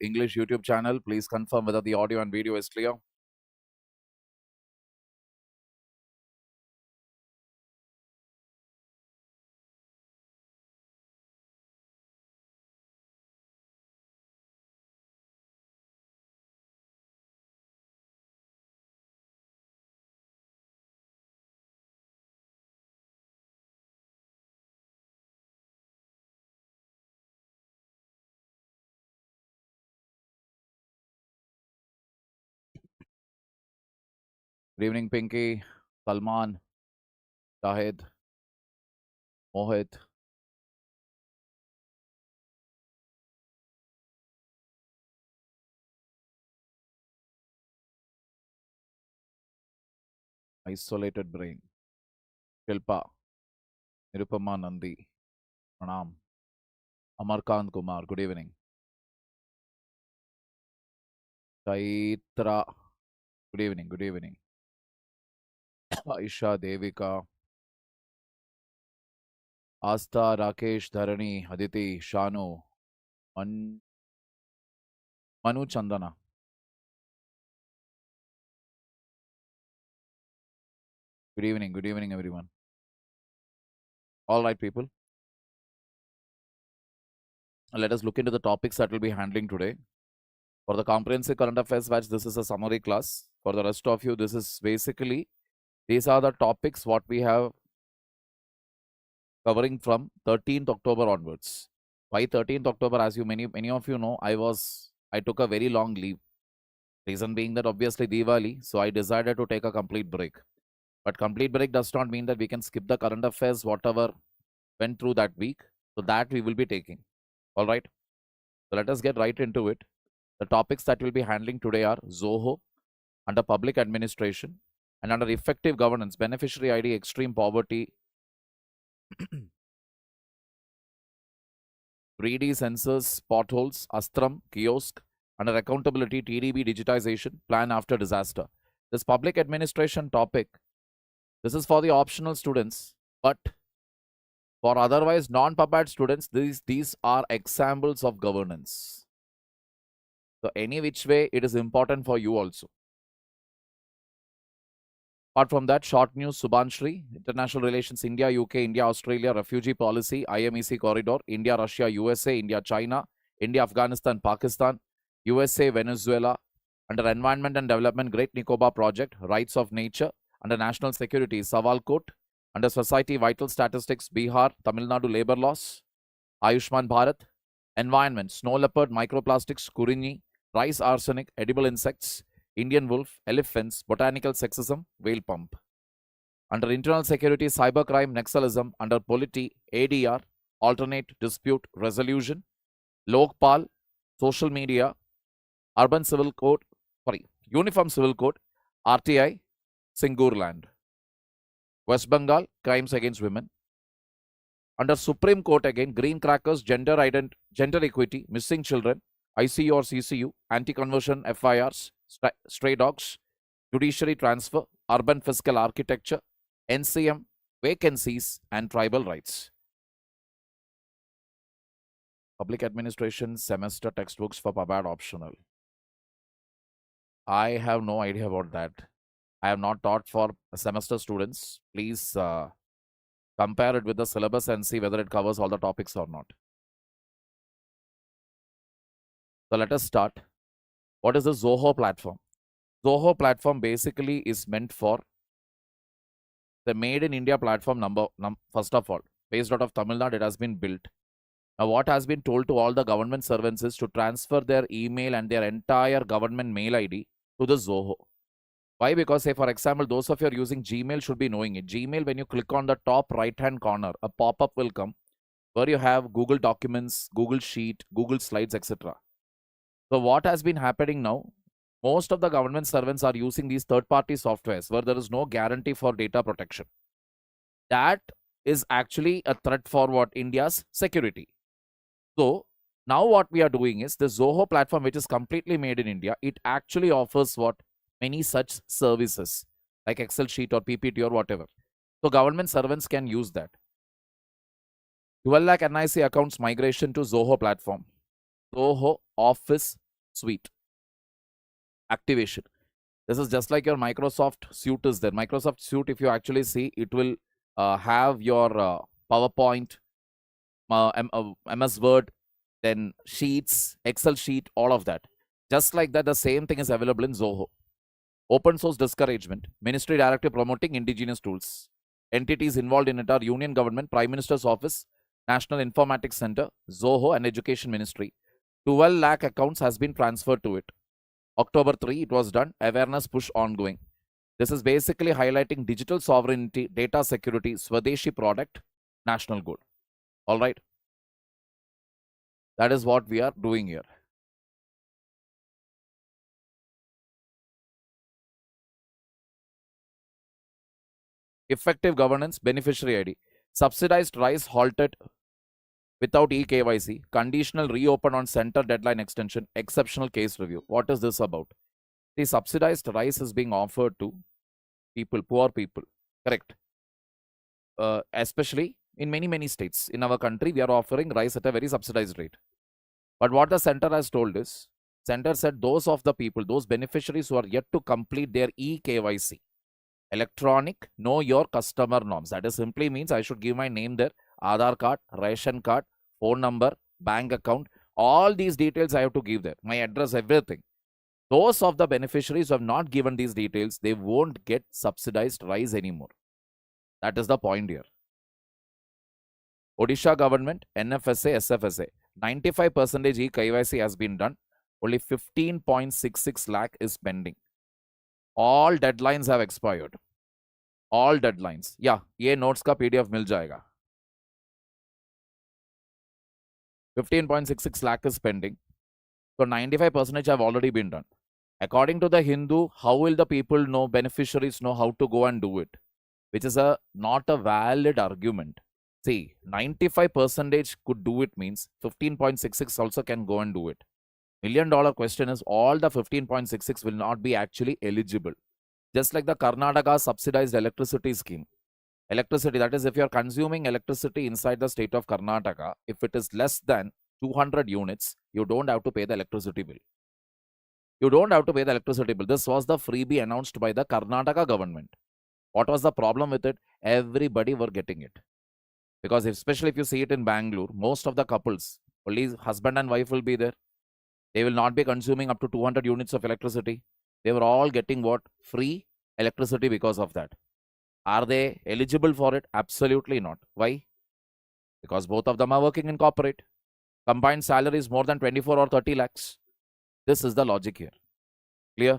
English YouTube channel. Please confirm whether the audio and video is clear. Good evening, Pinky, Salman, Shahid, Mohit. Isolated Brain, Shilpa, Nirupama Nandi, Pranam, Amarkant Kumar. Good evening. Chaitra. Good evening. Good evening. Aisha, Devika, Asta, Rakesh, Dharani, Aditi, Shanu, Manu Chandana. Good evening, everyone. All right, people. Let us look into the topics that we'll be handling today. For the comprehensive current affairs batch, this is a summary class. For the rest of you, this is basically, these are the topics what we have covering from 13th October onwards. Why 13th October? As you many of you know, I took a very long leave. Reason being that obviously Diwali, so I decided to take a complete break. But complete break does not mean that we can skip the current affairs, whatever went through that week. So that we will be taking. All right. So let us get right into it. The topics that we'll be handling today are Zoho, under public administration, and under effective governance, beneficiary ID, extreme poverty, 3D sensors, potholes, Astram, kiosk, under accountability, TDB, digitization, plan after disaster. This public administration topic, this is for the optional students, but for otherwise non-PubAd students, these are examples of governance. So any which way, it is important for you also. Apart from that, short news, Subhanshri, international relations, India, UK, India, Australia, refugee policy, IMEC corridor, India, Russia, USA, India, China, India, Afghanistan, Pakistan, USA, Venezuela, under environment and development, Great Nicobar project, rights of nature, under national security, Sawalkot, under society, vital statistics, Bihar, Tamil Nadu, labor laws, Ayushman Bharat, environment, snow leopard, microplastics, Kurini, rice arsenic, edible insects, Indian wolf, elephants, botanical sexism, whale pump. Under internal security, cybercrime, Naxalism, under polity, ADR, alternate dispute resolution, Lokpal, social media, urban civil code, uniform civil code, RTI, Singurland. West Bengal, crimes against women. Under Supreme Court again, green crackers, gender equity, missing children, ICU or CCU, anti-conversion FIRs, stray dogs, judiciary transfer, urban fiscal architecture, NCM, vacancies, and tribal rights. Public administration semester textbooks for PubAd optional. I have no idea about that. I have not taught for semester students. Please compare it with the syllabus and see whether it covers all the topics or not. So let us start. What is the Zoho platform? Zoho platform basically is meant for the Made in India platform first of all. Based out of Tamil Nadu, it has been built. Now, what has been told to all the government servants is to transfer their email and their entire government mail ID to the Zoho. Why? Because, say, for example, those of you are using Gmail should be knowing it. Gmail, when you click on the top right-hand corner, a pop-up will come where you have Google Documents, Google Sheet, Google Slides, etc. So what has been happening now, most of the government servants are using these third-party softwares where there is no guarantee for data protection. That is actually a threat for what? India's security. So now what we are doing is the Zoho platform, which is completely made in India, it actually offers what? Many such services like Excel sheet or PPT or whatever. So government servants can use that. 12 lakh NIC accounts migration to Zoho platform. Zoho Office suite. Activation. This is just like your Microsoft suite is there. Microsoft suite, if you actually see, it will have your PowerPoint, MS Word, then Sheets, Excel sheet, all of that. Just like that, the same thing is available in Zoho. Open source discouragement. Ministry directive promoting indigenous tools. Entities involved in it are Union Government, Prime Minister's Office, National Informatics Center, Zoho, and Education Ministry. 12 lakh accounts has been transferred to it. October 3, it was done. Awareness push ongoing. This is basically highlighting digital sovereignty, data security, Swadeshi product, national good. All right. That is what we are doing here. Effective governance, beneficiary ID. Subsidized rice halted without eKYC. Conditional reopen on center deadline extension. Exceptional case review. What is this about? The subsidized rice is being offered to people, poor people. Correct. Especially in many states. In our country, we are offering rice at a very subsidized rate. But what the center has told is, center said those of the people, those beneficiaries who are yet to complete their eKYC, electronic know your customer norms. That is simply means I should give my name there, Aadhaar card, ration card, phone number, bank account, all these details I have to give there, my address, everything. Those of the beneficiaries who have not given these details, they won't get subsidized rice anymore. That is the point here. Odisha government, NFSA, SFSA, 95% eKYC has been done. Only 15.66 lakh is pending. All deadlines have expired. All deadlines. Yeah, ये notes का PDF मिल जाएगा. 15.66 lakh is pending. So 95% have already been done. According to the Hindu, how will the people know, beneficiaries know how to go and do it? Which is not a valid argument. See, 95% could do it means 15.66 also can go and do it. $1 million question is all the 15.66 will not be actually eligible. Just like the Karnataka subsidized electricity scheme. Electricity, that is if you are consuming electricity inside the state of Karnataka, if it is less than 200 units, you don't have to pay the electricity bill. You don't have to pay the electricity bill. This was the freebie announced by the Karnataka government. What was the problem with it? Everybody were getting it. Because especially if you see it in Bangalore, most of the couples, only husband and wife will be there. They will not be consuming up to 200 units of electricity. They were all getting what? Free electricity because of that. Are they eligible for it? Absolutely not. Why? Because both of them are working in corporate. Combined salary is more than 24 or 30 lakhs. This is the logic here. Clear?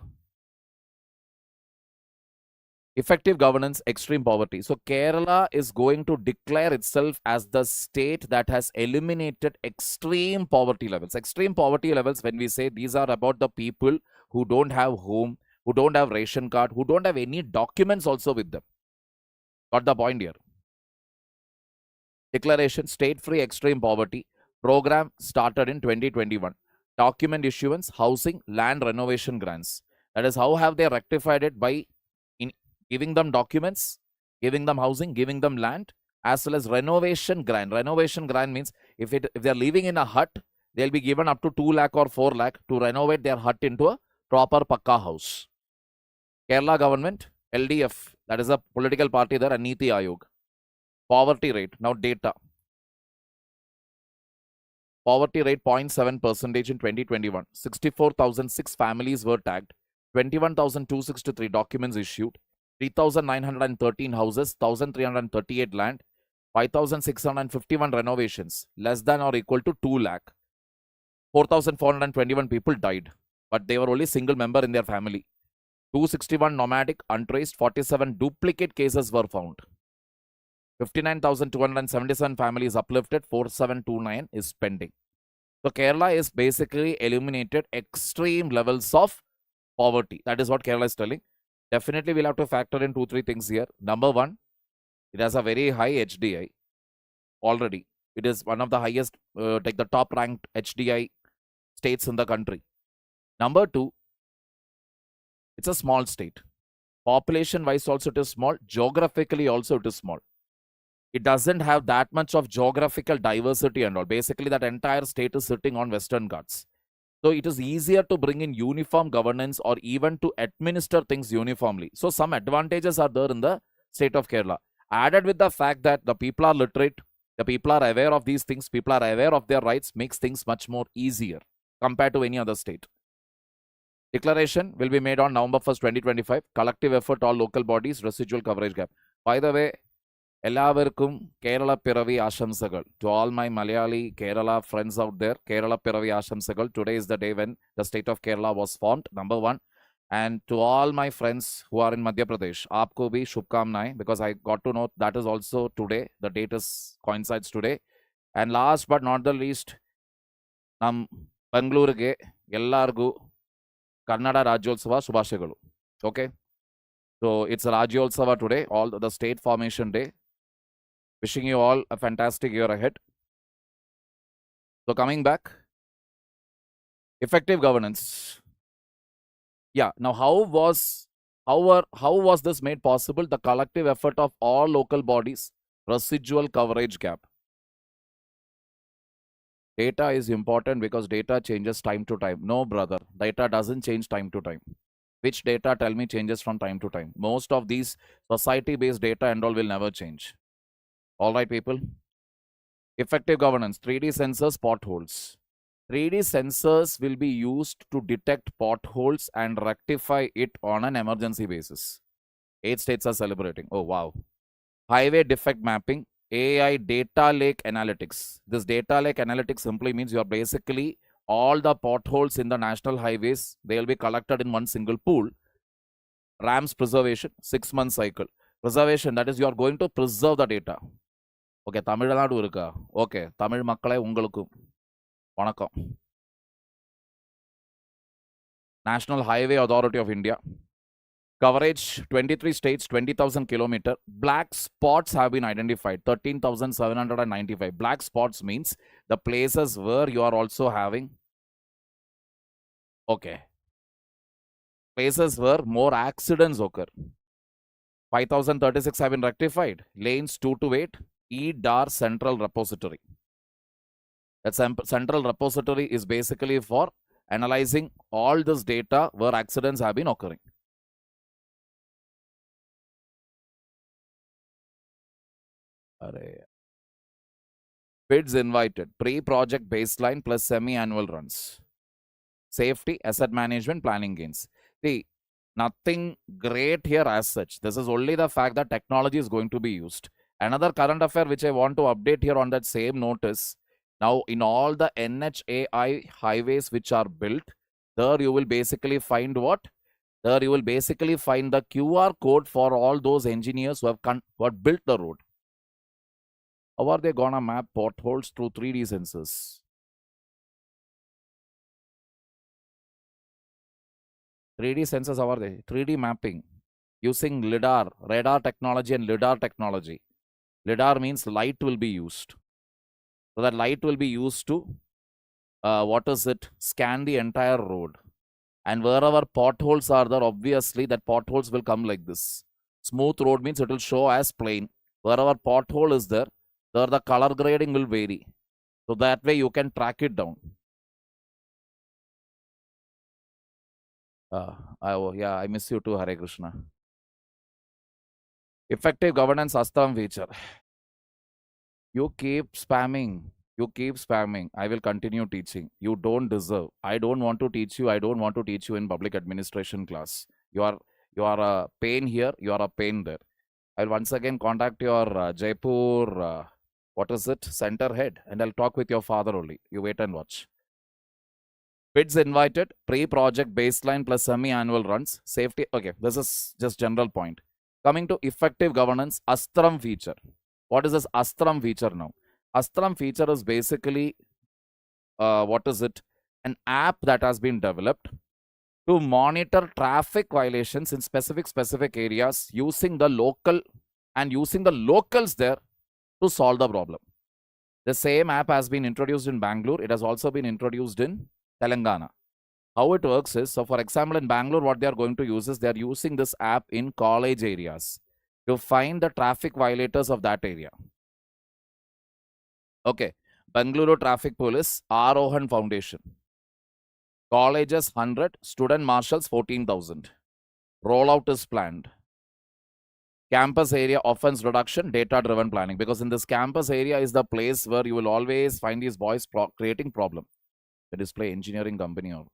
Effective governance, extreme poverty. So Kerala is going to declare itself as the state that has eliminated extreme poverty levels. Extreme poverty levels, when we say these are about the people who don't have home, who don't have ration card, who don't have any documents also with them. Got the point here? Declaration, state-free extreme poverty. Program started in 2021. Document issuance, housing, land renovation grants. That is, how have they rectified it? By giving them documents, giving them housing, giving them land, as well as renovation grant. Renovation grant means if they are living in a hut, they'll be given up to 2 lakh or 4 lakh to renovate their hut into a proper pakka house. Kerala government, LDF, that is a political party there, and Niti Ayog. Poverty rate, now data. Poverty rate 0.7% in 2021. 64,006 families were tagged. 21,263 documents issued. 3,913 houses, 1,338 land, 5,651 renovations, less than or equal to 2 lakh. 4,421 people died, but they were only single member in their family. 261 nomadic, untraced, 47 duplicate cases were found. 59,277 families uplifted, 4,729 is pending. So Kerala is basically eliminated extreme levels of poverty. That is what Kerala is telling. Definitely we'll have to factor in 2-3 things here. Number one, it has a very high HDI already. It is one of the highest, take the top ranked HDI states in the country. Number two, it's a small state. Population wise also it is small. Geographically also it is small. It doesn't have that much of geographical diversity and all. Basically that entire state is sitting on Western Ghats. So it is easier to bring in uniform governance or even to administer things uniformly. So some advantages are there in the state of Kerala. Added with the fact that the people are literate, the people are aware of these things, people are aware of their rights, makes things much more easier compared to any other state. Declaration will be made on November 1st, 2025. Collective effort, all local bodies, residual coverage gap. By the way, എല്ലാവർക്കും കേരള പിറവി ആശംസകൾ. To all my Malayali Kerala friends out there, Kerala പിറവി ആശംസകൾ. Today is the day when the state of Kerala was formed, number one. And to all my friends who are in Madhya Pradesh, aapko bhi shubhkamnaएं, because I got to know that is also today. The date is coincides today. And last but not the least, nam Bangalore ಎಲ್ಲರಿಗೂ ಕನ್ನಡ ರಾಜ್ಯೋತ್ಸವ ಶುಭಾಶಯಗಳು. Okay, so it's a Rajyotsava today, all the state formation day. Wishing you all a fantastic year ahead. So coming back, effective governance. Yeah, now how was this made possible? The collective effort of all local bodies, residual coverage gap. Data is important because data changes time to time. No, brother, data doesn't change time to time. Which data, tell me, changes from time to time? Most of these society-based data and all will never change. All right, people. Effective governance, 3D sensors, potholes. 3D sensors will be used to detect potholes and rectify it on an emergency basis. 8 states are celebrating. Oh, wow. Highway defect mapping, AI data lake analytics. This data lake analytics simply means you are basically all the potholes in the national highways, they will be collected in one single pool. RAMS preservation, 6-month cycle. Preservation, that is you are going to preserve the data. Okay, Tamil Nadu இருக்கா? Okay, Tamil மக்களே உங்களுக்கும் வணக்கம். National Highway Authority of India. Coverage 23 states, 20,000 kilometer. Black spots have been identified, 13,795. Black spots means the places where you are also having, okay, places where more accidents occur. 5,036 have been rectified. Lanes 2 to 8. EDAR Central Repository. That central repository is basically for analyzing all this data where accidents have been occurring. Bids invited. Pre-project baseline plus semi-annual runs. Safety, asset management, planning gains. See, nothing great here as such. This is only the fact that technology is going to be used. Another current affair which I want to update here on that same note is, now in all the NHAI highways which are built, there you will basically find what? There you will basically find the QR code for all those engineers who have built the road. How are they gonna map potholes through 3D sensors? 3D sensors, how are they? 3D mapping using LIDAR, radar technology and LIDAR technology. LIDAR means light will be used. So that light will be used to, scan the entire road. And wherever potholes are there, obviously that potholes will come like this. Smooth road means it will show as plain. Wherever pothole is there, the color grading will vary. So that way you can track it down. I miss you too, Hare Krishna. Effective governance Astam feature. You keep spamming. I will continue teaching. You don't deserve. I don't want to teach you. I don't want to teach you in public administration class. You are a pain here. You are a pain there. I'll once again contact your Jaipur, center head, and I'll talk with your father only. You wait and watch. Bids invited, pre-project baseline plus semi-annual runs, safety. Okay, this is just general point. Coming to effective governance, Astram feature. What is this Astram feature now? Astram feature is basically, an app that has been developed to monitor traffic violations in specific areas using the locals there to solve the problem. The same app has been introduced in Bangalore. It has also been introduced in Telangana. How it works is, so for example, in Bangalore, what they are going to use is they are using this app in college areas to find the traffic violators of that area. Okay, Bangalore Traffic Police, Arohan Foundation. Colleges 100, student marshals 14,000. Rollout is planned. Campus area offense reduction, data-driven planning. Because in this campus area is the place where you will always find these boys creating problem. The display engineering company or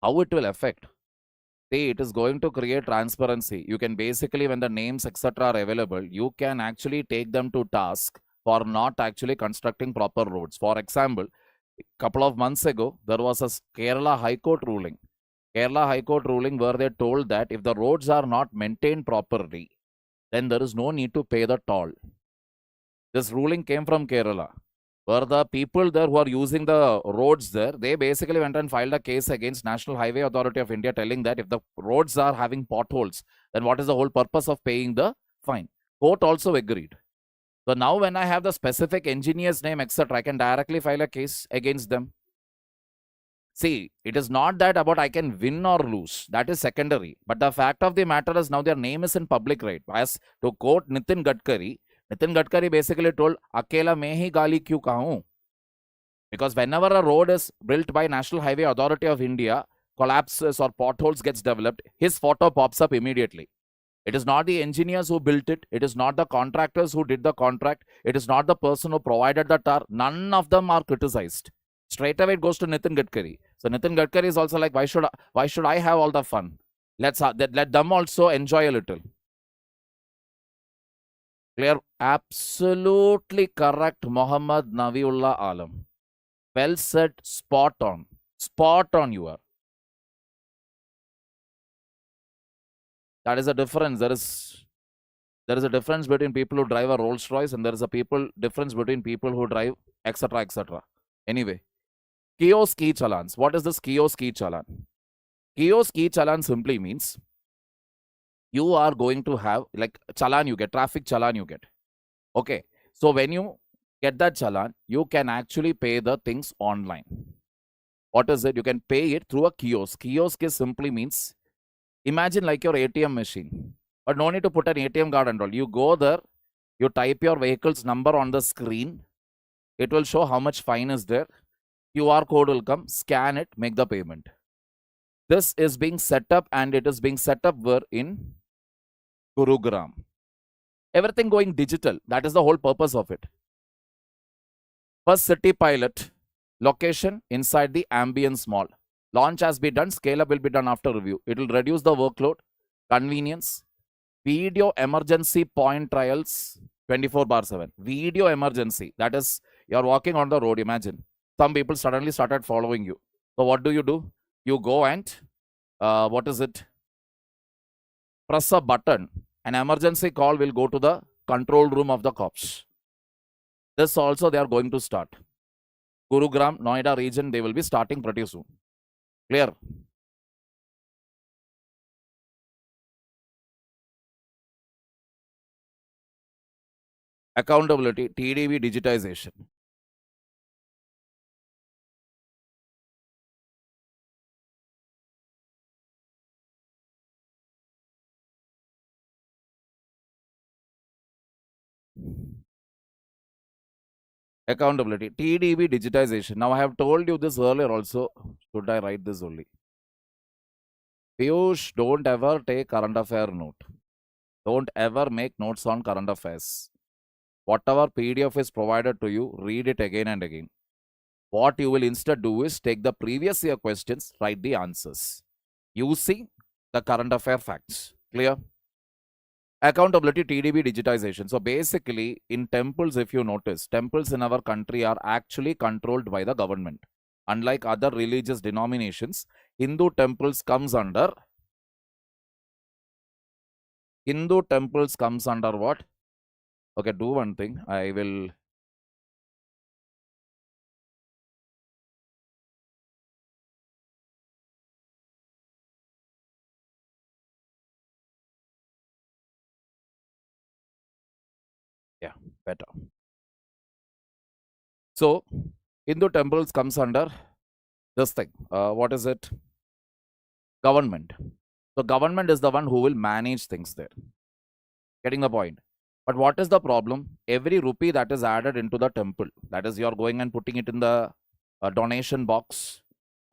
how it will affect. See, it is going to create transparency. You can basically, when the names etc. are available, you can actually take them to task for not actually constructing proper roads. For example, a couple of months ago, there was a Kerala High Court ruling. Kerala High Court ruling where they told that if the roads are not maintained properly, then there is no need to pay the toll. This ruling came from Kerala, where the people there who are using the roads there, they basically went and filed a case against National Highway Authority of India, telling that if the roads are having potholes, then what is the whole purpose of paying the fine? Court also agreed. So now when I have the specific engineer's name, etc., I can directly file a case against them. See, it is not that about I can win or lose. That is secondary. But the fact of the matter is now their name is in public, right? As to quote Nitin Gadkari basically told, Akela mein hi gali kyun kahun? Because whenever a road is built by National Highway Authority of India, collapses or potholes gets developed, his photo pops up immediately. It is not the engineers who built it. It is not the contractors who did the contract. It is not the person who provided the tar. None of them are criticized. Straight away it goes to Nitin Gadkari. So Nitin Gadkari is also like, why should I have all the fun? Let them also enjoy a little. Clear? Absolutely correct, Muhammad Naviullah Alam. Well said, spot on. Spot on you are. That is a difference. There is a difference between people who drive a Rolls Royce and there is a difference between people who drive etc. etc. Anyway, kiosk key challans. What is this kiosk key chalan? Kiosk key chalan simply means you are going to have like chalan you get, traffic chalan you get. Okay. So when you get that chalan, you can actually pay the things online. What is it? You can pay it through a kiosk. Kiosk is simply means, imagine like your ATM machine, but no need to put an ATM card and all. You go there, you type your vehicle's number on the screen. It will show how much fine is there. QR code will come, scan it, make the payment. This is being set up and it is being set up where in Gurugram. Everything going digital. That is the whole purpose of it. First city pilot, location inside the ambience mall. Launch has been done, scale up will be done after review. It will reduce the workload, convenience, video emergency point trials 24/7. Video emergency. That is, you're walking on the road, imagine. Some people suddenly started following you. So what do? You go and, press a button. An emergency call will go to the control room of the cops. This also they are going to start. Gurugram, Noida region, they will be starting pretty soon. Clear? Accountability, TDB digitization. Accountability, TDB digitization. Now I have told you this earlier also. Should I write this only? Piyush, don't ever take current affair note. Don't ever make notes on current affairs. Whatever PDF is provided to you, read it again and again. What you will instead do is take the previous year questions, write the answers using the current affair facts. Clear? Accountability, TDB digitization. So basically, in temples, if you notice, temples in our country are actually controlled by the government. Unlike other religious denominations, Hindu temples comes under what? Okay, do one thing. I will. Yeah, better. So, Hindu temples comes under this thing. What is it? Government. So, government is the one who will manage things there. Getting the point. But what is the problem? Every rupee that is added into the temple, that is, you're going and putting it in the donation box,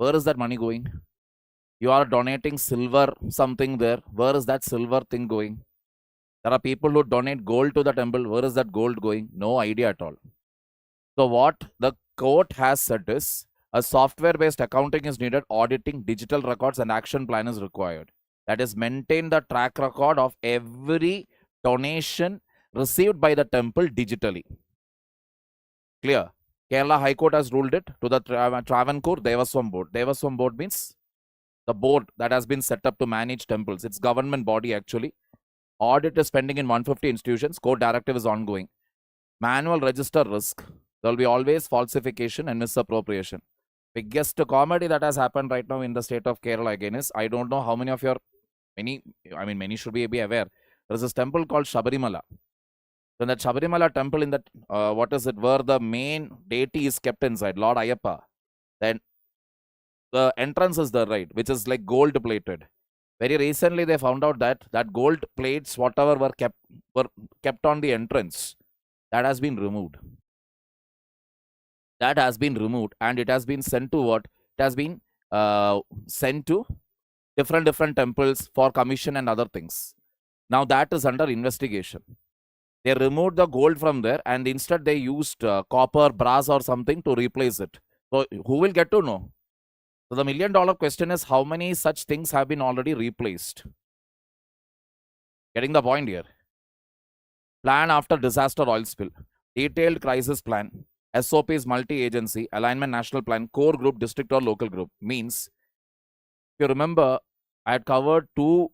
Where is that money going? You are donating silver something there. Where is that silver thing going? There are people who donate gold to the temple. Where is that gold going? No idea at all. So what the court has said is a software-based accounting is needed, auditing digital records and action plan is required. That is, maintain the track record of every donation received by the temple digitally. Clear? Kerala High Court has ruled it to the Travancore Devaswam Board. Devaswam Board means the board that has been set up to manage temples. It's government body actually. Audit is pending in 150 institutions. Court directive is ongoing. Manual register risk. There will be always falsification and misappropriation. Biggest comedy that has happened right now in the state of Kerala again is, I don't know how many of your, many should be aware. There is this temple called Shabarimala. So in that Shabarimala temple, in that, where the main deity is kept inside, Lord Ayyappa, then the entrance is there, right, which is like gold plated. Very recently, they found out that gold plates, whatever were kept on the entrance, that has been removed. That has been removed, and it has been sent to what? It has been sent to different temples for commission and other things. Now that is under investigation. They removed the gold from there, and instead they used copper, brass, or something to replace it. So who will get to know? So the $1 million question is, how many such things have been already replaced? Getting the point here. Plan after disaster oil spill. Detailed crisis plan. SOPs multi-agency. Alignment national plan. Core group, district or local group. Means, if you remember, I had covered 2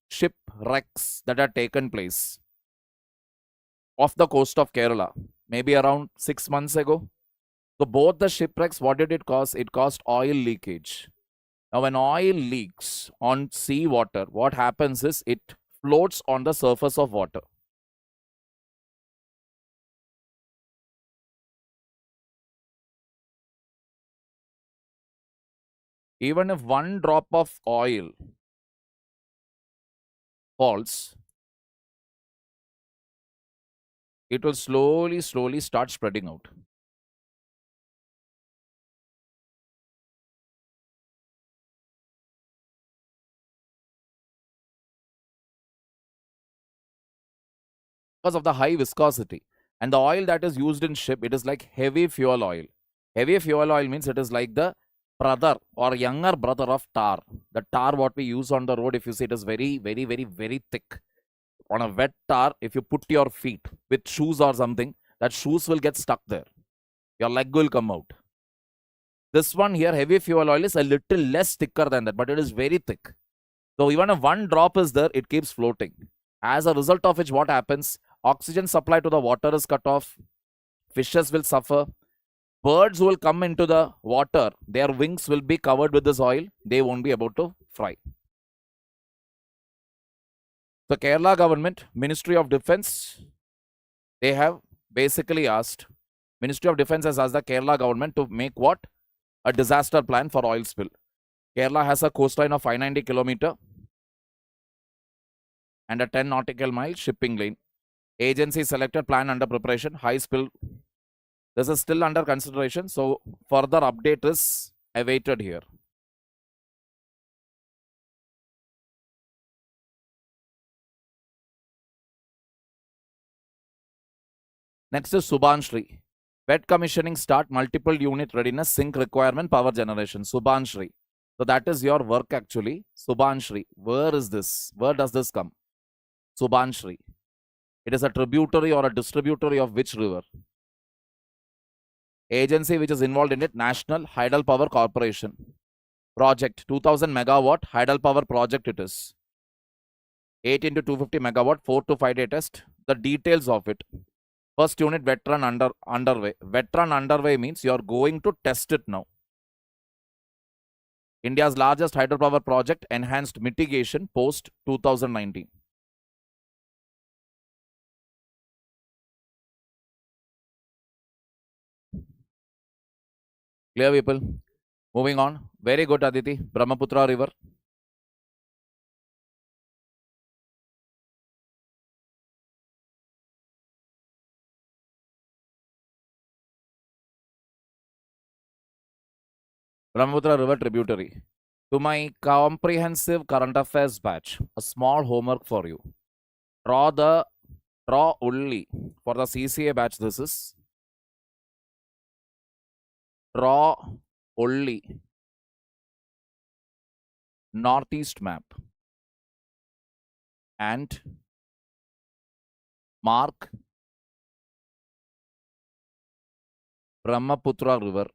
shipwrecks that had taken place off the coast of Kerala, maybe around 6 months ago. So both the shipwrecks, what did it cause? It caused oil leakage. Now, when oil leaks on sea water, what happens is it floats on the surface of water. Even if one drop of oil falls, it will slowly start spreading out. Because of the high viscosity. And the oil that is used in ship, it is like heavy fuel oil. Heavy fuel oil means it is like the brother or younger brother of tar. The tar what we use on the road, if you see, it is very thick. On a wet tar, if you put your feet with shoes or something, that shoes will get stuck there. Your leg will come out. This one here, heavy fuel oil, is a little less thicker than that, but it is very thick. So even if one drop is there, it keeps floating. As a result of which, what happens? Oxygen supply to the water is cut off. Fishes will suffer. Birds will come into the water. Their wings will be covered with this oil. They won't be able to fly. The Kerala government, Ministry of Defense, they have basically asked, Ministry of Defense has asked the Kerala government to make what? A disaster plan for oil spill. Kerala has a coastline of 590 kilometer and a 10 nautical mile shipping lane. Agency selected, plan under preparation, high spill. This is still under consideration, so further update is awaited here. Next is Subhanshri. Wet commissioning start, multiple unit readiness, sink requirement, power generation. Subhanshri. So that is your work actually. Subhanshri. Where is this? Where does this come? Subhanshri. It is a tributary or a distributary of which river? Agency which is involved in it, National Hydropower Corporation. Project, 2000 megawatt Hydropower project it is. 8 into 250 megawatt, 4 to 5 day test. The details of it. First unit veteran underway. Veteran underway means you are going to test it now. India's largest hydropower project, enhanced mitigation post 2019. Clear, people? Moving on. Very good, Aditi. Brahmaputra River. Brahmaputra River tributary. To my comprehensive current affairs batch, a small homework for you. Draw only for the CCA batch. This is draw only northeast map and mark Brahmaputra River.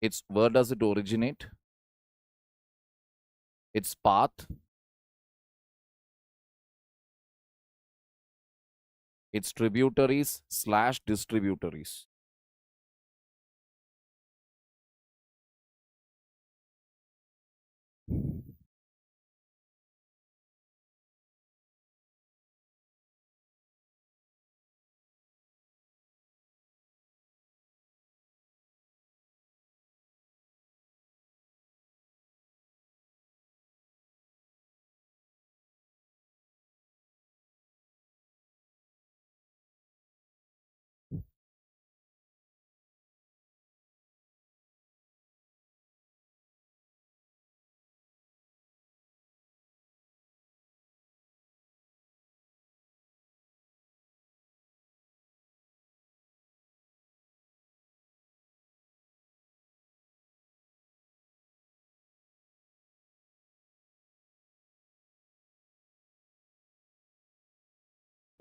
Its where does it originate? Its path, its tributaries / distributaries.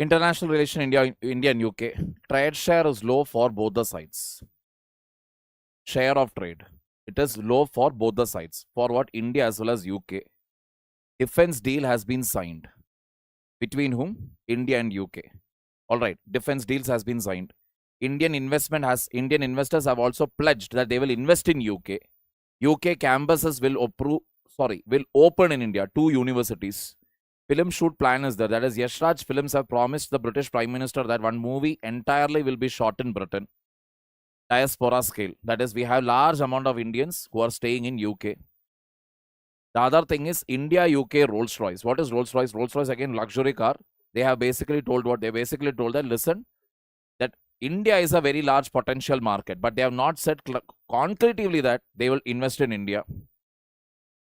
International relation India and UK. Trade share is low for both the sides. Share of trade. It is low for both the sides. For what? India as well as UK. Defense deal has been signed. Between whom? India and UK. All right. Defense deals has been signed. Indian investors have also pledged that they will invest in UK. UK campuses will open in India. 2 universities. Film shoot plan is there. That is, Yashraj Films have promised the British Prime Minister that one movie entirely will be shot in Britain. Diaspora scale. That is, we have large amount of Indians who are staying in UK. The other thing is India-UK Rolls-Royce. What is Rolls-Royce? Rolls-Royce, again, luxury car. They have basically told what? They basically told that, listen, that India is a very large potential market, but they have not said concretely that they will invest in India.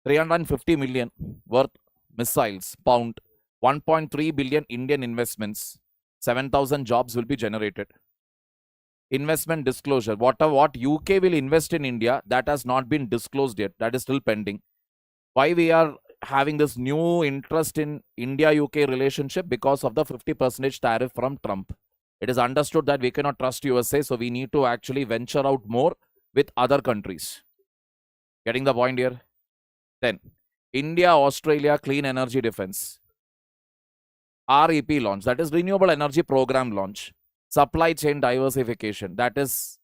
350 million worth missiles, pound, 1.3 billion Indian investments, 7,000 jobs will be generated. Investment disclosure. What UK will invest in India, that has not been disclosed yet. That is still pending. Why we are having this new interest in India-UK relationship? Because of the 50% tariff from Trump. It is understood that we cannot trust USA, so we need to actually venture out more with other countries. Getting the point here? Then, India-Australia Clean Energy Defense. REP launch, that is Renewable Energy Program launch. Supply chain diversification, that is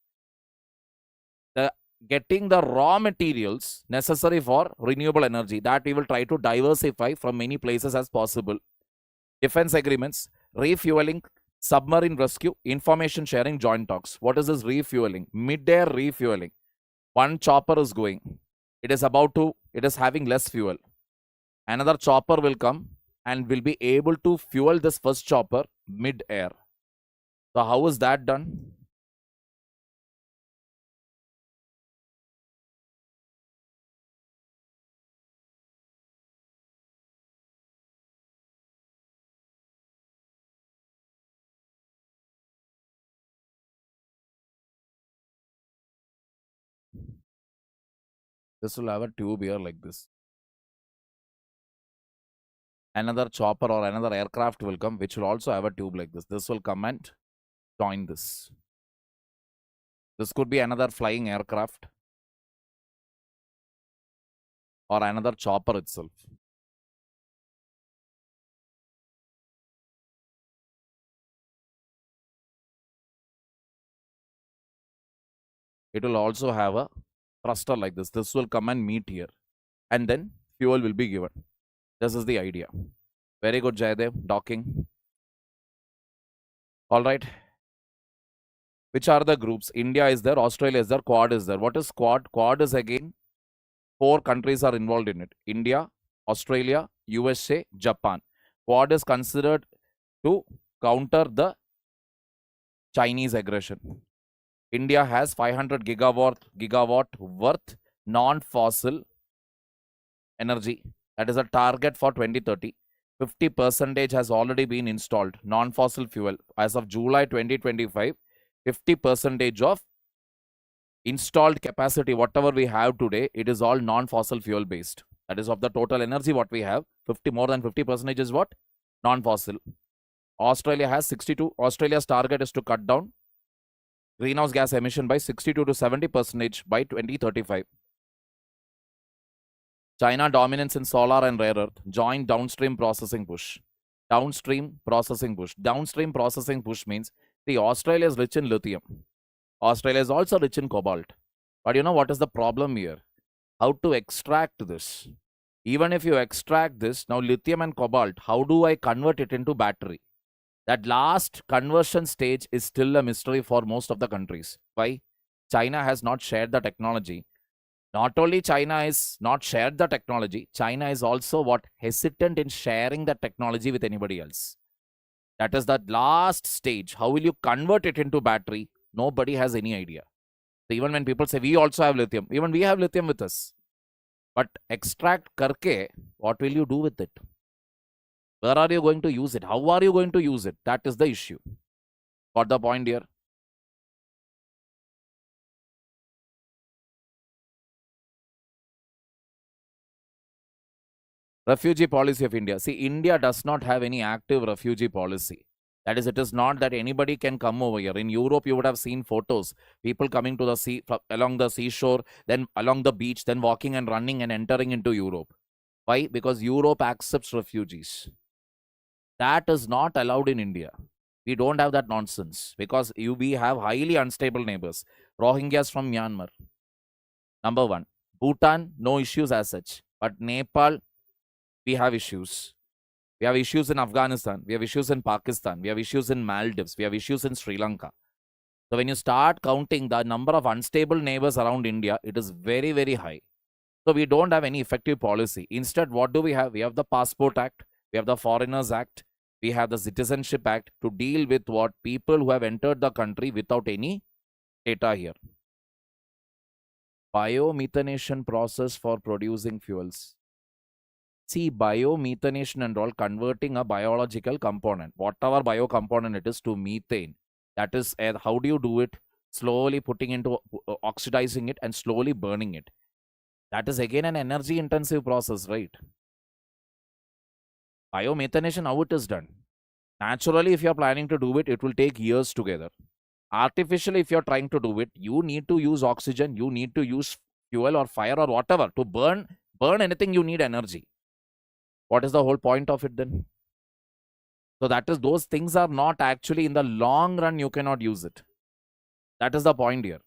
getting the raw materials necessary for renewable energy, that we will try to diversify from many places as possible. Defense agreements, refueling, submarine rescue, information sharing, joint talks. What is this refueling? Mid-air refueling. One chopper is going. It is having less fuel. Another chopper will come and will be able to fuel this first chopper mid-air. So how is that done? This will have a tube here like this. Another chopper or another aircraft will come, which will also have a tube like this. This will come and join this. This could be another flying aircraft or another chopper itself. It will also have a thruster like this. This will come and meet here. And then fuel will be given. This is the idea. Very good, Jayadev. Docking. All right. Which are the groups? India is there, Australia is there, Quad is there. What is Quad? Quad is again 4 countries are involved in it. India, Australia, USA, Japan. Quad is considered to counter the Chinese aggression. India has 500 gigawatt worth non-fossil energy. That is a target for 2030. 50% has already been installed, non-fossil fuel. As of July 2025, 50% of installed capacity, whatever we have today, it is all non-fossil fuel based. That is of the total energy what we have, more than 50% is what? Non-fossil. Australia has 62. Australia's target is to cut down greenhouse gas emission by 62 to 70% by 2035. China dominance in solar and rare earth. Joint downstream processing push. Downstream processing push. Downstream processing push means, see, Australia is rich in lithium. Australia is also rich in cobalt. But you know what is the problem here? How to extract this? Even if you extract this, now lithium and cobalt, how do I convert it into battery? That last conversion stage is still a mystery for most of the countries. Why? China has not shared the technology. Not only China is not shared the technology, China is also what? Hesitant in sharing the technology with anybody else. That is the last stage. How will you convert it into battery? Nobody has any idea. So even when people say we also have lithium, even we have lithium with us. But extract karke, what will you do with it? Where are you going to use it? How are you going to use it? That is the issue. Got the point here? Refugee policy of India. See, India does not have any active refugee policy. That is, it is not that anybody can come over here. In Europe, you would have seen photos. People coming to the sea, along the seashore, then along the beach, then walking and running and entering into Europe. Why? Because Europe accepts refugees. That is not allowed in India. We don't have that nonsense because we have highly unstable neighbors. Rohingyas from Myanmar. Number one. Bhutan, no issues as such. But Nepal, we have issues. We have issues in Afghanistan. We have issues in Pakistan. We have issues in Maldives. We have issues in Sri Lanka. So when you start counting the number of unstable neighbors around India, it is very, very high. So we don't have any effective policy. Instead, what do we have? We have the Passport Act. We have the Foreigners Act. We have the Citizenship Act to deal with what? People who have entered the country without any data here. Biomethanation process for producing fuels. See, biomethanation and all, converting a biological component, whatever biocomponent it is, to methane. That is, how do you do it? Slowly putting into, oxidizing it and slowly burning it. That is again an energy intensive process, right? Biomethanation, how it is done? Naturally, if you are planning to do it, it will take years together. Artificially, if you are trying to do it, you need to use oxygen, you need to use fuel or fire or whatever. To burn anything, you need energy. What is the whole point of it then? So that is, those things are not actually, in the long run, you cannot use it. That is the point here.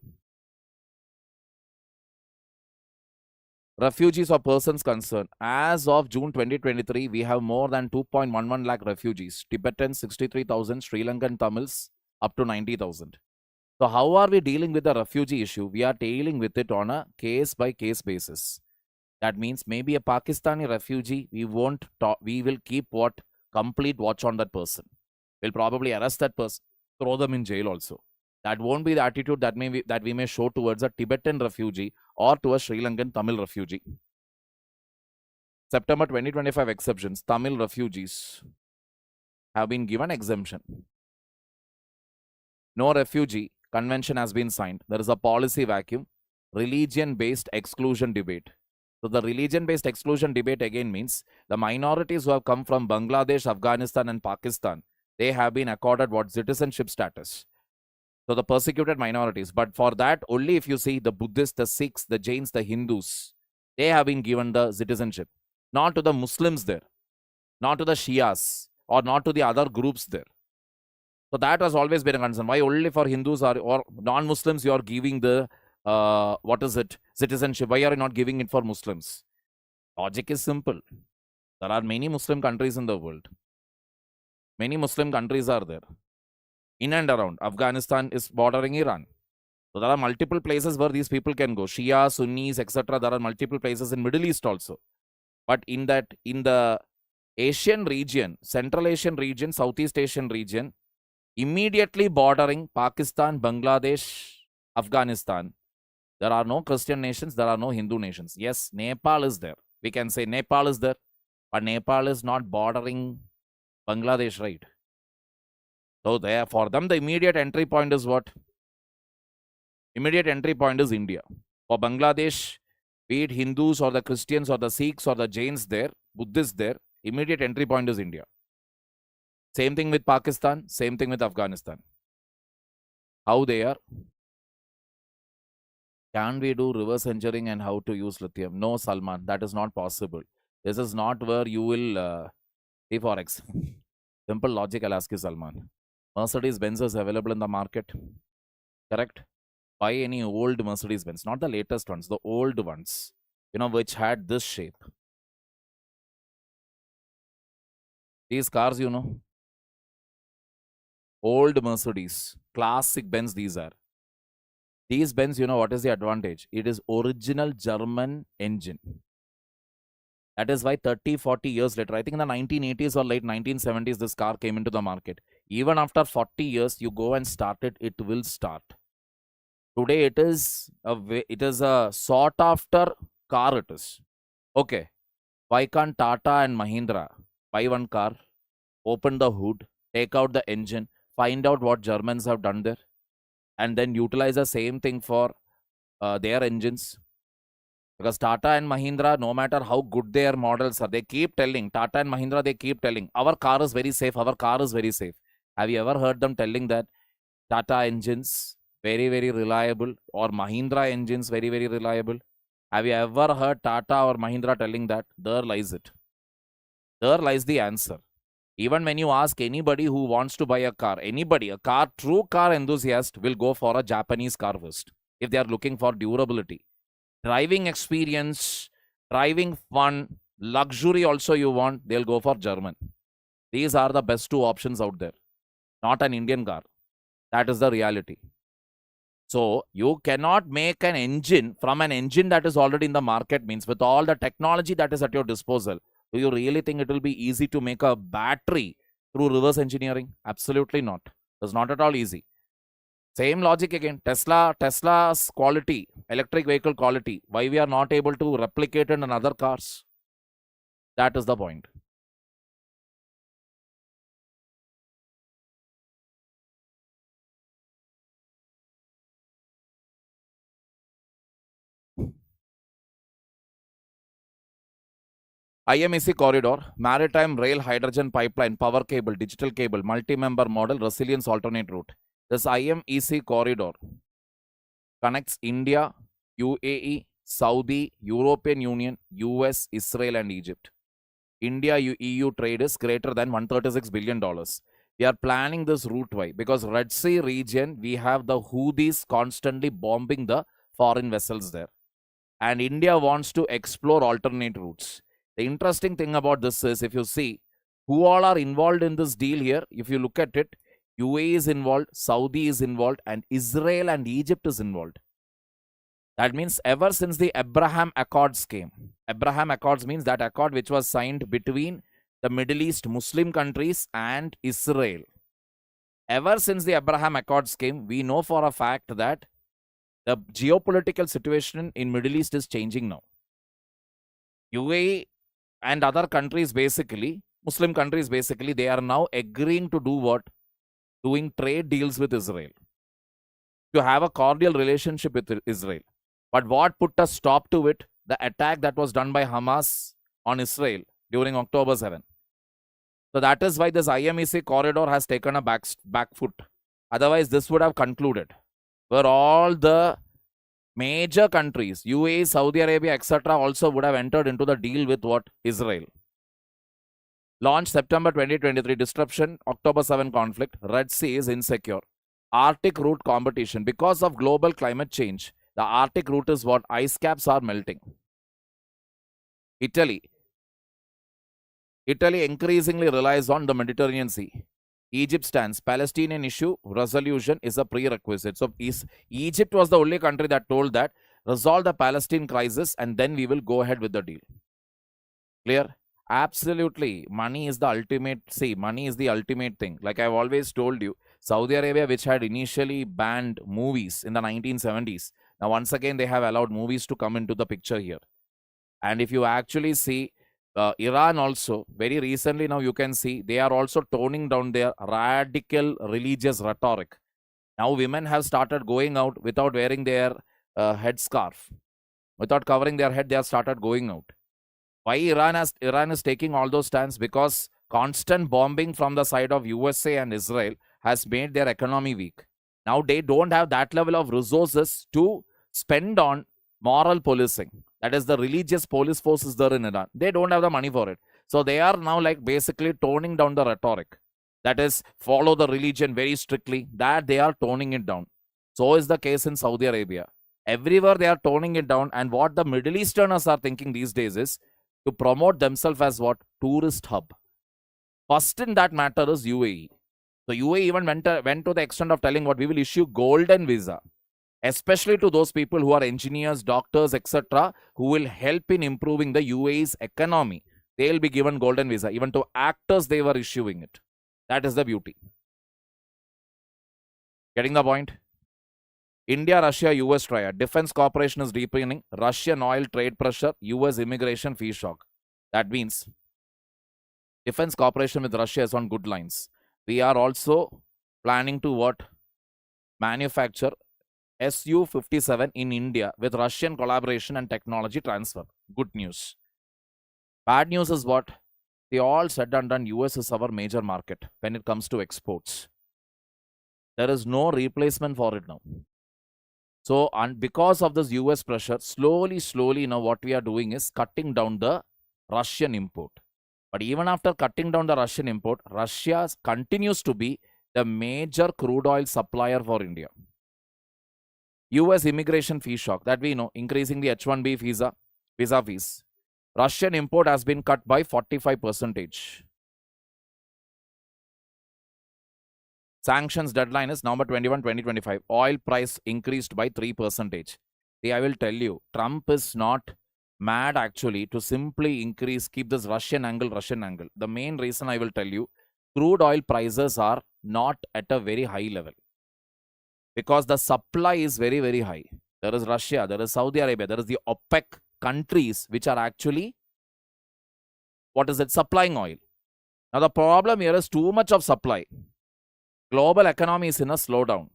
Refugees or persons concerned. As of June 2023, we have more than 2.11 lakh refugees. Tibetans, 63,000. Sri Lankan Tamils, up to 90,000. So how are we dealing with the refugee issue? We are dealing with it on a case-by-case basis. That means maybe a Pakistani refugee, we will keep what? Complete watch on that person. We'll probably arrest that person, throw them in jail also. That won't be the attitude that we may show towards a Tibetan refugee or to a Sri Lankan Tamil refugee. September 2025 exceptions. Tamil refugees have been given exemption. No refugee convention has been signed. There is a policy vacuum. Religion-based exclusion debate. So the religion-based exclusion debate again means the minorities who have come from Bangladesh, Afghanistan and Pakistan, they have been accorded what? Citizenship status. So the persecuted minorities. But for that, only if you see the Buddhists, the Sikhs, the Jains, the Hindus, they have been given the citizenship. Not to the Muslims there. Not to the Shias or not to the other groups there. So that has always been a concern. Why only for Hindus or non-Muslims you are giving the citizenship? Why are you not giving it for Muslims? Logic is simple. There are many Muslim countries in the world. Many Muslim countries are there. In and around. Afghanistan is bordering Iran. So there are multiple places where these people can go. Shia, Sunnis, etc. There are multiple places in Middle East also. But in the Asian region, Central Asian region, Southeast Asian region, immediately bordering Pakistan, Bangladesh, Afghanistan. There are no Christian nations, there are no Hindu nations. Yes, Nepal is there. We can say Nepal is there, but Nepal is not bordering Bangladesh, right? So there, for them, the immediate entry point is what? Immediate entry point is India. For Bangladesh, be it Hindus or the Christians or the Sikhs or the Jains there, Buddhists there, immediate entry point is India. Same thing with Pakistan, same thing with Afghanistan. How they are? Can we do reverse engineering and how to use lithium? No, Salman, that is not possible. This is not where you will pay forex. Simple logic, I'll ask you, Salman. Mercedes-Benz is available in the market, correct? Buy any old Mercedes-Benz, not the latest ones, the old ones, which had this shape. These cars, old Mercedes, classic Benz, these are. These Benz, what is the advantage? It is original German engine. That is why 30, 40 years later, I think in the 1980s or late 1970s, this car came into the market. Even after 40 years, you go and start it, it will start. Today, it is a sought after car it is. Okay. Why can't Tata and Mahindra buy one car, open the hood, take out the engine, find out what Germans have done there, and then utilize the same thing for their engines? Because Tata and Mahindra, no matter how good their models are, they keep telling, Tata and Mahindra, they keep telling, our car is very safe, our car is very safe. Have you ever heard them telling that Tata engines, very, very reliable, or Mahindra engines, very, very reliable? Have you ever heard Tata or Mahindra telling that? There lies it. There lies the answer. Even when you ask anybody who wants to buy a car, true car enthusiast will go for a Japanese car first if they are looking for durability. Driving experience, driving fun, luxury also you want, they'll go for German. These are the best two options out there. Not an Indian car. That is the reality. So, you cannot make an engine from an engine that is already in the market, means with all the technology that is at your disposal. Do you really think it will be easy to make a battery through reverse engineering? Absolutely not. It's not at all easy. Same logic again. Tesla's quality, electric vehicle quality, why we are not able to replicate it in other cars? That is the point. IMEC corridor, maritime rail hydrogen pipeline, power cable, digital cable, multi-member model, resilience alternate route. This IMEC corridor connects India, UAE, Saudi, European Union, US, Israel, and Egypt. India-EU trade is greater than $136 billion. We are planning this route. Why? Because Red Sea region, we have the Houthis constantly bombing the foreign vessels there. And India wants to explore alternate routes. The interesting thing about this is, if you see, who all are involved in this deal here, if you look at it, UAE is involved, Saudi is involved, and Israel and Egypt is involved. That means ever since the Abraham Accords came, Abraham Accords means that accord which was signed between the Middle East Muslim countries and Israel. Ever since the Abraham Accords came, we know for a fact that the geopolitical situation in Middle East is changing now. UAE and other countries basically, Muslim countries basically, they are now agreeing to do what? Doing trade deals with Israel. To have a cordial relationship with Israel. But what put a stop to it? The attack that was done by Hamas on Israel during October 7. So that is why this IMEC corridor has taken a back foot. Otherwise, this would have concluded. Where all the major countries, UAE, Saudi Arabia, etc., also would have entered into the deal with what? Israel. Launch September 2023, disruption, October 7 conflict, Red Sea is insecure. Arctic route competition. Because of global climate change, the Arctic route is what? Ice caps are melting. Italy increasingly relies on the Mediterranean Sea. Egypt stands. Palestinian issue resolution is a prerequisite. So Egypt was the only country that told that resolve the Palestine crisis and then we will go ahead with the deal. Clear? Absolutely. Money is the ultimate. See, money is the ultimate thing. Like I've always told you, Saudi Arabia, which had initially banned movies in the 1970s, now once again they have allowed movies to come into the picture here. And if you actually see Iran also, very recently now you can see they are also toning down their radical religious rhetoric. Now women have started going out without wearing their headscarf. Without covering their head, they have started going out. Why Iran is taking all those stands? Because constant bombing from the side of USA and Israel has made their economy weak. Now they don't have that level of resources to spend on moral policing. That is, the religious police force is there in Iran. They don't have the money for it. So they are now like basically toning down the rhetoric. That is, follow the religion very strictly. That they are toning it down. So is the case in Saudi Arabia. Everywhere they are toning it down. And what the Middle Easterners are thinking these days is to promote themselves as what? Tourist hub. First in that matter is UAE. So UAE even went to the extent of telling what we will issue golden visa, especially to those people who are engineers, doctors, etc., who will help in improving the UAE's economy. They will be given golden visa. Even to actors, they were issuing it. That is the beauty. Getting the point? India, Russia, US triad. Defense cooperation is deepening. Russian oil trade pressure. US immigration fee shock. That means defense cooperation with Russia is on good lines. We are also planning to what? Manufacture Su-57 in India with Russian collaboration and technology transfer. Good news. Bad news is what? They all said and done, US is our major market when it comes to exports. There is no replacement for it now. So, and because of this US pressure, slowly, now what we are doing is cutting down the Russian import. But even after cutting down the Russian import, Russia continues to be the major crude oil supplier for India. US immigration fee shock, that we know, increasing the H-1B visa fees. Russian import has been cut by 45%. Sanctions deadline is November 21, 2025. Oil price increased by 3%. See, I will tell you, Trump is not mad actually to simply keep this Russian angle. The main reason I will tell you, crude oil prices are not at a very high level. Because the supply is very, very high. There is Russia, there is Saudi Arabia, there is the OPEC countries which are actually, supplying oil. Now the problem here is too much of supply. Global economy is in a slowdown.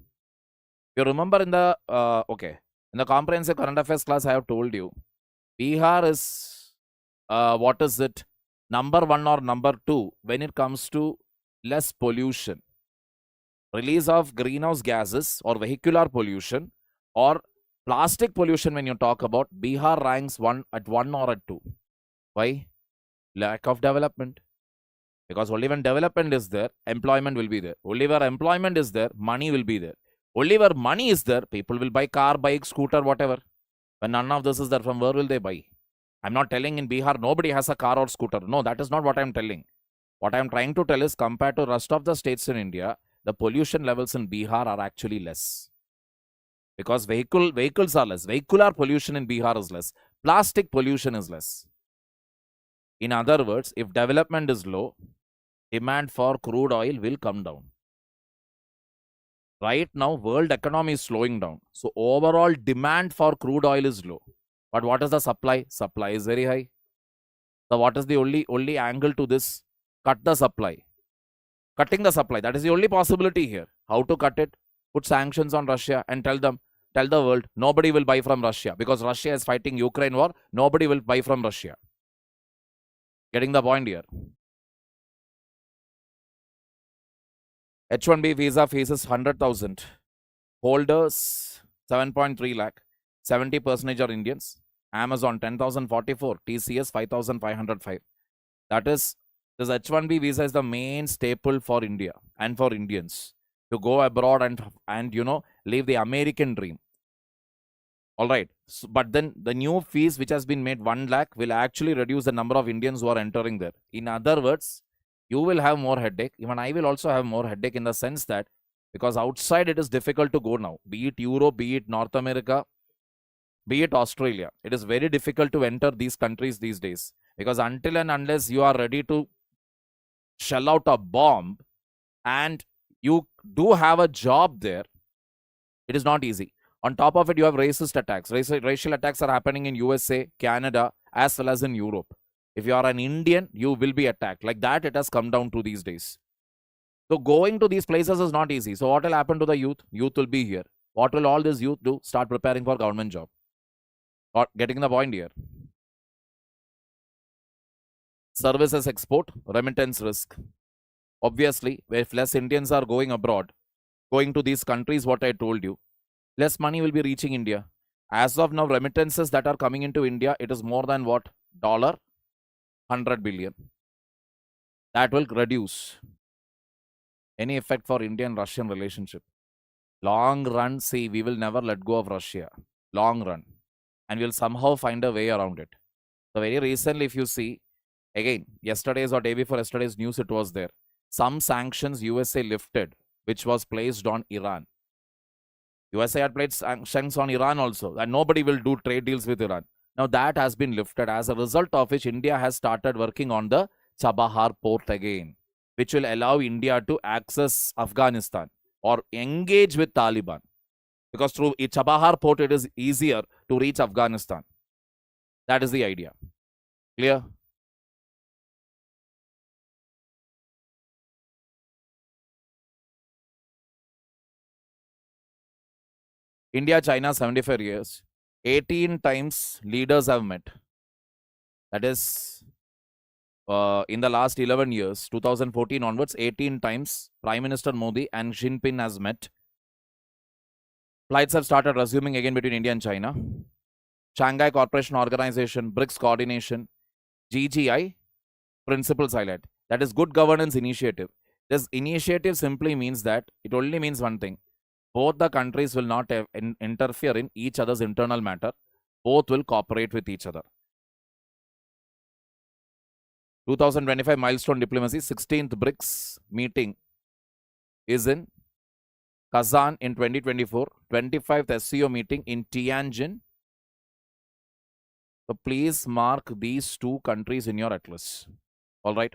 You remember in the, in the comprehensive current affairs class I have told you, Bihar is, number 1 or number 2 when it comes to less pollution. Release of greenhouse gases or vehicular pollution or plastic pollution when you talk about, Bihar ranks 1 or at 2. Why? Lack of development. Because only when development is there, employment will be there. Only where employment is there, money will be there. Only where money is there, people will buy car, bike, scooter, whatever. When none of this is there, from where will they buy? I'm not telling in Bihar nobody has a car or scooter. No, that is not what I'm telling. What I'm trying to tell is compared to rest of the states in India, the pollution levels in Bihar are actually less. Because vehicles are less. Vehicular pollution in Bihar is less. Plastic pollution is less. In other words, if development is low, demand for crude oil will come down. Right now, world economy is slowing down. So overall demand for crude oil is low. But what is the supply? Supply is very high. So what is the only angle to this? Cut the supply. Cutting the supply. That is the only possibility here. How to cut it? Put sanctions on Russia and tell the world, nobody will buy from Russia. Because Russia is fighting Ukraine war, nobody will buy from Russia. Getting the point here. H-1B visa fees is 100,000. Holders 7.3 lakh. 70% are Indians. Amazon 10,044. TCS 5,505. That is, this H-1B visa is the main staple for India and for Indians to go abroad and live the American dream. All right. So, but then the new fees which has been made 1 lakh will actually reduce the number of Indians who are entering there. In other words, you will have more headache. Even I will also have more headache in the sense that because outside it is difficult to go now. Be it Europe, be it North America, be it Australia. It is very difficult to enter these countries these days. Because until and unless you are ready to shell out a bomb and you do have a job there, it is not easy. On top of it, you have racist attacks. Racial attacks are happening in USA, Canada, as well as in Europe. If you are an Indian, you will be attacked. Like that, it has come down to these days. So going to these places is not easy. So what will happen to the youth? Youth will be here. What will all this youth do? Start preparing for government job. Or getting the point here. Services export, remittance risk. Obviously, if less Indians are going abroad, going to these countries, what I told you, less money will be reaching India. As of now, remittances that are coming into India, it is more than what? Dollar 100 billion. That will reduce any effect for Indian-Russian relationship. Long run, see, we will never let go of Russia. Long run. And we'll somehow find a way around it. So very recently, if you see, again, yesterday's or day before yesterday's news, it was there. Some sanctions USA lifted, which was placed on Iran. USA had placed sanctions on Iran also, and nobody will do trade deals with Iran. Now that has been lifted, as a result of which India has started working on the Chabahar port again, which will allow India to access Afghanistan or engage with Taliban. Because through Chabahar port, it is easier to reach Afghanistan. That is the idea. Clear? India, China, 75 years. 18 times leaders have met. That is, in the last 11 years, 2014 onwards, 18 times Prime Minister Modi and Xi Jinping has met. Flights have started resuming again between India and China. Shanghai Cooperation Organization, BRICS coordination, GGI, principles highlight. That is good governance initiative. This initiative simply means that it only means one thing. Both the countries will not interfere in each other's internal matter. Both will cooperate with each other. 2025 milestone diplomacy, 16th BRICS meeting is in Kazan in 2024, 25th SCO meeting in Tianjin. So please mark these two countries in your atlas. All right.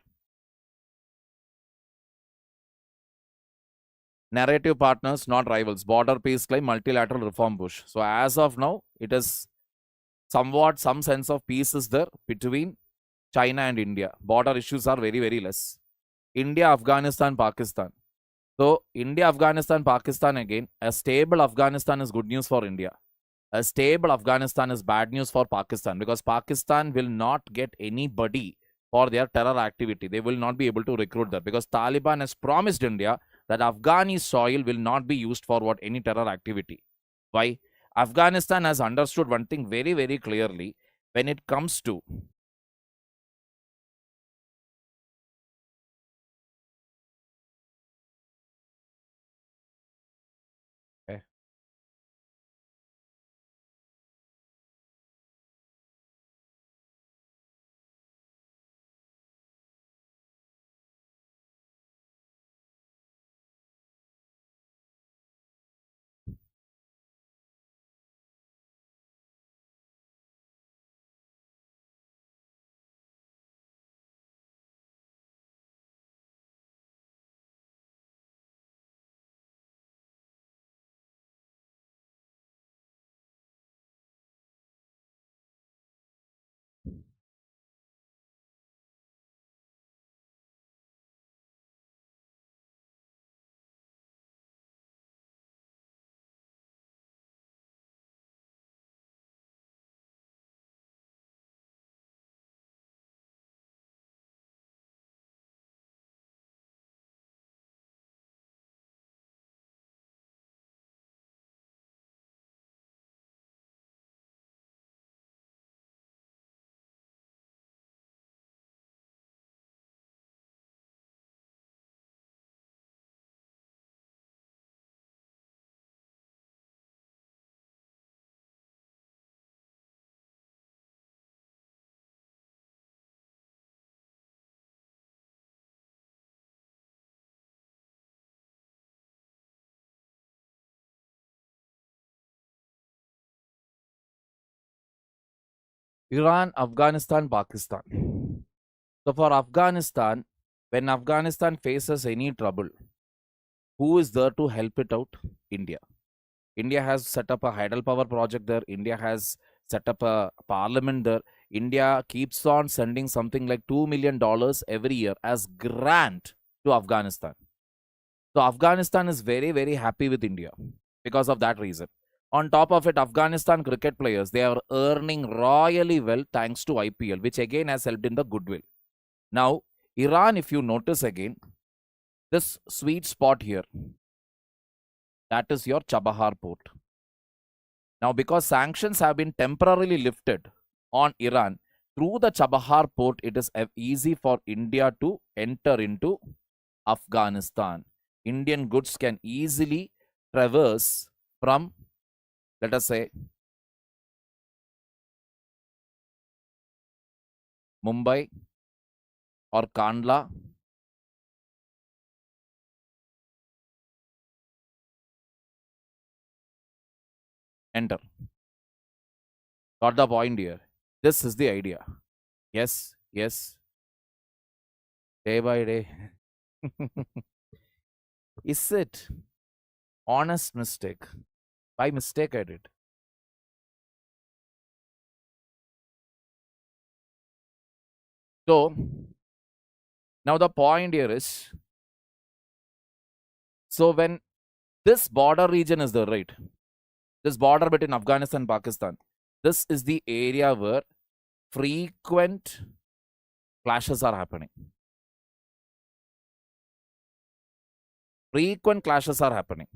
Narrative partners, not rivals. Border peace claim, multilateral reform push. So as of now, it is somewhat some sense of peace is there between China and India. Border issues are very, very less. India, Afghanistan, Pakistan. So India, Afghanistan, Pakistan again. A stable Afghanistan is good news for India. A stable Afghanistan is bad news for Pakistan, because Pakistan will not get anybody for their terror activity. They will not be able to recruit that, because Taliban has promised India that Afghani soil will not be used for what any terror activity. Why? Afghanistan has understood one thing very, very clearly when it comes to Iran, Afghanistan, Pakistan. So for Afghanistan, when Afghanistan faces any trouble, Who is there to help it out? India. India has set up a hydropower project there. India has set up a parliament there. India keeps on sending something like $2 million every year as grant to Afghanistan. So Afghanistan is very, very happy with India because of that reason. On top of it, Afghanistan cricket players, they are earning royally well thanks to IPL, which again has helped in the goodwill. Now, Iran, if you notice again, this sweet spot here, that is your Chabahar port. Now, because sanctions have been temporarily lifted on Iran, through the Chabahar port, it is easy for India to enter into Afghanistan. Indian goods can easily traverse from, let us say, Mumbai or Kandla, enter. Got the point here. This is the idea. Yes, yes. Day by day. Is it honest mistake? By mistake I did. So, now the point here is, so when this border region is there, right? This border between Afghanistan and Pakistan, this is the area where frequent clashes are happening. Frequent clashes are happening.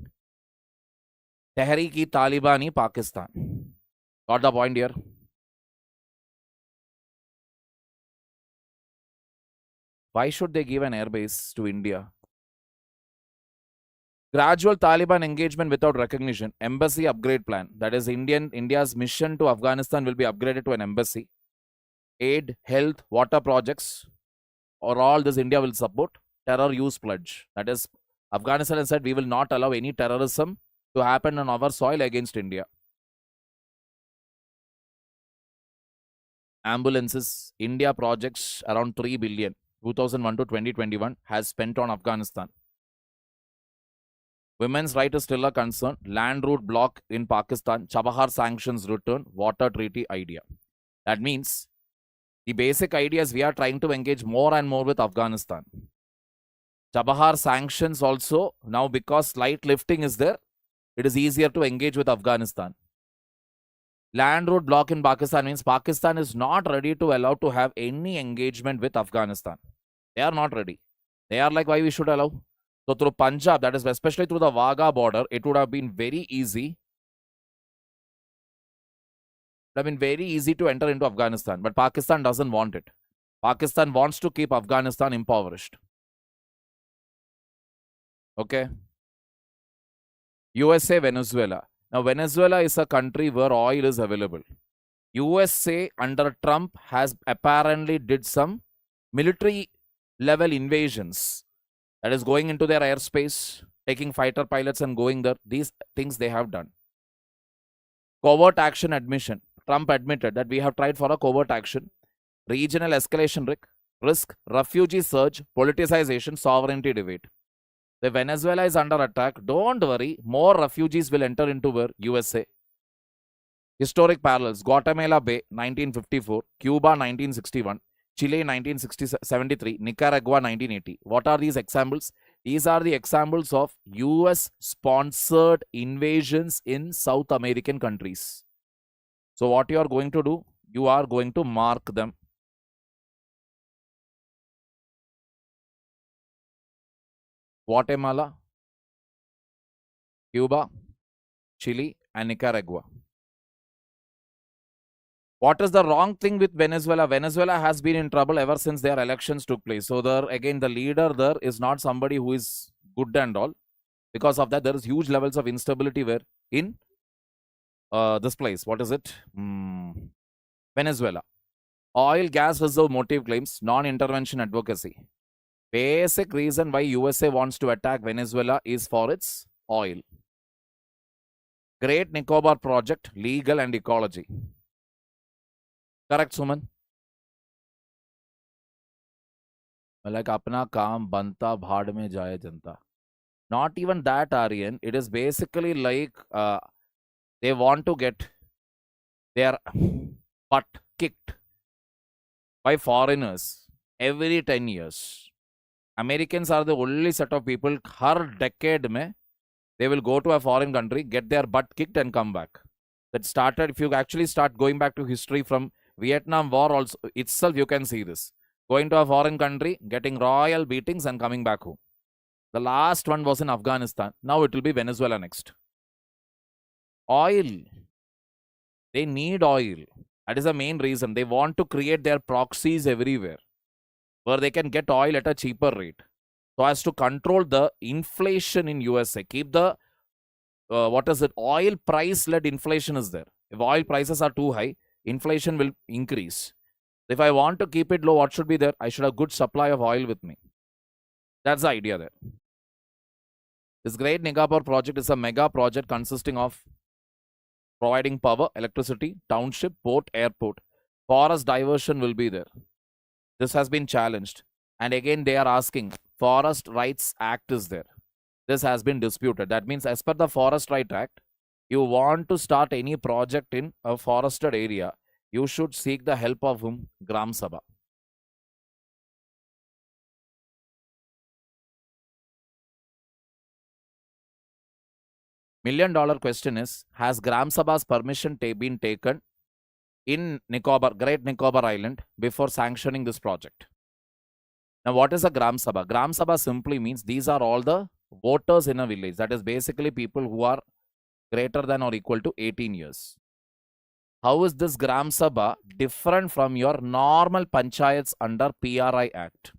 Tehreek-e-Taliban Pakistan. Got the point here? Why should they give an airbase to India? Gradual Taliban engagement without recognition. Embassy upgrade plan. That is, India's mission to Afghanistan will be upgraded to an embassy. Aid, health, water projects, or all this India will support. Terror use pledge. That is, Afghanistan has said we will not allow any terrorism to happen on our soil against India. Ambulances. India projects around 3 billion. 2001 to 2021 has spent on Afghanistan. Women's right is still a concern. Land route block in Pakistan. Chabahar sanctions return. Water treaty idea. That means the basic idea is we are trying to engage more and more with Afghanistan. Chabahar sanctions also, now because slight lifting is there, it is easier to engage with Afghanistan. Land route block in Pakistan means Pakistan is not ready to allow to have any engagement with Afghanistan. They are not ready. They are like, why we should allow? So through Punjab, that is especially through the Wagah border, it would have been very easy. It would have been very easy to enter into Afghanistan. But Pakistan doesn't want it. Pakistan wants to keep Afghanistan impoverished. Okay. USA-Venezuela. Now, Venezuela is a country where oil is available. USA under Trump has apparently did some military level invasions. That is going into their airspace, taking fighter pilots and going there. These things they have done. Covert action admission. Trump admitted that we have tried for a covert action. Regional escalation risk, refugee surge, politicization, sovereignty debate. The Venezuela is under attack. Don't worry. More refugees will enter into where? USA. Historic parallels. Guatemala Bay, 1954. Cuba, 1961. Chile, 1973. Nicaragua, 1980. What are these examples? These are the examples of US-sponsored invasions in South American countries. So what you are going to do? You are going to mark them. Guatemala, Cuba, Chile, and Nicaragua. What is the wrong thing with Venezuela? Venezuela has been in trouble ever since their elections took place. So there, again, the leader there is not somebody who is good and all. Because of that, there is huge levels of instability where in this place. What is it? Venezuela. Oil gas reserve motive claims, non-intervention advocacy. Basic reason why USA wants to attack Venezuela is for its oil. Great Nicobar project, legal and ecology. Correct, Suman? Like अपना काम बनता भाड़ में जाए जनता. Not even that, Aryan. It is basically like they want to get their butt kicked by foreigners every 10 years. Americans are the only set of people, har decade mein, they will go to a foreign country, get their butt kicked and come back. That started, if you actually start going back to history from Vietnam War also itself, you can see this. Going to a foreign country, getting royal beatings and coming back home. The last one was in Afghanistan. Now it will be Venezuela next. Oil. They need oil. That is the main reason. They want to create their proxies everywhere where they can get oil at a cheaper rate. So as to control the inflation in USA, keep the, oil price-led inflation is there. If oil prices are too high, inflation will increase. If I want to keep it low, what should be there? I should have good supply of oil with me. That's the idea there. This Great Nigapur project is a mega project consisting of providing power, electricity, township, port, airport. Forest diversion will be there. This has been challenged. And again, they are asking, Forest Rights Act is there. This has been disputed. That means as per the Forest Right Act, you want to start any project in a forested area, you should seek the help of whom? Gram Sabha. $1 million question is, has Gram Sabha's permission been taken in Nicobar, Great Nicobar Island before sanctioning this project? Now, what is a Gram Sabha? Gram Sabha simply means these are all the voters in a village. That is basically people who are greater than or equal to 18 years. How is this Gram Sabha different from your normal panchayats under PRI Act?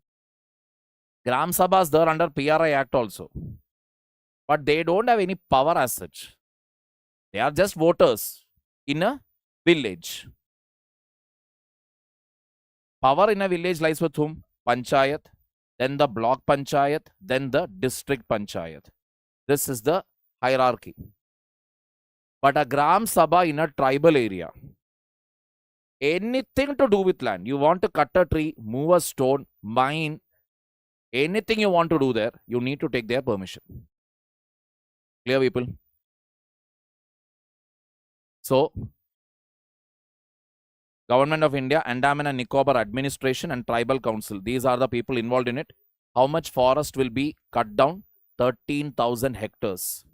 Gram Sabhas there under PRI Act also. But they don't have any power as such. They are just voters in a village. Power in a village lies with whom? Panchayat, then the block panchayat, then the district panchayat. This is the hierarchy. But a Gram Sabha in a tribal area, anything to do with land, you want to cut a tree, move a stone, mine, anything you want to do there, you need to take their permission. Clear, people? So, Government of India, Andaman and Nicobar Administration and Tribal Council. These are the people involved in it. How much forest will be cut down? 13,000 hectares.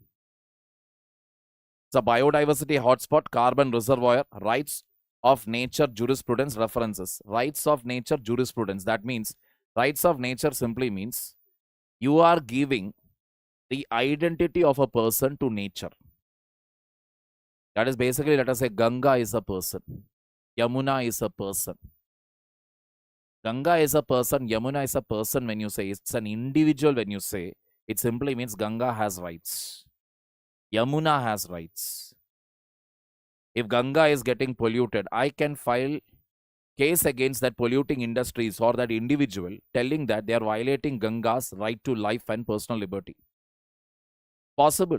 It's a biodiversity hotspot, carbon reservoir, rights of nature jurisprudence references. Rights of nature jurisprudence. That means, rights of nature simply means you are giving the identity of a person to nature. That is basically, let us say, Ganga is a person. Yamuna is a person. Ganga is a person, Yamuna is a person when you say. It's an individual when you say. It simply means Ganga has rights. Yamuna has rights. If Ganga is getting polluted, I can file case against that polluting industries or that individual telling that they are violating Ganga's right to life and personal liberty. Possible.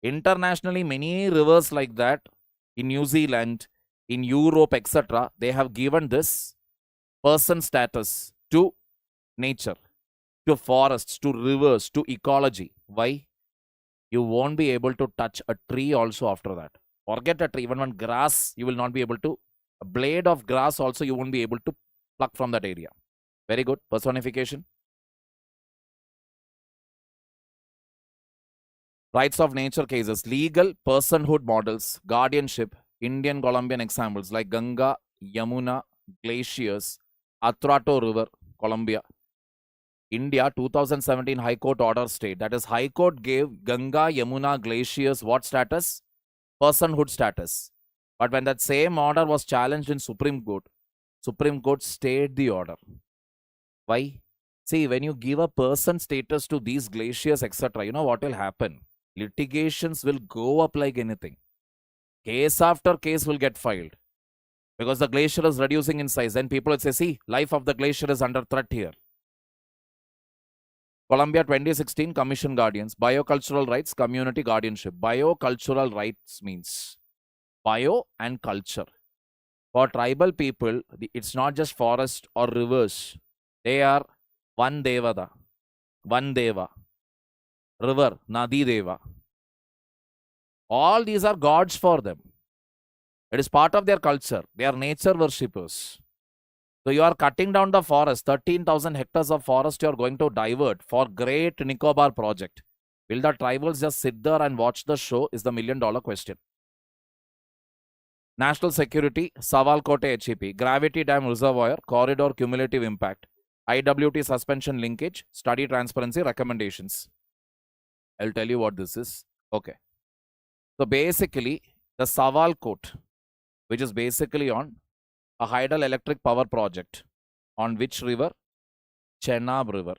Internationally, many rivers like that in New Zealand, in Europe, etc., they have given this person status to nature, to forests, to rivers, to ecology. Why? You won't be able to touch a tree also after that. Forget a tree, even one grass, you will not be able to, a blade of grass also you won't be able to pluck from that area. Very good. Personification. Rights of nature cases, legal personhood models, guardianship, Indian Colombian examples like Ganga, Yamuna, glaciers, Atrato River, Colombia. India 2017 High Court order state. That is, High Court gave Ganga, Yamuna, glaciers what status? Personhood status. But when that same order was challenged in Supreme Court stayed the order. Why? See, when you give a person status to these glaciers, etc., you know what will happen? Litigations will go up like anything. Case after case will get filed because the glacier is reducing in size. Then people will say, see, life of the glacier is under threat here. Colombia 2016 Commission Guardians, biocultural rights, community guardianship. Biocultural rights means bio and culture. For tribal people, it's not just forest or rivers. They are one devada, one deva. river, Nadi Deva. All these are gods for them. It is part of their culture. They are nature worshippers. So you are cutting down the forest, 13,000 hectares of forest you are going to divert for Great Nicobar project. Will the tribals just sit there and watch the show is the million-dollar question. National security, Savalkote HEP, gravity dam reservoir, corridor cumulative impact, IWT suspension linkage, study transparency recommendations. I'll tell you what this is. Okay. So basically, the Savalkot, which is basically on a hydroelectric power project. On which river? Chenab River.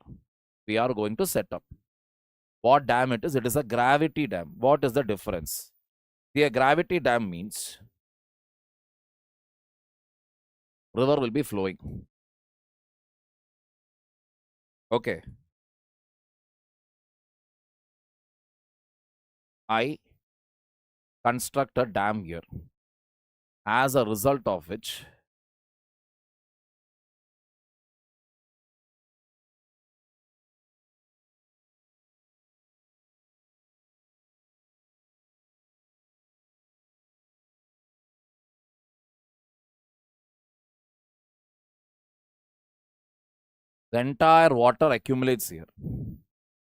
We are going to set up. What dam it is? It is a gravity dam. What is the difference? The gravity dam means river will be flowing. Okay. I construct a dam here. As a result of which, the entire water accumulates here.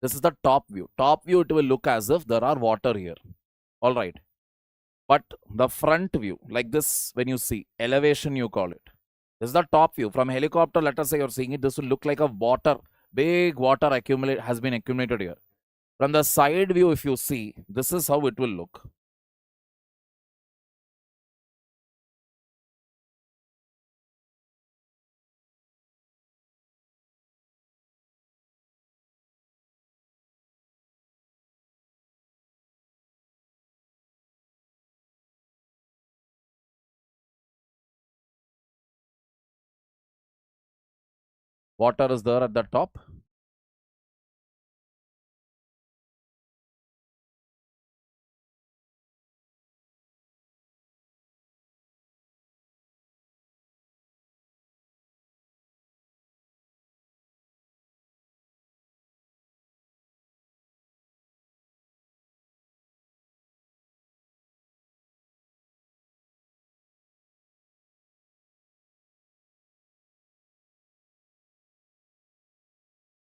This is the top view. Top view, it will look as if there are water here. All right. But the front view, like this, when you see, elevation you call it. This is the top view. From helicopter, let us say you're seeing it, this will look like a water, big water has been accumulated here. From the side view, if you see, this is how it will look. Water is there at the top.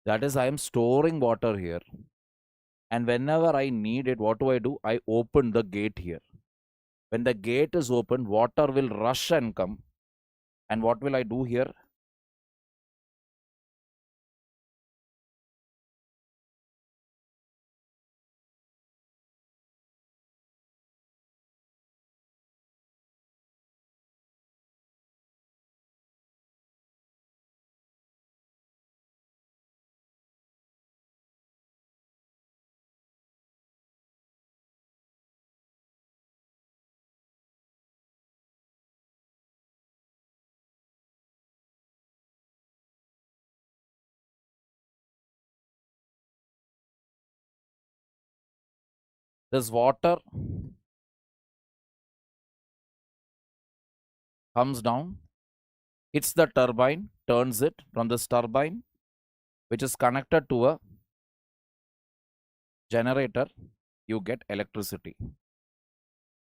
That is, I am storing water here. And whenever I need it, what do? I open the gate here. When the gate is open, water will rush and come. And what will I do here? This water comes down, hits the turbine, turns it from this turbine, which is connected to a generator, you get electricity.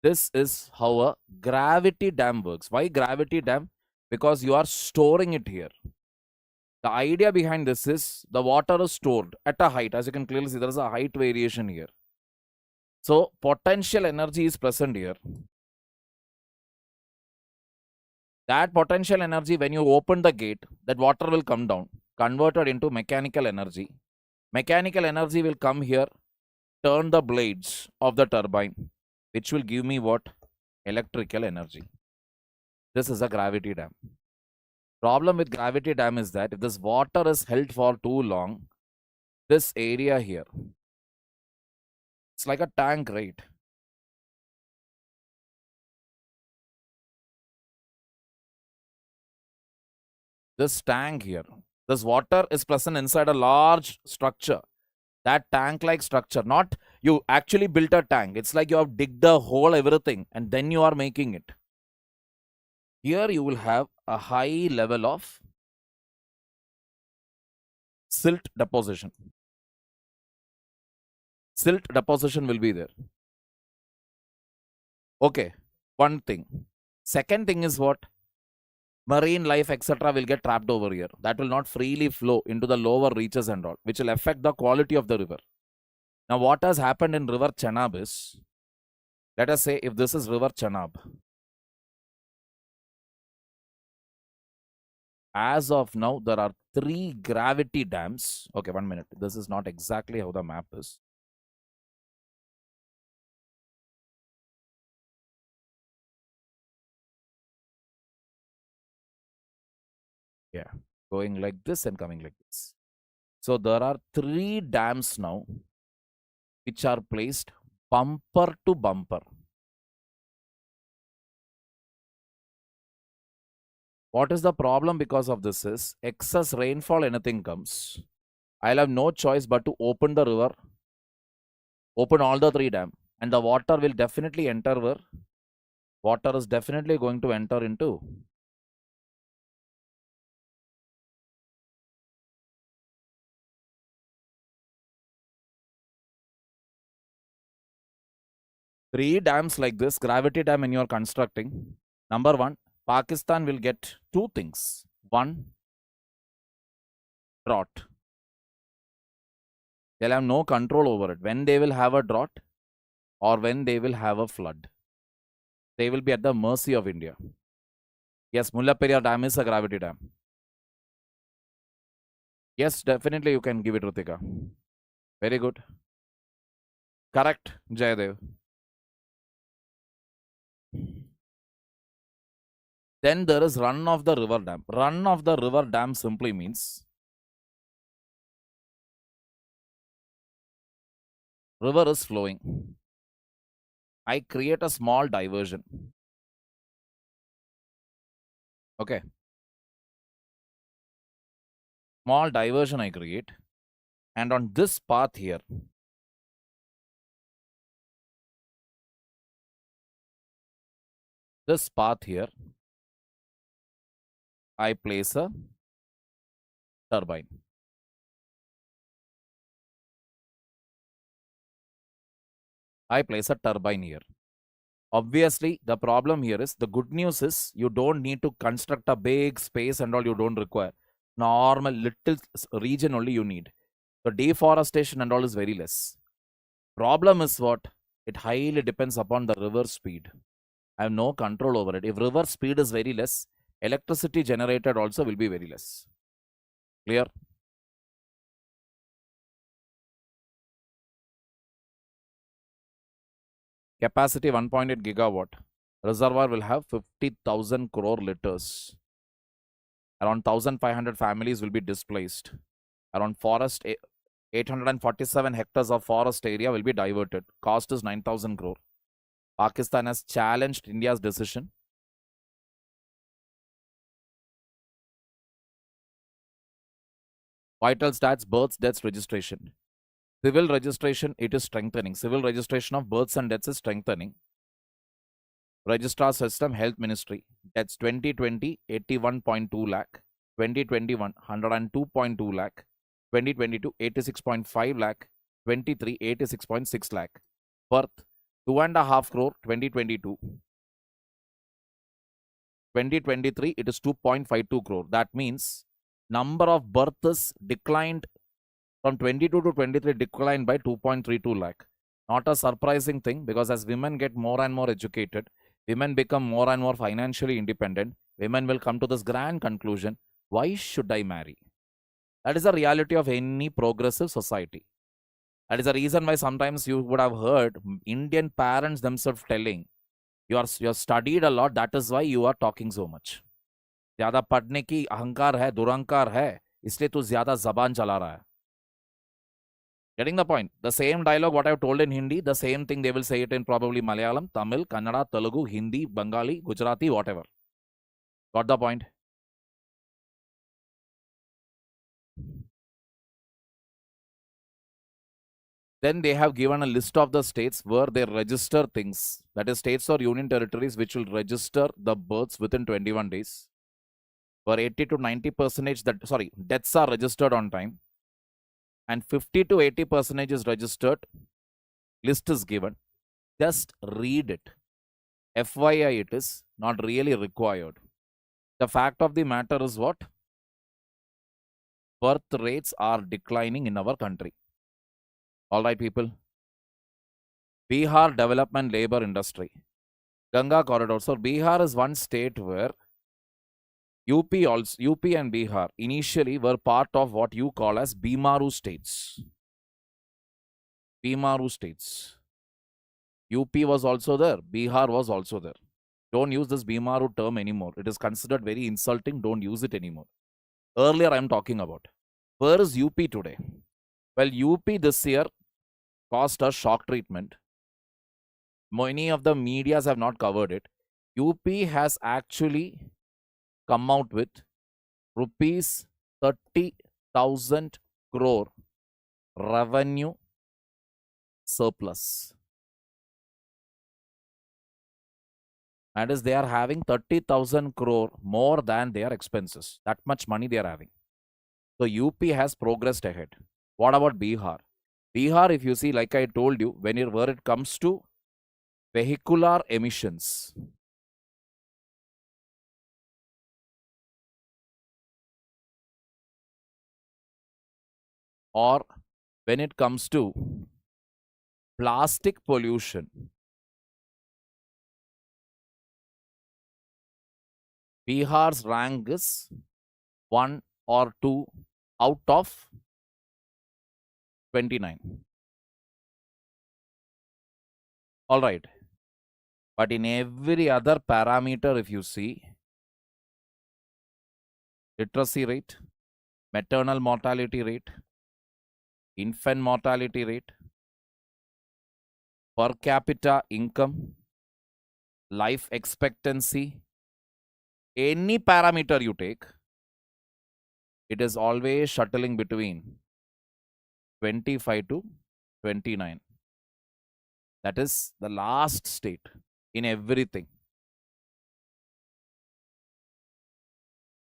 This is how a gravity dam works. Why gravity dam? Because you are storing it here. The idea behind this is the water is stored at a height. As you can clearly see, there is a height variation here. So potential energy is present here. That potential energy, when you open the gate, that water will come down, converted into mechanical energy. Mechanical energy will come here, turn the blades of the turbine, which will give me what? Electrical energy. This is a gravity dam. Problem with gravity dam is that if this water is held for too long, this area here, it's like a tank, right? This tank here, this water is present inside a large structure. That tank-like structure, not you actually built a tank. It's like you have digged the hole, everything, and then you are making it. Here you will have a high level of silt deposition. Silt deposition will be there. Okay, one thing. Second thing is what? Marine life, etc. will get trapped over here. That will not freely flow into the lower reaches and all, which will affect the quality of the river. Now, what has happened in river Chenab is, let us say if this is river Chenab, as of now, there are 3 gravity dams. Okay, 1 minute. This is not exactly how the map is. Yeah, going like this and coming like this. So there are 3 dams now which are placed bumper to bumper. What is the problem because of this is excess rainfall, anything comes. I'll have no choice but to open the river, open all the 3 dams, and the water will definitely enter where? Water is definitely going to enter into 3 dams like this, gravity dam, when you are constructing. Number 1, Pakistan will get 2 things. 1, drought. They'll have no control over it. When they will have a drought or when they will have a flood, they will be at the mercy of India. Yes, Mulla Periyar Dam is a gravity dam. Yes, definitely you can give it, Rutika. Very good. Correct, Jayadev. Then there is run of the river dam. Run of the river dam simply means river is flowing. I create a small diversion. Okay. Small diversion I create. And on this path here, I place a turbine. I place a turbine here. Obviously, the problem here is, the good news is you don't need to construct a big space and all, you don't require. Normal little region only you need. So deforestation and all is very less. Problem is what? It highly depends upon the river speed. I have no control over it. If river speed is very less, electricity generated also will be very less. Clear? Capacity 1.8 gigawatt. Reservoir will have 50,000 crore liters. Around 1,500 families will be displaced. Around 847 hectares of forest area will be diverted. Cost is 9,000 crore. Pakistan has challenged India's decision. Vital stats, births, deaths, registration. Civil registration, it is strengthening. Civil registration of births and deaths is strengthening. Registrar system, Health Ministry. Deaths 2020, 81.2 lakh. 2021, 102.2 lakh. 2022, 86.5 lakh. 23, 86.6 lakh. Birth, 2.5 crore, 2022. 2023, it is 2.52 crore. That means number of births declined from 22 to 23, declined by 2.32 lakh. Not a surprising thing, because as women get more and more educated, women become more and more financially independent, women will come to this grand conclusion, why should I marry? That is the reality of any progressive society. That is the reason why sometimes you would have heard Indian parents themselves telling, you are studied a lot, that is why you are talking so much. ज़्यादा पढ़ने की अहंकार है, दुरहंकार है, इसलिए तू ज़्यादा ज़बान चला रहा है. Getting the point? The same dialogue what I have told in Hindi, the same thing they will say it in probably Malayalam, Tamil, Kannada, Telugu, Hindi, Bengali, Gujarati, whatever. Got the point? Then they have given a list of the states where they register things. That is, states or union territories which will register the births within 21 days. Where 80 to 90% deaths are registered on time. And 50 to 80% is registered list is given. Just read it. FYI, it is not really required. The fact of the matter is what? Birth rates are declining in our country. All right, people. Bihar development labor industry. Ganga corridor. So Bihar is one state where UP and Bihar initially were part of what you call as Bimaru states. Bimaru states. UP was also there. Bihar was also there. Don't use this Bimaru term anymore. It is considered very insulting. Don't use it anymore. Earlier I am talking about. Where is UP today? Well, UP this year caused a shock treatment. Many of the medias have not covered it. UP has actually come out with rupees 30,000 crore revenue surplus. That is, they are having 30,000 crore more than their expenses. That much money they are having. So UP has progressed ahead. What about Bihar? Bihar, if you see, like I told you, where it comes to vehicular emissions, or when it comes to plastic pollution, Bihar's rank is 1 or 2 out of 29. All right. But in every other parameter, if you see, literacy rate, maternal mortality rate, infant mortality rate, per capita income, life expectancy, any parameter you take, it is always shuttling between 25 to 29. That is the last state in everything.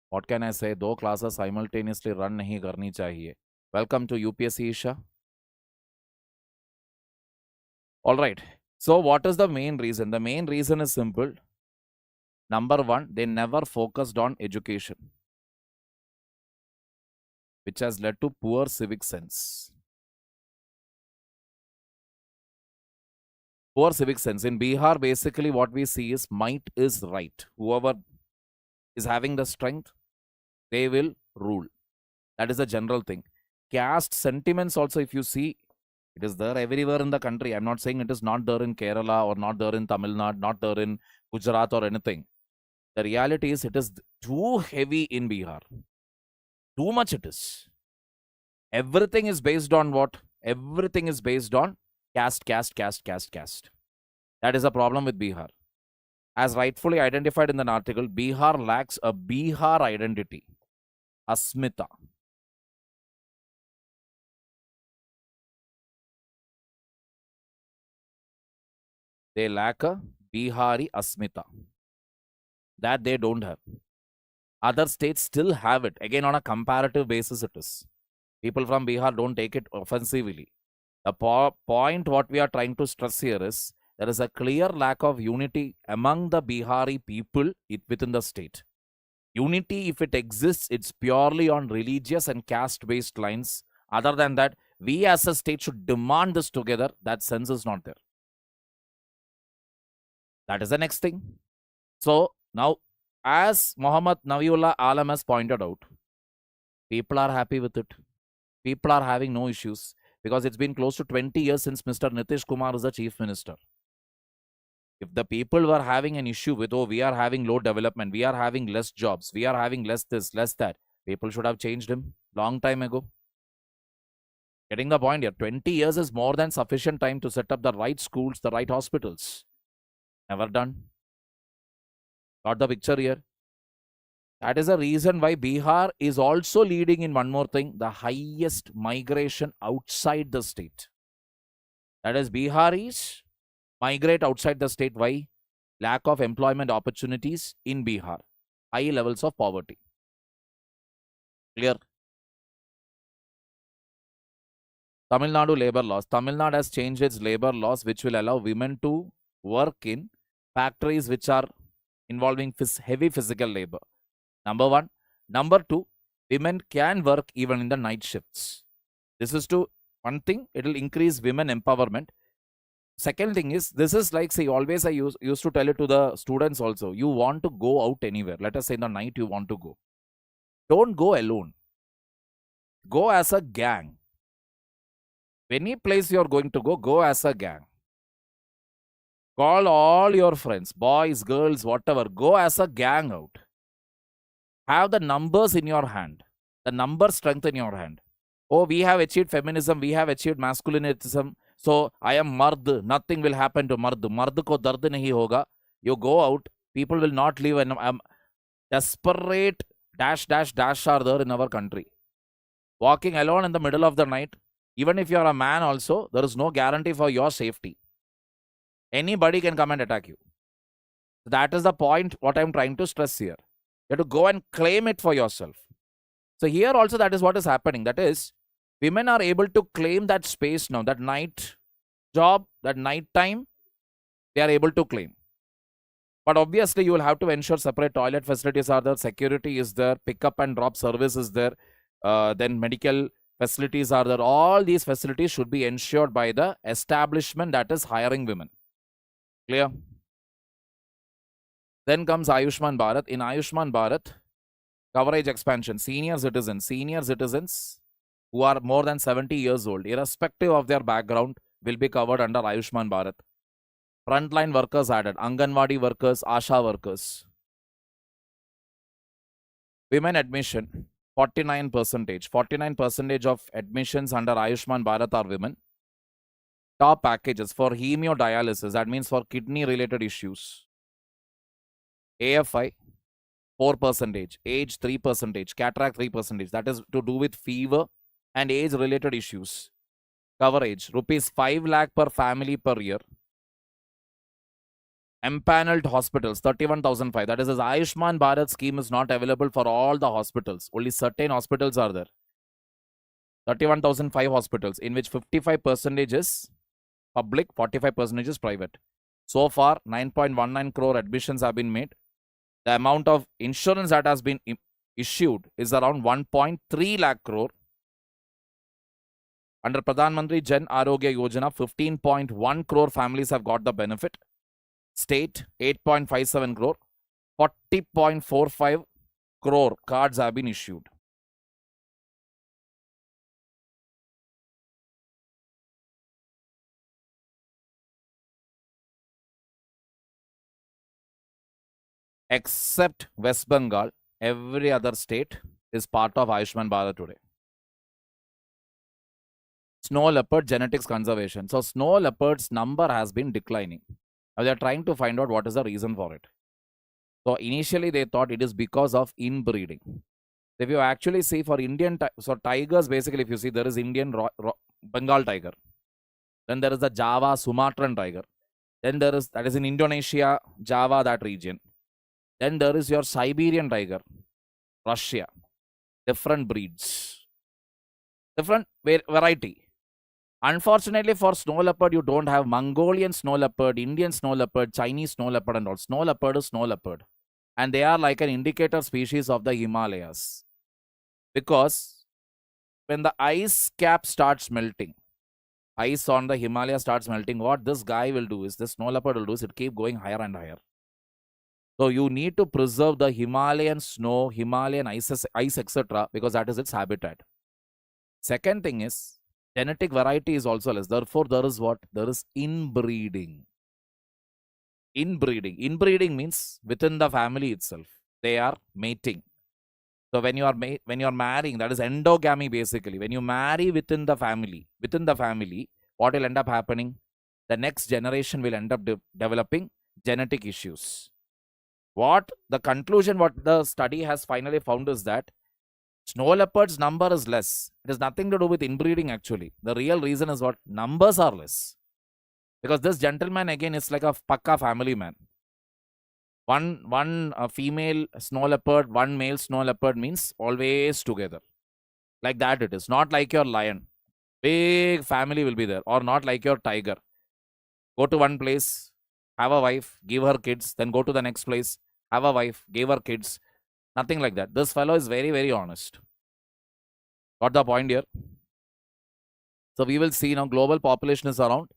What can I say? 2 classes simultaneously run nahi karni chahiye. Welcome to UPSC, Isha. All right. So what is the main reason? The main reason is simple. Number 1, they never focused on education, which has led to poor civic sense. Poor civic sense. In Bihar, basically what we see is might is right. Whoever is having the strength, they will rule. That is a general thing. Caste sentiments also, if you see, it is there everywhere in the country. I'm not saying it is not there in Kerala or not there in Tamil Nadu, not there in Gujarat or anything. The reality is it is too heavy in Bihar. Too much it is. Everything is based on what? Everything is based on caste. That is a problem with Bihar. As rightfully identified in an article, Bihar lacks a Bihar identity, Asmita. They lack a Bihari Asmita. That they don't have. Other states still have it. Again, on a comparative basis, it is. People from Bihar don't take it offensively. The point what we are trying to stress here is there is a clear lack of unity among the Bihari people within the state. Unity, if it exists, it's purely on religious and caste-based lines. Other than that, we as a state should demand this together. That sense is not there. That is the next thing. So, now, as Muhammad Nabiullah Alam has pointed out, people are happy with it. People are having no issues because it's been close to 20 years since Mr. Nitish Kumar is the chief minister. If the people were having an issue with, oh, we are having low development, we are having less jobs, we are having less this, less that, people should have changed him long time ago. Getting the point here, 20 years is more than sufficient time to set up the right schools, the right hospitals. Never done. Got the picture here? That is the reason why Bihar is also leading in one more thing, the highest migration outside the state. That is, Biharis migrate outside the state. Why? Lack of employment opportunities in Bihar. High levels of poverty. Clear? Tamil Nadu labor laws. Tamil Nadu has changed its labor laws, which will allow women to work in factories which are involving heavy physical labor. Number one. Number two, women can work even in the night shifts. This is to one thing, it will increase women empowerment. Second thing is, this is like, say, always I used to tell it to the students also. You want to go out anywhere. Let us say in the night you want to go. Don't go alone. Go as a gang. Any place you are going to go as a gang. Call all your friends, boys, girls, whatever. Go as a gang out. Have the numbers in your hand. The number strength in your hand. Oh, we have achieved feminism. We have achieved masculinism. So, I am mard. Nothing will happen to mard. Mard ko dard nahi hoga. You go out. People will not live. And desperate dash are there in our country. Walking alone in the middle of the night. Even if you are a man also, there is no guarantee for your safety. Anybody can come and attack you. That is the point what I am trying to stress here. You have to go and claim it for yourself. So here also that is what is happening. That is, women are able to claim that space now, that night job, that night time, they are able to claim. But obviously you will have to ensure separate toilet facilities are there, security is there, pick up and drop service is there, then medical facilities are there. All these facilities should be ensured by the establishment that is hiring women. Clear? Then comes Ayushman Bharat. In Ayushman Bharat, coverage expansion. Senior citizens who are more than 70 years old, irrespective of their background, will be covered under Ayushman Bharat. Frontline workers added. Anganwadi workers, Asha workers. Women admission, 49%. 49% of admissions under Ayushman Bharat are women. Top packages for hemodialysis, that means for kidney-related issues. AFI, 4%, age 3%, cataract 3%. That is to do with fever and age-related issues. Coverage, rupees 5 lakh per family per year. Empaneled hospitals, 31,005. That is, as Ayushman Bharat scheme is not available for all the hospitals. Only certain hospitals are there. 31,005 hospitals, in which 55% is public, 45% is private. So far, 9.19 crore admissions have been made. The amount of insurance that has been issued is around 1.3 lakh crore. Under Pradhan Mantri Jan Arogya Yojana, 15.1 crore families have got the benefit. State, 8.57 crore. 40.45 crore cards have been issued. Except West Bengal, every other state is part of Ayushman Bharat today. Snow leopard genetics conservation. So snow leopard's number has been declining. Now they are trying to find out what is the reason for it. So initially they thought it is because of inbreeding. If you actually see for Indian, so tigers, basically if you see, there is Indian Bengal tiger. Then there is the Java Sumatran tiger. Then there is, that is in Indonesia, Java, that region. Then there is your Siberian tiger, Russia. Different breeds. Different variety. Unfortunately for snow leopard, you don't have Mongolian snow leopard, Indian snow leopard, Chinese snow leopard and all. Snow leopard is snow leopard. And they are like an indicator species of the Himalayas. Because when the ice cap starts melting, ice on the Himalaya starts melting, what this guy will do is, this snow leopard will do is, it keep going higher and higher. So you need to preserve the Himalayan snow, Himalayan ice, etc. because that is its habitat. Second thing is, genetic variety is also less. Therefore, there is what? There is inbreeding. Inbreeding means within the family itself, they are mating. So when you are marrying, that is endogamy basically. When you marry within the family, what will end up happening? The next generation will end up developing genetic issues. What the study has finally found is that snow leopard's number is less. It has nothing to do with inbreeding actually. The real reason is what? Numbers are less. Because this gentleman again is like a pakka family man. One female snow leopard, one male snow leopard means always together. Like that it is. Not like your lion. Big family will be there, or not like your tiger. Go to one place, have a wife, give her kids, then go to the next place, have a wife, give her kids. Nothing like that. This fellow is very, very honest. Got the point here? So we will see now global population is around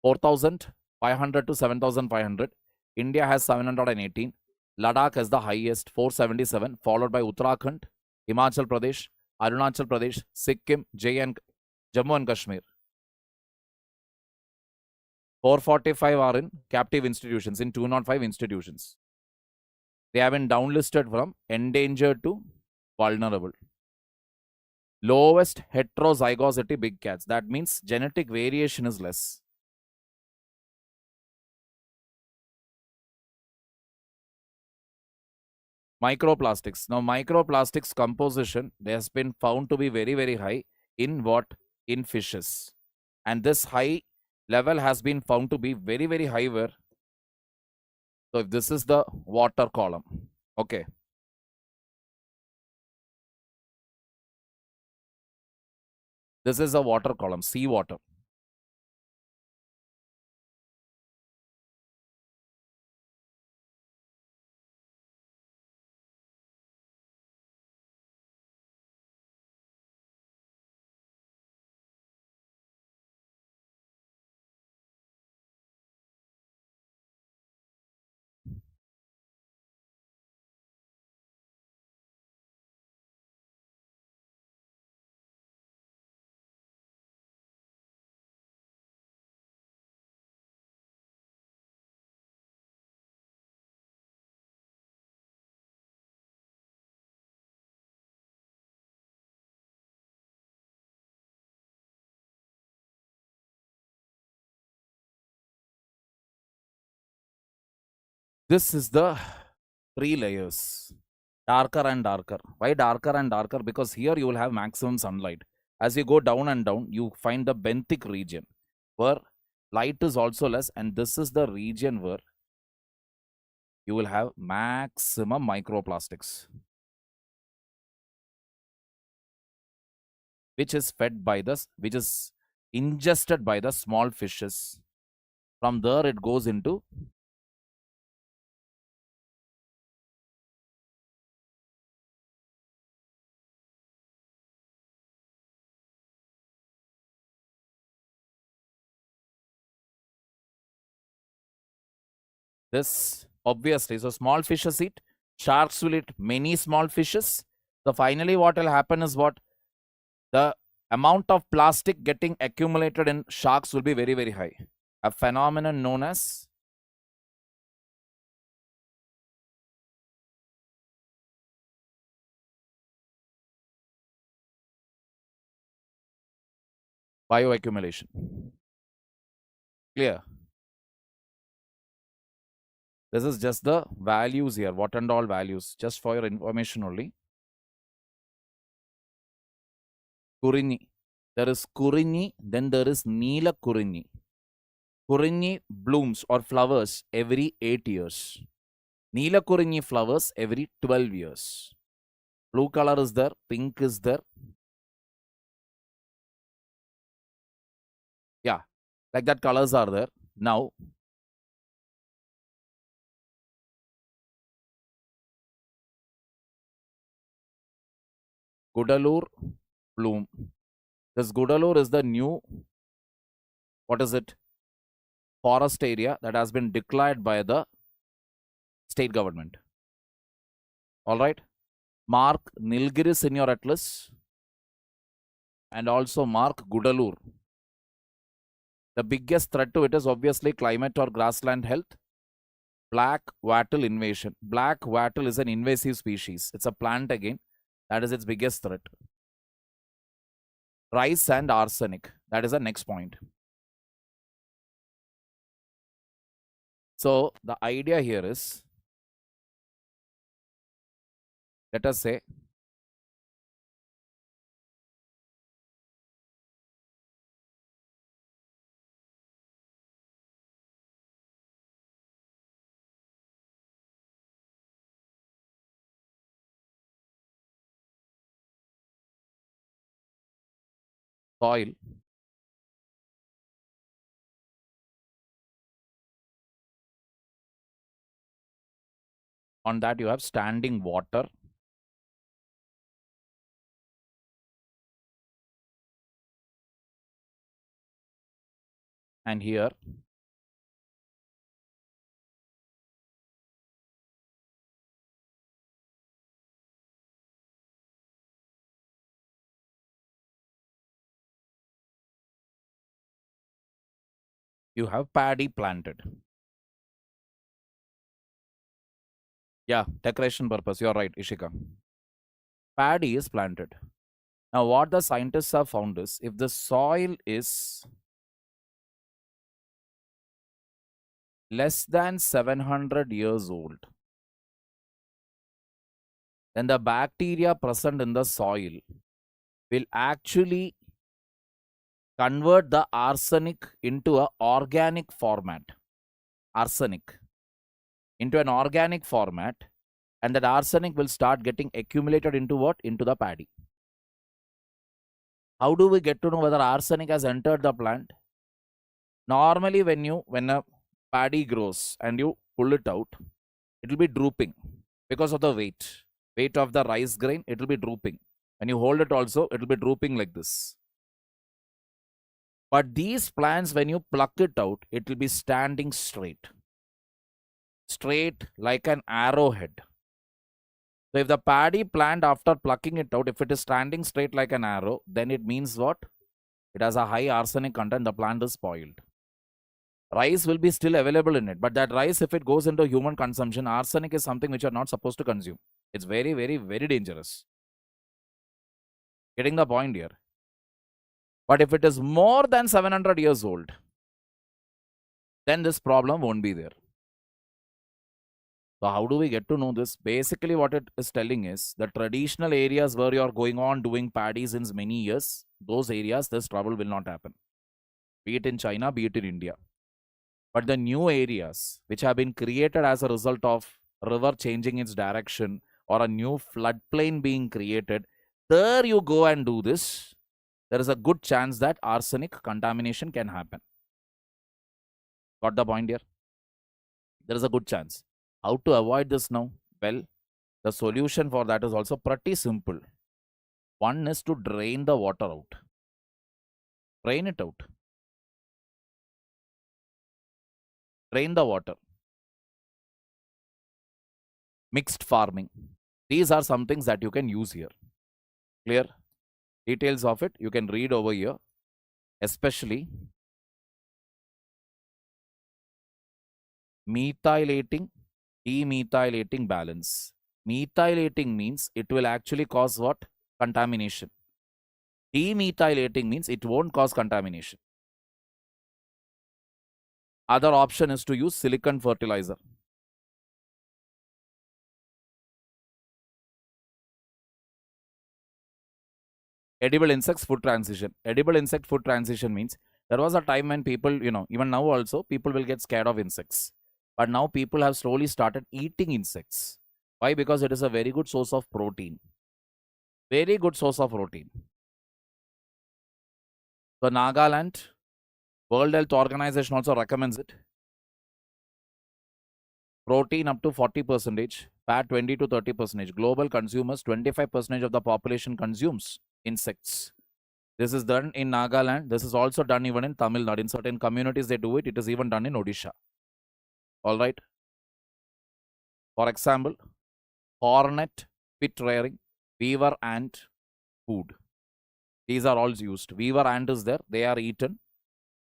4,500 to 7,500. India has 718. Ladakh has the highest, 477, followed by Uttarakhand, Himachal Pradesh, Arunachal Pradesh, Sikkim, Jammu and Kashmir. 445 are in captive institutions, in 205 institutions. They have been downlisted from endangered to vulnerable. Lowest heterozygosity big cats. That means genetic variation is less. Microplastics. Now, microplastics composition, they has been found to be very, very high in what? In fishes. And this high level has been found to be very, very high where? So, if this is the water column, okay. This is a water column, sea water. This is the 3 layers. Darker and darker. Why darker and darker? Because here you will have maximum sunlight. As you go down and down, you find the benthic region where light is also less, and this is the region where you will have maximum microplastics, which is fed by which is ingested by the small fishes. From there, it goes into this, obviously. So small fishes eat, sharks will eat many small fishes. So finally, what will happen is what? The amount of plastic getting accumulated in sharks will be very, very high. A phenomenon known as bioaccumulation. Clear? This is just the values here, what and all values, just for your information only. Kurini. There is Kurini, then there is Neela Kurini. Kurini blooms or flowers every 8 years. Neela Kurini flowers every 12 years. Blue color is there, pink is there. Yeah, like that colors are there. Now, Gudalur bloom. This Gudalur is the new, what is it? Forest area that has been declared by the state government. All right. Mark Nilgiris in your atlas and also mark Gudalur. The biggest threat to it is obviously climate or grassland health. Black wattle invasion. Black wattle is an invasive species. It's a plant again. That is its biggest threat. Rice and arsenic. That is the next point. So the idea here is, let us say, soil On that you have standing water. And here you have paddy planted. Yeah, decoration purpose. You're right, Ishika. Paddy is planted. Now, what the scientists have found is if the soil is less than 700 years old, then the bacteria present in the soil will actually convert the arsenic into an organic format. Arsenic into an organic format, and that arsenic will start getting accumulated into what? Into the paddy. How do we get to know whether arsenic has entered the plant? Normally, when a paddy grows and you pull it out, it will be drooping because of the weight of the rice grain. It will be drooping. When you hold it also, it will be drooping like this. But these plants, when you pluck it out, it will be standing straight like an arrowhead. So if the paddy plant, after plucking it out, if it is standing straight like an arrow, then it means what? It has a high arsenic content. The plant is spoiled. Rice will be still available in it, but that rice, if it goes into human consumption, arsenic is something which you are not supposed to consume. It's very, very, very dangerous. Getting the point here. But if it is more than 700 years old, then this problem won't be there. So how do we get to know this? Basically, what it is telling is the traditional areas where you are going on doing paddy since many years, those areas, this trouble will not happen. Be it in China, be it in India. But the new areas which have been created as a result of river changing its direction or a new floodplain being created, there you go and do this, there is a good chance that arsenic contamination can happen. Got the point here? There is a good chance. How to avoid this now? Well, the solution for that is also pretty simple. One is to drain the water out. Drain it out. Drain the water. Mixed farming. These are some things that you can use here. Clear? Details of it you can read over here. Especially methylating, demethylating balance. Methylating means it will actually cause what? Contamination. Demethylating means it won't cause contamination. Other option is to use silicon fertilizer. Edible insects food transition. Edible insect food transition means there was a time when people, even now also, people will get scared of insects. But now people have slowly started eating insects. Why? Because it is a very good source of protein. Very good source of protein. So Nagaland, World Health Organization also recommends it. Protein up to 40%, fat 20 to 30%. Global consumers, 25% of the population consumes insects. This is done in Nagaland. This is also done even in Tamil Nadu. In certain communities, they do it. It is even done in Odisha. All right. For example, hornet, pit rearing, weaver ant, food. These are all used. Weaver ant is there. They are eaten.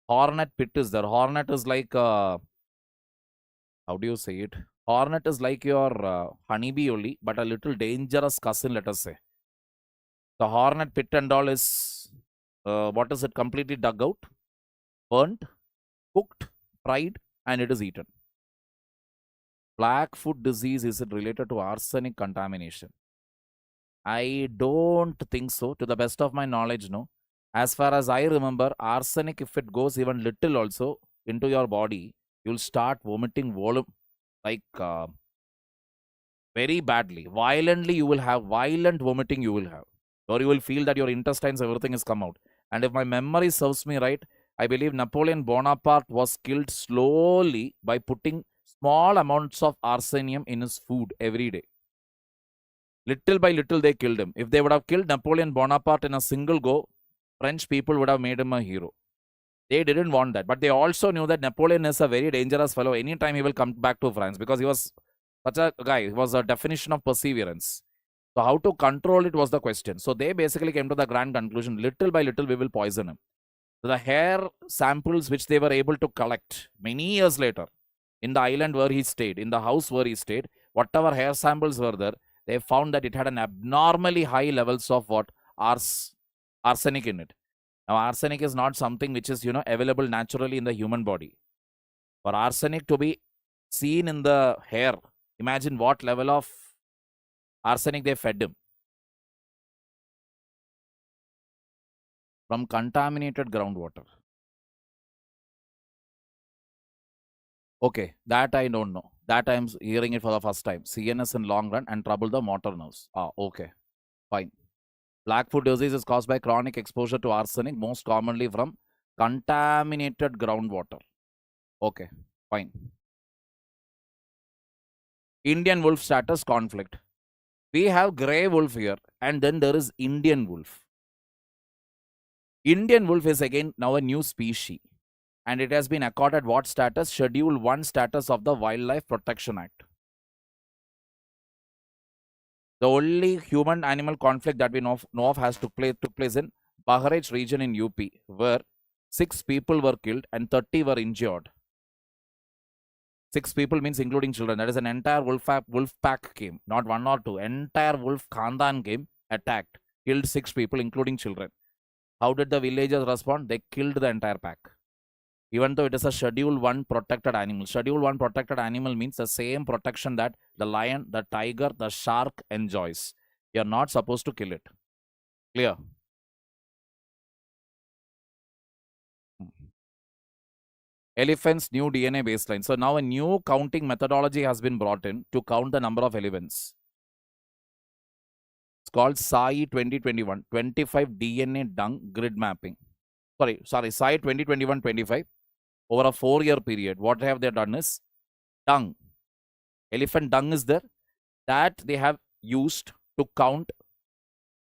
Hornet pit is there. Hornet is like, how do you say it? Hornet is like your honeybee only, but a little dangerous cousin, let us say. The hornet pit and all is, what is it? Completely dug out, burnt, cooked, fried, and it is eaten. Black foot disease, is it related to arsenic contamination? I don't think so. To the best of my knowledge, no. As far as I remember, arsenic, if it goes even little also into your body, you'll start vomiting like very badly. Violently, you will have violent vomiting you will have. Or you will feel that your intestines, everything has come out. And if my memory serves me right, I believe Napoleon Bonaparte was killed slowly by putting small amounts of arsenium in his food every day. Little by little, they killed him. If they would have killed Napoleon Bonaparte in a single go, French people would have made him a hero. They didn't want that. But they also knew that Napoleon is a very dangerous fellow. Anytime he will come back to France, because he was such a guy. He was a definition of perseverance. So how to control it was the question. So they basically came to the grand conclusion, little by little, we will poison him. So the hair samples which they were able to collect many years later in the island where he stayed, in the house where he stayed, whatever hair samples were there, they found that it had an abnormally high levels of what? Arsenic in it. Now, arsenic is not something which is, available naturally in the human body. For arsenic to be seen in the hair, imagine what level of arsenic they fed him. From contaminated groundwater. Okay, that I don't know. That I'm hearing it for the first time. CNS in long run and trouble the motor nerves. Okay, fine. Blackfoot disease is caused by chronic exposure to arsenic, most commonly from contaminated groundwater. Okay, fine. Indian wolf status conflict. We have grey wolf here, and then there is Indian wolf. Indian wolf is again now a new species, and it has been accorded what status? Schedule 1 status of the Wildlife Protection Act. The only human-animal conflict that we know of has took place in Bahraich region in UP, where 6 people were killed and 30 were injured. 6 people means including children. That is an entire wolf pack came, not 1 or 2. Entire wolf khandan came, attacked, killed 6 people, including children. How did the villagers respond? They killed the entire pack. Even though it is a Schedule 1 protected animal. Schedule 1 protected animal means the same protection that the lion, the tiger, the shark enjoys. You are not supposed to kill it. Clear? Elephants' new DNA baseline. So now a new counting methodology has been brought in to count the number of elephants. It's called SAI 2021, 25 DNA dung grid mapping. Sorry, SAI 2021-25. Over a 4-year period, what have they done is dung. Elephant dung is there. That they have used to count,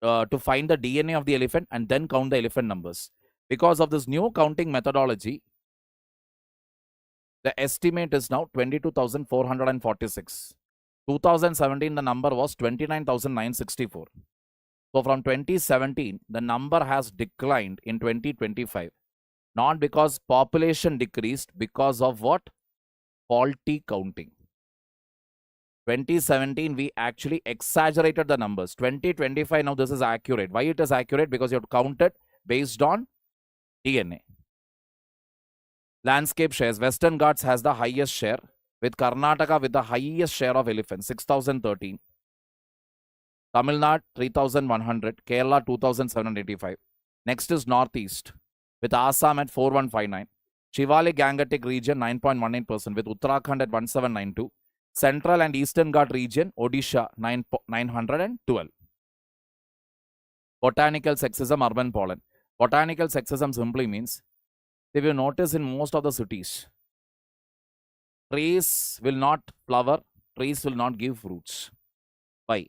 to find the DNA of the elephant and then count the elephant numbers. Because of this new counting methodology, the estimate is now 22,446. 2017, the number was 29,964. So from 2017, the number has declined in 2025. Not because population decreased, because of what? Faulty counting. 2017, we actually exaggerated the numbers. 2025, now this is accurate. Why it is accurate? Because you have counted based on DNA. Landscape shares. Western Ghats has the highest share, with Karnataka with the highest share of elephants, 6,013. Tamil Nadu, 3,100. Kerala, 2,785. Next is Northeast, with Assam at 4,159. Shivalik Gangetic region, 9.18%, with Uttarakhand at 1,792. Central and Eastern Ghat region, Odisha, 912. Botanical sexism, urban pollen. Botanical sexism simply means, if you notice in most of the cities, trees will not flower, trees will not give fruits. Why?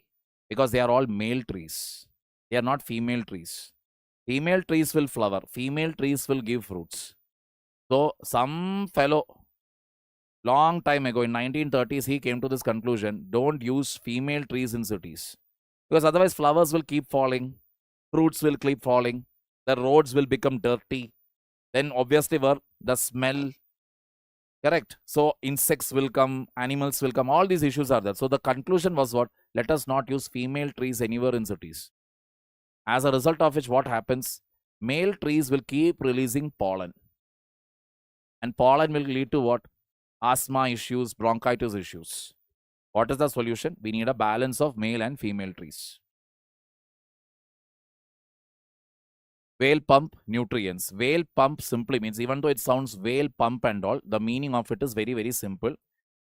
Because they are all male trees. They are not female trees. Female trees will flower, female trees will give fruits. So some fellow, long time ago in 1930s, he came to this conclusion, don't use female trees in cities. Because otherwise flowers will keep falling, fruits will keep falling, the roads will become dirty. Then obviously the smell, correct? So insects will come, animals will come, all these issues are there. So the conclusion was what? Let us not use female trees anywhere in cities. As a result of which, what happens? Male trees will keep releasing pollen. And pollen will lead to what? Asthma issues, bronchitis issues. What is the solution? We need a balance of male and female trees. Whale pump nutrients. Whale pump simply means, even though it sounds whale pump and all, the meaning of it is very, very simple.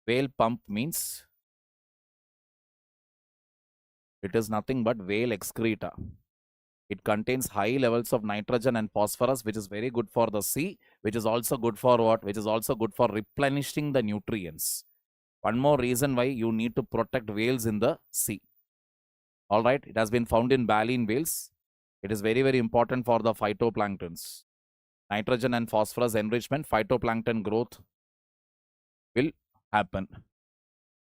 Whale pump means it is nothing but whale excreta. It contains high levels of nitrogen and phosphorus, which is very good for the sea, which is also good for what? Which is also good for replenishing the nutrients. one more reason why you need to protect whales in the sea. All right, it has been found in baleen whales. It is very, very important for the phytoplanktons. Nitrogen and phosphorus enrichment, phytoplankton growth will happen.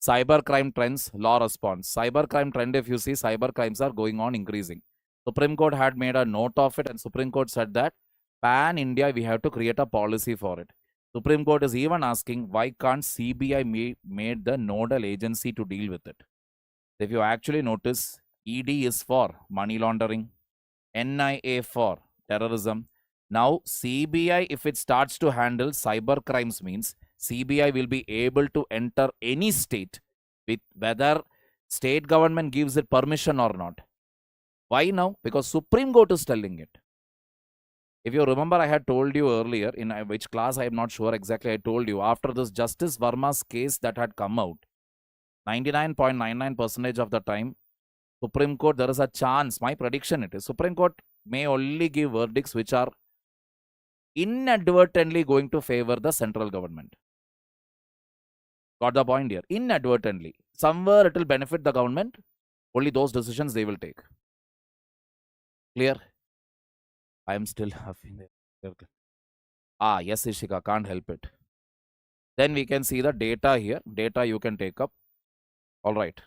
Cybercrime trends, law response. Cybercrime trend, if you see, cybercrimes are going on increasing. Supreme Court had made a note of it, and Supreme Court said that pan India, we have to create a policy for it. Supreme Court is even asking why can't CBI made the nodal agency to deal with it. If you actually notice, ED is for money laundering, NIA for terrorism. Now CBI, if it starts to handle cyber crimes, means CBI will be able to enter any state with whether state government gives it permission or not. Why now? Because Supreme Court is telling it. If you remember, I had told you earlier, in which class I am not sure exactly, I told you, after this Justice Verma's case that had come out, 99.99% of the time, Supreme Court, there is a chance, my prediction it is, Supreme Court may only give verdicts which are inadvertently going to favor the central government. Got the point here? Inadvertently. Somewhere it will benefit the government. Only those decisions they will take. Clear? I am still having it. Ah, yes, Ishika, can't help it. Then we can see the data here. Data you can take up. All right.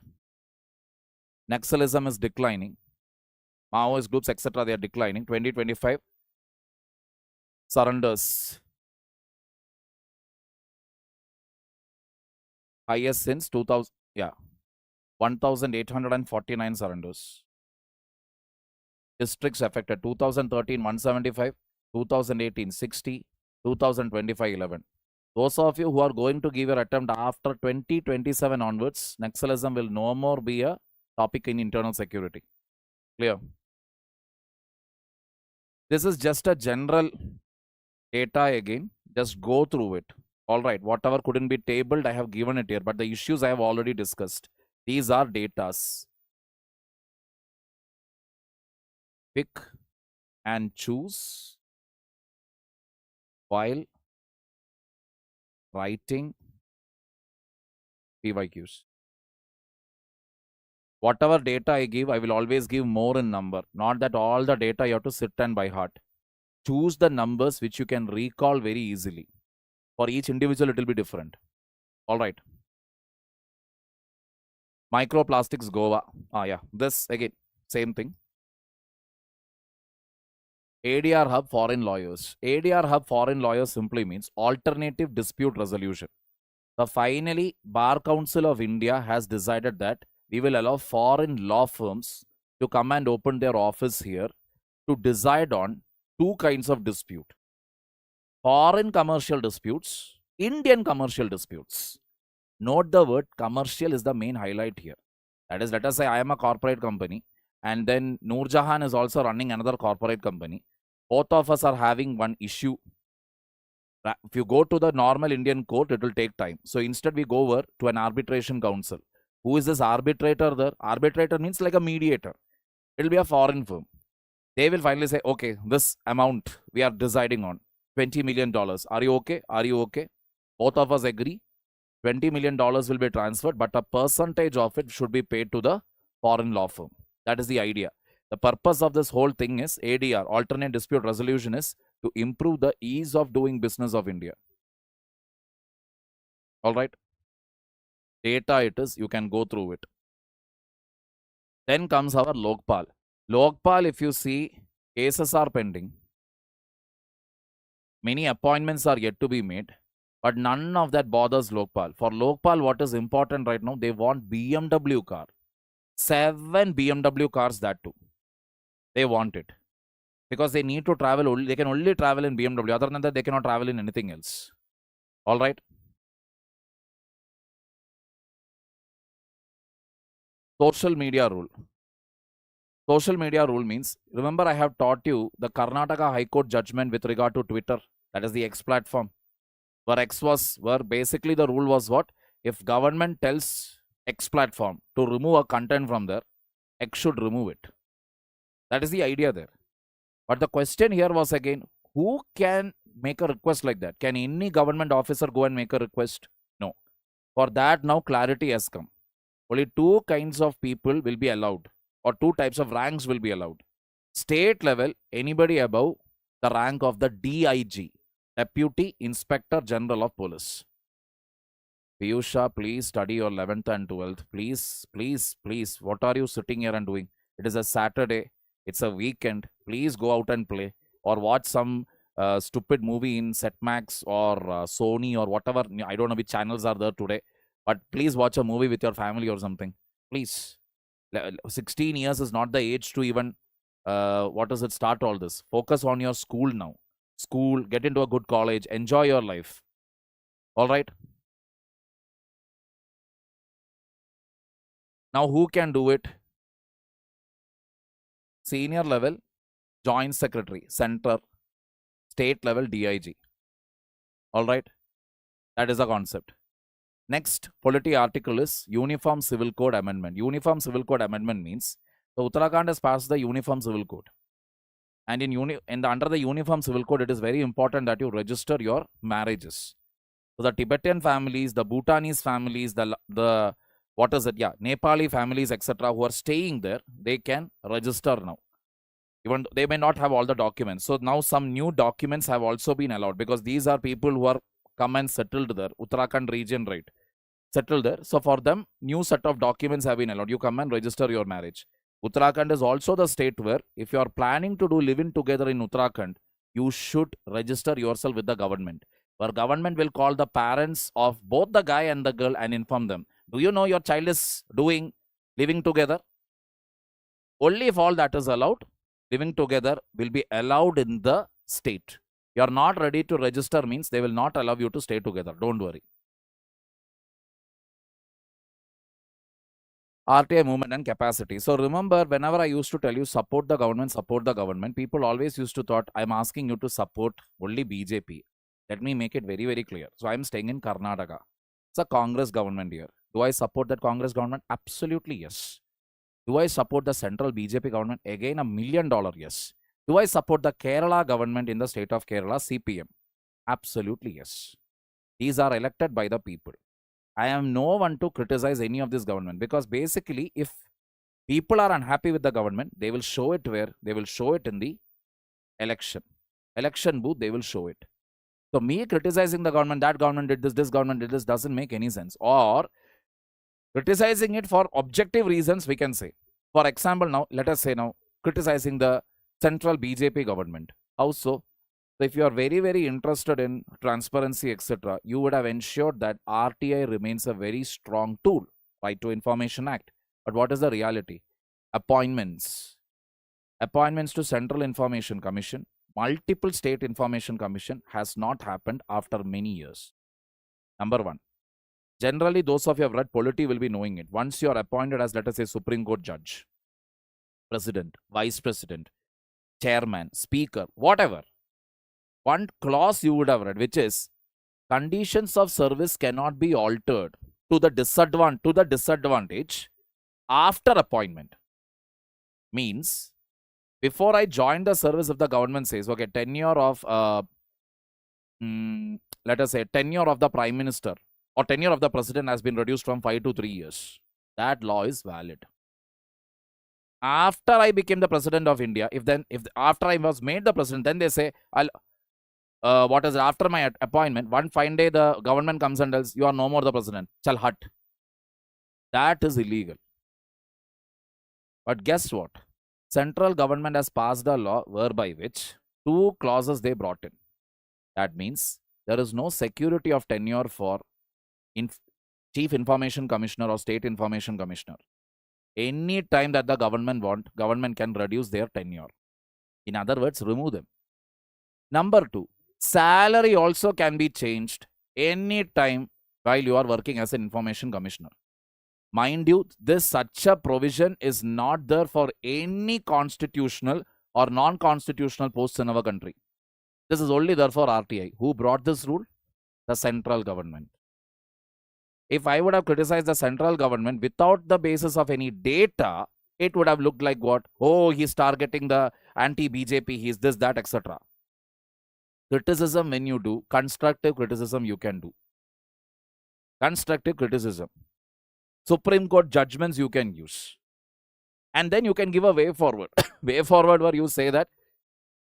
Naxalism is declining. Maoist groups, etc., they are declining. 2025 surrenders. Highest since 2000, yeah, 1,849 surrenders. Districts affected, 2013 175, 2018 60, 2025 11. Those of you who are going to give your attempt after 2027 onwards, Naxalism will no more be a topic in internal security. Clear? This is just a general data again. Just go through it. All right, whatever couldn't be tabled, I have given it here, but the issues I have already discussed. These are datas. Pick and choose while writing PYQs. Whatever data I give, I will always give more in number. Not that all the data you have to sit and by heart. Choose the numbers which you can recall very easily. For each individual, it will be different. All right. Microplastics Goa. Ah, yeah. This again, same thing. ADR Hub Foreign Lawyers. ADR Hub Foreign Lawyers simply means Alternative Dispute Resolution. So finally, Bar Council of India has decided that we will allow foreign law firms to come and open their office here to decide on two kinds of dispute. Foreign commercial disputes, Indian commercial disputes. Note the word commercial is the main highlight here. That is, let us say I am a corporate company and then Noor Jahan is also running another corporate company. Both of us are having one issue. If you go to the normal Indian court, it will take time. So instead we go over to an arbitration council. Who is this arbitrator there? Arbitrator means like a mediator. It will be a foreign firm. They will finally say, okay, this amount we are deciding on, $20 million. Are you okay? Are you okay? Both of us agree. $20 million will be transferred, but a percentage of it should be paid to the foreign law firm. That is the idea. The purpose of this whole thing is ADR, alternate dispute resolution, is to improve the ease of doing business of India. All right. Data it is, you can go through it. Then comes our Lokpal. Lokpal, if you see, cases are pending. Many appointments are yet to be made, but none of that bothers Lokpal. For Lokpal, what is important right now, they want BMW car. 7 BMW cars, that too. They want it. Because they need to travel, they can only travel in BMW. Other than that, they cannot travel in anything else. All right. Social media rule. Social media rule means, remember I have taught you the Karnataka High Court judgment with regard to Twitter. That is the X platform. Where basically the rule was what? If government tells X platform to remove a content from there, X should remove it. That is the idea there. But the question here was again, who can make a request like that? Can any government officer go and make a request? No. For that, now clarity has come. Only two kinds of people will be allowed, or two types of ranks will be allowed. State level, anybody above the rank of the DIG, Deputy Inspector General of Police. Piyusha, please study your 11th and 12th. Please, please, please. What are you sitting here and doing? It is a Saturday. It's a weekend. Please go out and play or watch some stupid movie in Setmax or Sony or whatever. I don't know which channels are there today. But please watch a movie with your family or something. Please. 16 years is not the age to even, start all this. Focus on your school now. School, get into a good college, enjoy your life. All right. Now, who can do it? Senior level, Joint Secretary, Center, State level, DIG. All right. That is the concept. Next polity article is Uniform Civil Code Amendment. Uniform Civil Code Amendment means the Uttarakhand has passed the Uniform Civil Code. And under the Uniform Civil Code, it is very important that you register your marriages. So the Tibetan families, the Bhutanese families, Nepali families, etc., who are staying there, they can register now. Even they may not have all the documents. So now some new documents have also been allowed because these are people who are come and settled there, Uttarakhand region, right? Settled there. So for them, new set of documents have been allowed. You come and register your marriage. Uttarakhand is also the state where if you are planning to do living together in Uttarakhand, you should register yourself with the government. Where government will call the parents of both the guy and the girl and inform them. Do you know your child is doing living together? Only if all that is allowed, living together will be allowed in the state. You are not ready to register means they will not allow you to stay together. Don't worry. RTI movement and capacity. So remember, whenever I used to tell you support the government, people always used to thought I'm asking you to support only BJP. Let me make it very, very clear. So I'm staying in Karnataka. It's a Congress government here. Do I support that Congress government? Absolutely yes. Do I support the central BJP government? Again, $1 million yes. Do I support the Kerala government in the state of Kerala, CPM? Absolutely yes. These are elected by the people. I am no one to criticize any of this government because basically if people are unhappy with the government, they will show it where? They will show it in the election. Election booth, they will show it. So me criticizing the government, that government did this government did this, doesn't make any sense. Or criticizing it for objective reasons, we can say. For example, now, let us say now, criticizing the central BJP government. How so? So if you are very, very interested in transparency, etc., you would have ensured that RTI remains a very strong tool, Right to Information Act. But what is the reality? Appointments. Appointments to Central Information Commission, multiple state information commission has not happened after many years. Number one. Generally, those of you who have read polity will be knowing it. Once you are appointed as, let us say, Supreme Court judge, president, vice president, chairman, speaker, whatever, one clause you would have read, which is conditions of service cannot be altered to the disadvantage after appointment. Means, before I join the service, if the government says, okay, tenure of, let us say, tenure of the prime minister or tenure of the president has been reduced from 5 to 3 years. That law is valid. After I became the president of India, after I was made the president, then they say, after my appointment, one fine day the government comes and tells, you are no more the president. Chal hut. That is illegal. But guess what? Central government has passed a law whereby which 2 clauses they brought in. That means there is no security of tenure for Chief Information Commissioner or State Information Commissioner. Any time that the government can reduce their tenure. In other words, remove them. Number 2, salary also can be changed any time while you are working as an information commissioner. Mind you, such a provision is not there for any constitutional or non-constitutional posts in our country. This is only there for RTI. Who brought this rule? The central government. If I would have criticized the central government without the basis of any data, it would have looked like what? Oh, he's targeting the anti-BJP, he's this, that, etc. Criticism when you do, constructive criticism you can do. constructive criticism, Supreme Court judgments you can use. And then you can give a way forward. Way forward where you say that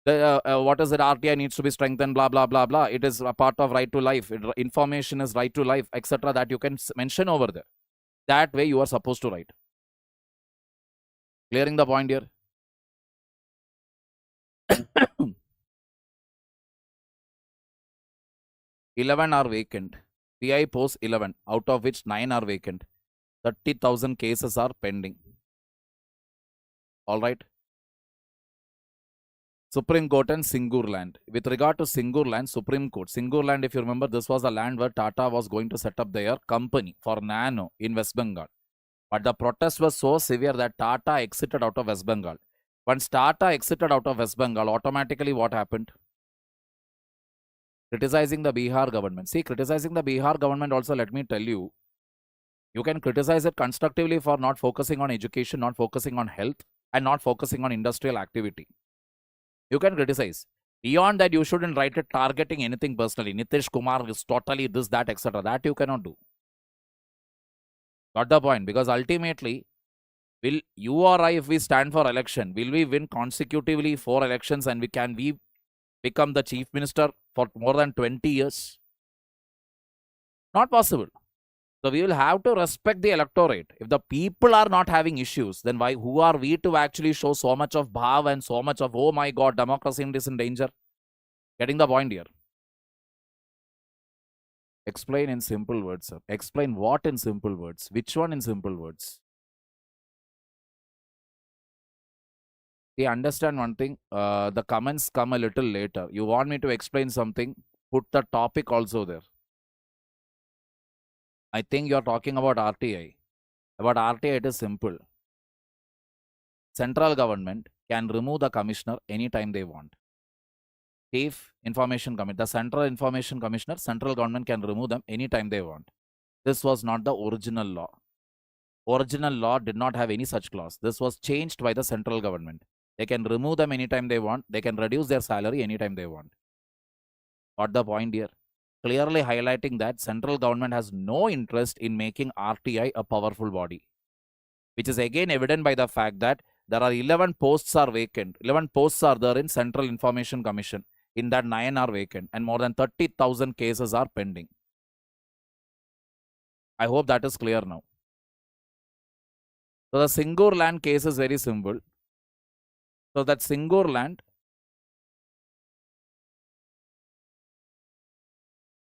what is it, RTI needs to be strengthened, blah, blah, blah, blah. It is a part of right to life. Information is right to life, etc. That you can mention over there. That way you are supposed to write. Clearing the point here? 11 are vacant. PI posts 11, out of which 9 are vacant. 30,000 cases are pending. All right. Supreme Court and Singur land. With regard to Singur land, Supreme Court. Singur land, if you remember, this was the land where Tata was going to set up their company for nano in West Bengal. But the protest was so severe that Tata exited out of West Bengal. Once Tata exited out of West Bengal, automatically what happened? Criticizing the Bihar government. See, criticizing the Bihar government also, let me tell you, you can criticize it constructively for not focusing on education, not focusing on health, and not focusing on industrial activity. You can criticize. Beyond that, you shouldn't write it targeting anything personally. Nitish Kumar is totally this, that, etc. That you cannot do. Got the point? Because ultimately, will you or I, if we stand for election, will we win consecutively 4 elections and can we become the chief minister for more than 20 years? Not possible. So we will have to respect the electorate. If the people are not having issues, then who are we to actually show so much of bhav and so much of, oh my God, democracy is in danger? Getting the point here. Explain in simple words, sir. Explain what in simple words? Which one in simple words? See, understand one thing. The comments come a little later. You want me to explain something? Put the topic also there. I think you're talking about RTI. About RTI, it is simple. Central government can remove the commissioner anytime they want. Chief Information Commissioner, the Central Information Commissioner, central government can remove them anytime they want. This was not the original law. Original law did not have any such clause. This was changed by the central government. They can remove them anytime they want. They can reduce their salary anytime they want. Got the point here? Clearly highlighting that central government has no interest in making RTI a powerful body, which is again evident by the fact that there are 11 posts are vacant. 11 posts are there in Central Information Commission. In that, 9 are vacant and more than 30,000 cases are pending. I hope that is clear now. So the Singur land case is very simple. So that Singur land,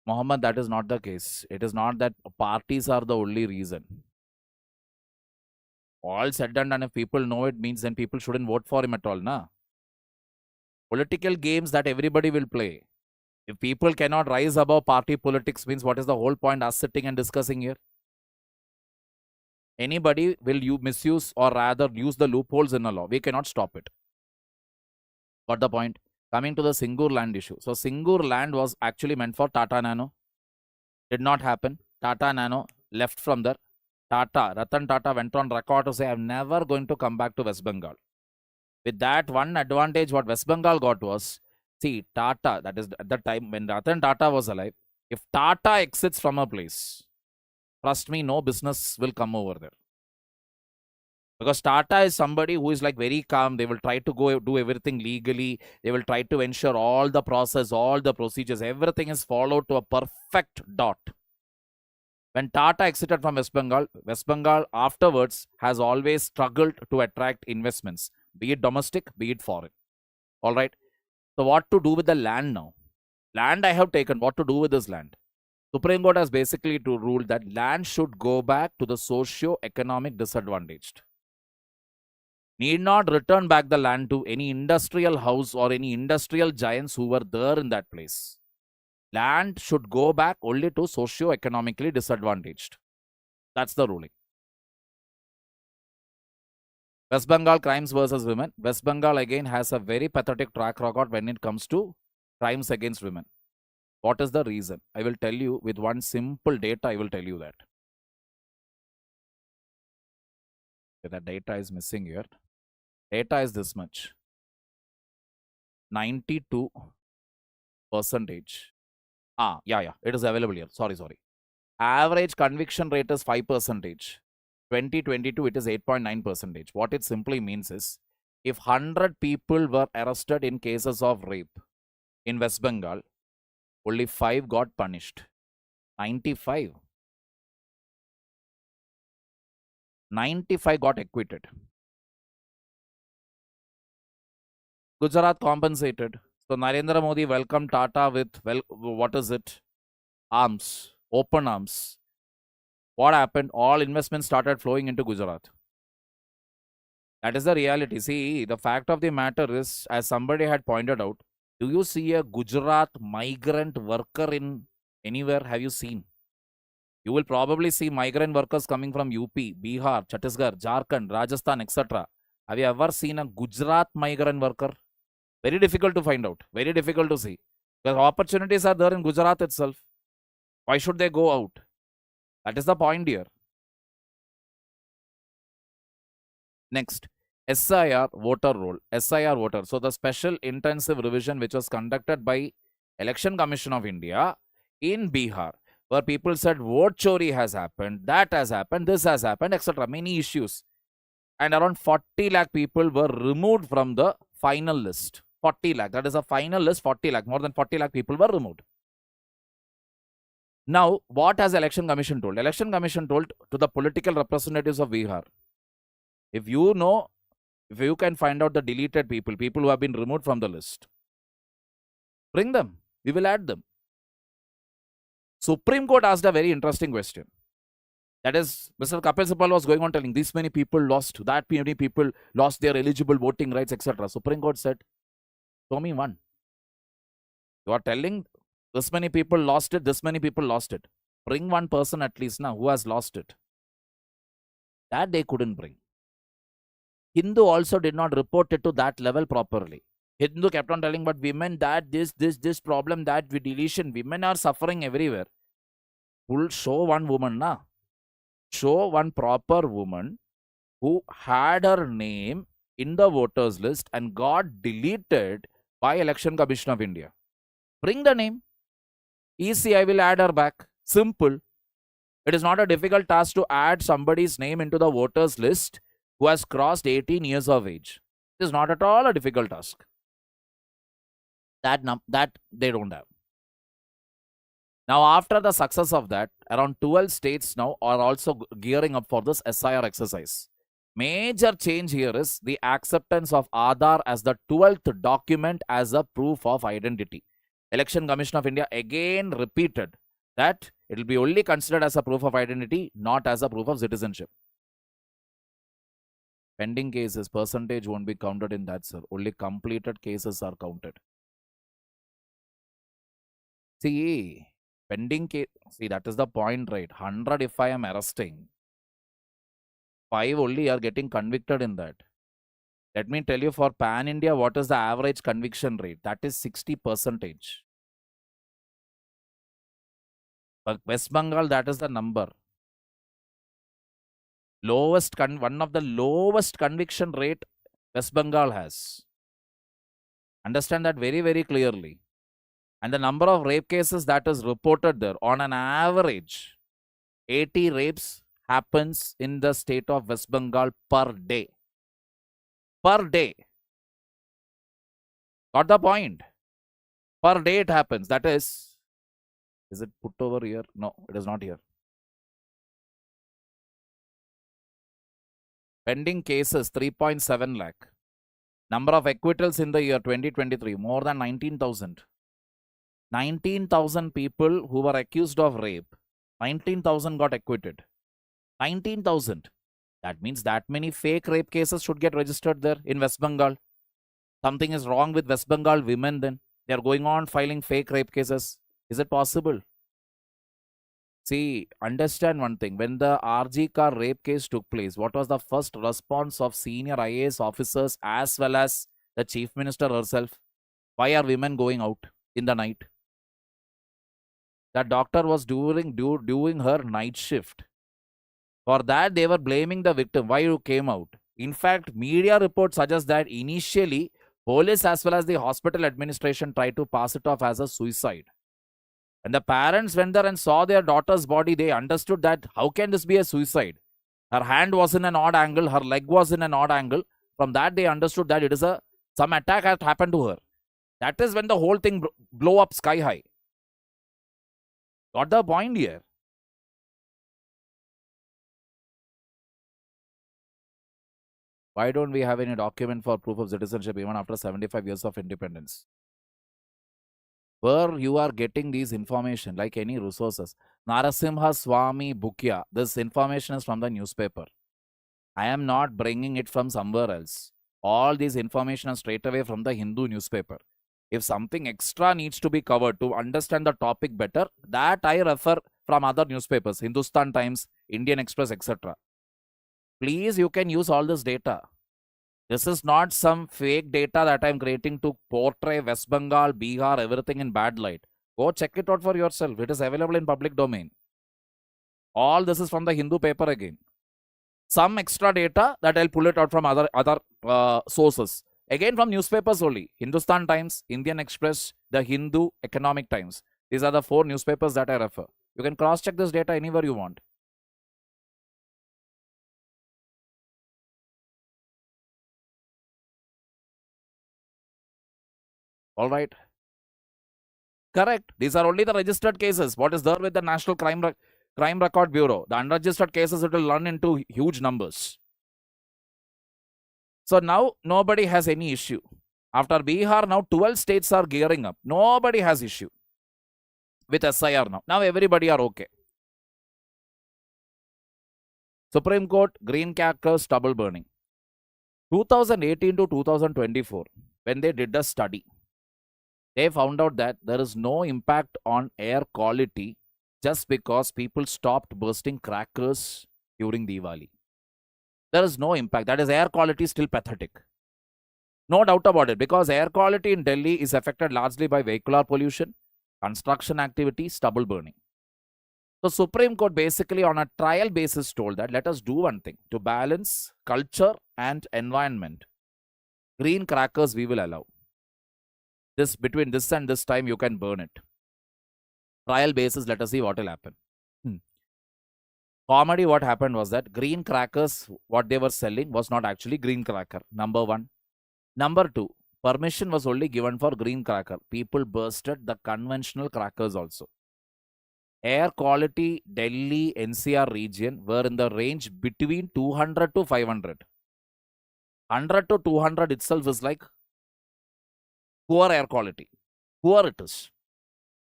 Mohammed, that is not the case. It is not that parties are the only reason. All said and done, if people know it, means then people shouldn't vote for him at all, na? Political games that everybody will play. If people cannot rise above party politics, means what is the whole point us sitting and discussing here? Anybody will misuse or rather use the loopholes in a law. We cannot stop it. Got the point? Coming to the Singur land issue. So Singur land was actually meant for Tata Nano. Did not happen. Tata Nano left from there. Ratan Tata went on record to say, I'm never going to come back to West Bengal. With that, one advantage what West Bengal got was, see, Tata, that is at the time when Ratan Tata was alive, if Tata exits from a place, trust me, no business will come over there. Because Tata is somebody who is like very calm. They will try to go do everything legally. They will try to ensure all the process, all the procedures, everything is followed to a perfect dot. When Tata exited from West Bengal afterwards has always struggled to attract investments, be it domestic, be it foreign. All right. So what to do with the land now? Land I have taken. What to do with this land? Supreme Court has basically to rule that land should go back to the socio-economic disadvantaged. Need not return back the land to any industrial house or any industrial giants who were there in that place. Land should go back only to socio-economically disadvantaged. That's the ruling. West Bengal crimes versus women. West Bengal again has a very pathetic track record when it comes to crimes against women. What is the reason? I will tell you with one simple data. I will tell you that. Okay, that data is missing here. Data is this much. 92%. Yeah, it is available here. Sorry. Average conviction rate is 5%. 2022, it is 8.9%. What it simply means is, if 100 people were arrested in cases of rape in West Bengal, only 5 got punished. 95 got acquitted. Gujarat compensated. So Narendra Modi welcomed Tata with, well, what is it? Arms, open arms. What happened? All investments started flowing into Gujarat. That is the reality. See, the fact of the matter is, as somebody had pointed out, do you see a Gujarat migrant worker in anywhere? Have you seen? You will probably see migrant workers coming from UP, Bihar, Chhattisgarh, Jharkhand, Rajasthan, etc. Have you ever seen a Gujarat migrant worker? Very difficult to find out. Very difficult to see. Because opportunities are there in Gujarat itself. Why should they go out? That is the point here. Next, SIR voter roll. SIR voter. So the special intensive revision which was conducted by Election Commission of India in Bihar, where people said vote chori has happened, that has happened, this has happened, etc. Many issues. And around 40 lakh people were removed from the final list. 40 lakh. That is a final list, 40 lakh. More than 40 lakh people were removed. Now, what has Election Commission told? Election Commission told to the political representatives of Bihar, if you know, if you can find out the deleted people, people who have been removed from the list, bring them. We will add them. Supreme Court asked a very interesting question. That is, Mr. Kapil Sibal was going on telling, this many people lost, that many people lost their eligible voting rights, etc. Supreme Court said, show me one. You are telling this many people lost it, this many people lost it. Bring one person at least now who has lost it. That they couldn't bring. Hindu also did not report it to that level properly. Hindu kept on telling, but women, that this problem, that with deletion, women are suffering everywhere. Will show one woman, na? Show one proper woman who had her name in the voters list and got deleted by Election Commission of India. Bring the name. Easy, I will add her back. Simple. It is not a difficult task to add somebody's name into the voters list who has crossed 18 years of age. It is not at all a difficult task. That they don't have. Now, after the success of that, around 12 states now are also gearing up for this SIR exercise. Major change here is the acceptance of Aadhaar as the 12th document as a proof of identity. Election Commission of India again repeated that it will be only considered as a proof of identity, not as a proof of citizenship. Pending cases, percentage won't be counted in that, sir. Only completed cases are counted. See, pending case, see, that is the point, right? 100 if I am arresting, 5 only are getting convicted in that. Let me tell you, for Pan India, what is the average conviction rate? That is 60%. But West Bengal, that is the number. One of the lowest conviction rate West Bengal has. Understand that very, very clearly. And the number of rape cases that is reported there, on an average, 80 rapes happens in the state of West Bengal per day. Per day. Got the point? Per day it happens. That is it put over here? No, it is not here. Pending cases, 3.7 lakh. Number of acquittals in the year 2023, more than 19,000. 19,000 people who were accused of rape. 19,000 got acquitted. 19,000. That means that many fake rape cases should get registered there in West Bengal. Something is wrong with West Bengal women then. They are going on filing fake rape cases. Is it possible? See, understand one thing. When the RG car rape case took place, what was the first response of senior IAS officers as well as the Chief Minister herself? Why are women going out in the night? That doctor was doing her night shift. For that, they were blaming the victim. Why you came out? In fact, media reports suggest that initially, police as well as the hospital administration tried to pass it off as a suicide. When the parents went there and saw their daughter's body, they understood that how can this be a suicide? Her hand was in an odd angle, her leg was in an odd angle. From that, they understood that it is some attack had happened to her. That is when the whole thing blow up sky high. Got the point here? Why don't we have any document for proof of citizenship even after 75 years of independence? Where you are getting these information, like any resources. Narasimha Swami Bukya, this information is from the newspaper. I am not bringing it from somewhere else. All these information are straight away from the Hindu newspaper. If something extra needs to be covered to understand the topic better, that I refer from other newspapers, Hindustan Times, Indian Express, etc. Please, you can use all this data. This is not some fake data that I'm creating to portray West Bengal, Bihar, everything in bad light. Go check it out for yourself. It is available in public domain. All this is from the Hindu paper again. Some extra data that I'll pull it out from other sources. Again from newspapers only. Hindustan Times, Indian Express, the Hindu, Economic Times. These are the 4 newspapers that I refer. You can cross-check this data anywhere you want. All right. Correct. These are only the registered cases. What is there with the National Crime Record Bureau? The unregistered cases, it will run into huge numbers. So now nobody has any issue. After Bihar, now 12 states are gearing up. Nobody has issue with SIR now. Now everybody are okay. Supreme Court, green crackers, stubble burning. 2018 to 2024, when they did a study, they found out that there is no impact on air quality just because people stopped bursting crackers during Diwali. There is no impact. That is, air quality is still pathetic. No doubt about it, because air quality in Delhi is affected largely by vehicular pollution, construction activity, stubble burning. So Supreme Court basically on a trial basis told that let us do one thing to balance culture and environment. Green crackers we will allow. This between this and this time you can burn it. Trial basis, let us see what will happen. Comedy, what happened was that green crackers, what they were selling was not actually green cracker. Number 1. Number 2, permission was only given for green cracker. People bursted the conventional crackers also. Air quality Delhi NCR region were in the range between 200 to 500. 100 to 200 itself is like poor air quality. Poor it is.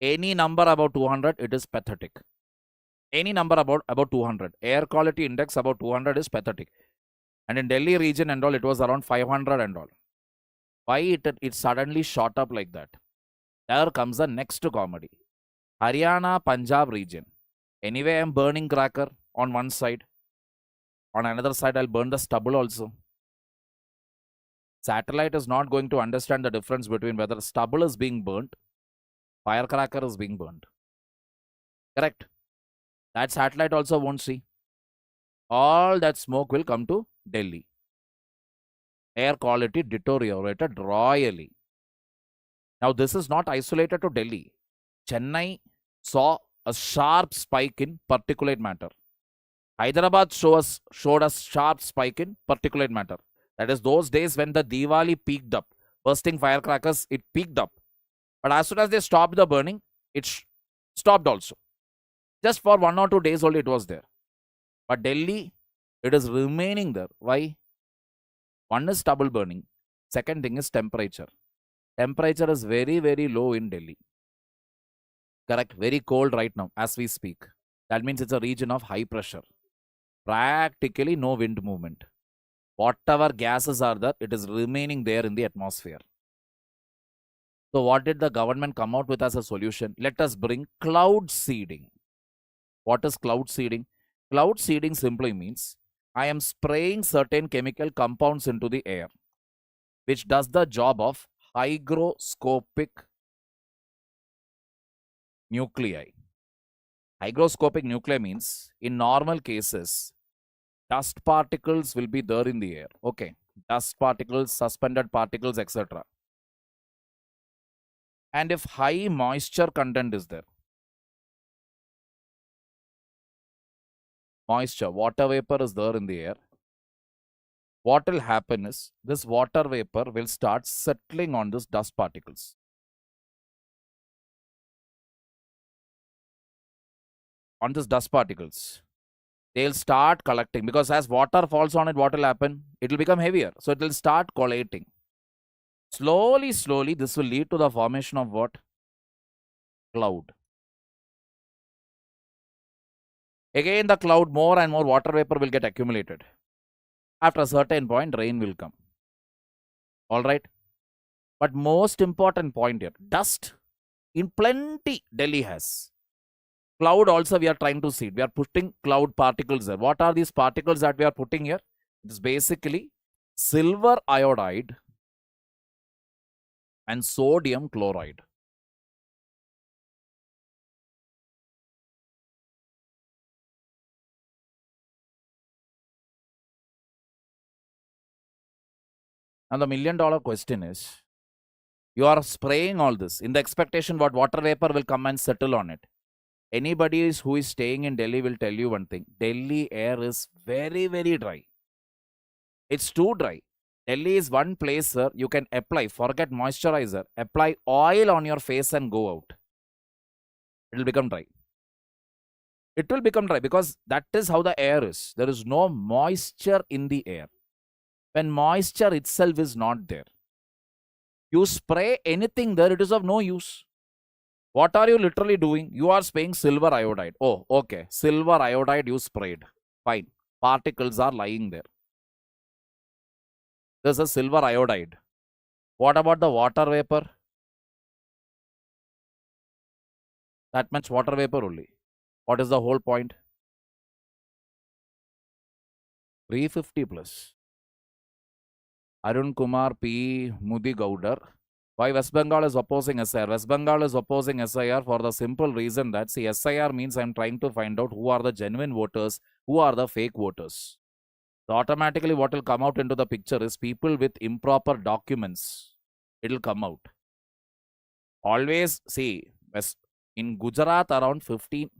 Any number above 200, it is pathetic. Any number about 200. Air quality index about 200 is pathetic. And in Delhi region and all, it was around 500 and all. Why it suddenly shot up like that? There comes the next comedy. Haryana, Punjab region. Anyway, I'm burning cracker on one side. On another side, I'll burn the stubble also. Satellite is not going to understand the difference between whether stubble is being burnt, firecracker is being burnt. Correct? That satellite also won't see. All that smoke will come to Delhi. Air quality deteriorated royally. Now, this is not isolated to Delhi. Chennai saw a sharp spike in particulate matter. Hyderabad showed a sharp spike in particulate matter. That is those days when the Diwali peaked up. Bursting firecrackers, it peaked up. But as soon as they stopped the burning, it stopped also. Just for 1 or 2 days only it was there. But Delhi, it is remaining there. Why? One is stubble burning. Second thing is temperature. Temperature is very, very low in Delhi. Correct. Very cold right now as we speak. That means it's a region of high pressure. Practically no wind movement. Whatever gases are there, it is remaining there in the atmosphere. So what did the government come out with as a solution? Let us bring cloud seeding. What is cloud seeding? Cloud seeding simply means I am spraying certain chemical compounds into the air, which does the job of hygroscopic nuclei. Hygroscopic nuclei means in normal cases, dust particles will be there in the air. Okay. Dust particles, suspended particles, etc. And if high moisture content is there, moisture, water vapor is there in the air. What will happen is this water vapor will start settling on this dust particles. On this dust particles. They'll start collecting because as water falls on it, what will happen? It will become heavier. So it will start collating. Slowly, slowly, this will lead to the formation of what? Cloud. Again, the cloud, more and more water vapor will get accumulated. After a certain point, rain will come. All right. But most important point here, dust in plenty Delhi has. Cloud also we are trying to see. We are putting cloud particles there. What are these particles that we are putting here? It is basically silver iodide and sodium chloride. Now the $1 million question is, you are spraying all this in the expectation what water vapor will come and settle on it. Anybody who is staying in Delhi will tell you one thing. Delhi air is very, very dry. It's too dry. Delhi is one place, sir, you can apply, forget moisturizer, apply oil on your face and go out. It will become dry. It will become dry because that is how the air is. There is no moisture in the air. When moisture itself is not there, you spray anything there, it is of no use. What are you literally doing? You are spraying silver iodide. Oh, okay. Silver iodide you sprayed. Fine. Particles are lying there. There's a silver iodide. What about the water vapor? That much water vapor only. What is the whole point? 350 plus. Arun Kumar P. Mudi Gaudar. Why West Bengal is opposing SIR? West Bengal is opposing SIR for the simple reason that, see, SIR means I'm trying to find out who are the genuine voters, who are the fake voters. So automatically what will come out into the picture is people with improper documents. It will come out. Always, see, in Gujarat around 15,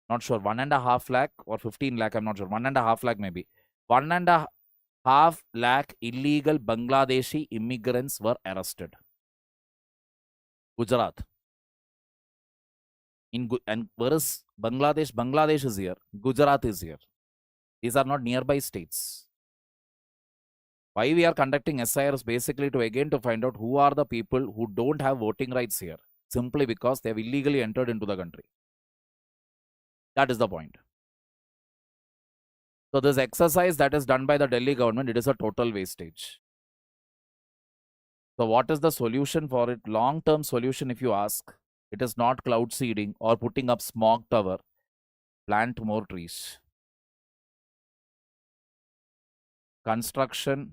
not sure, 1.5 lakh or 15 lakh, I'm not sure, 1.5 lakh maybe. 1.5 lakh illegal Bangladeshi immigrants were arrested. Gujarat. And where is Bangladesh? Bangladesh is here. Gujarat is here. These are not nearby states. Why we are conducting SIR is basically to find out who are the people who don't have voting rights here, simply because they have illegally entered into the country. That is the point. So this exercise that is done by the Delhi government, it is a total wastage. So what is the solution for it? Long-term solution, if you ask, it is not cloud seeding or putting up smog tower. Plant more trees. Construction.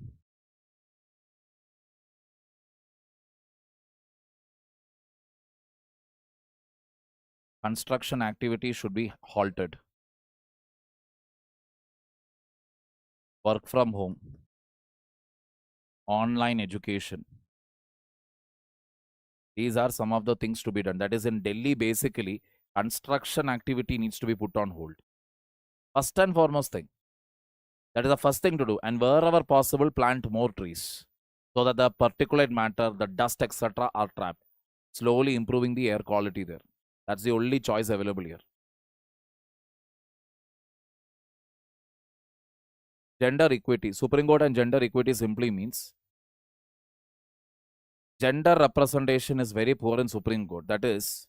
Construction activity should be halted. Work from home. Online education. These are some of the things to be done. That is in Delhi, basically, construction activity needs to be put on hold. First and foremost thing. That is the first thing to do. And wherever possible, plant more trees so that the particulate matter, the dust, etc. are trapped. Slowly improving the air quality there. That's the only choice available here. Gender equity. Supreme Court and gender equity simply means gender representation is very poor in Supreme Court. That is,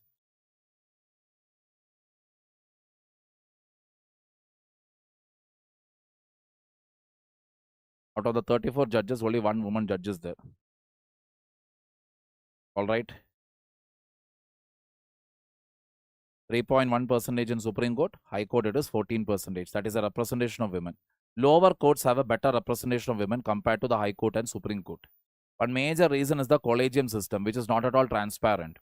out of the 34 judges, only one woman judge is there. All right. 3.1% in Supreme Court. High Court it is 14%. That is a representation of women. Lower courts have a better representation of women compared to the High Court and Supreme Court. One major reason is the collegium system, which is not at all transparent.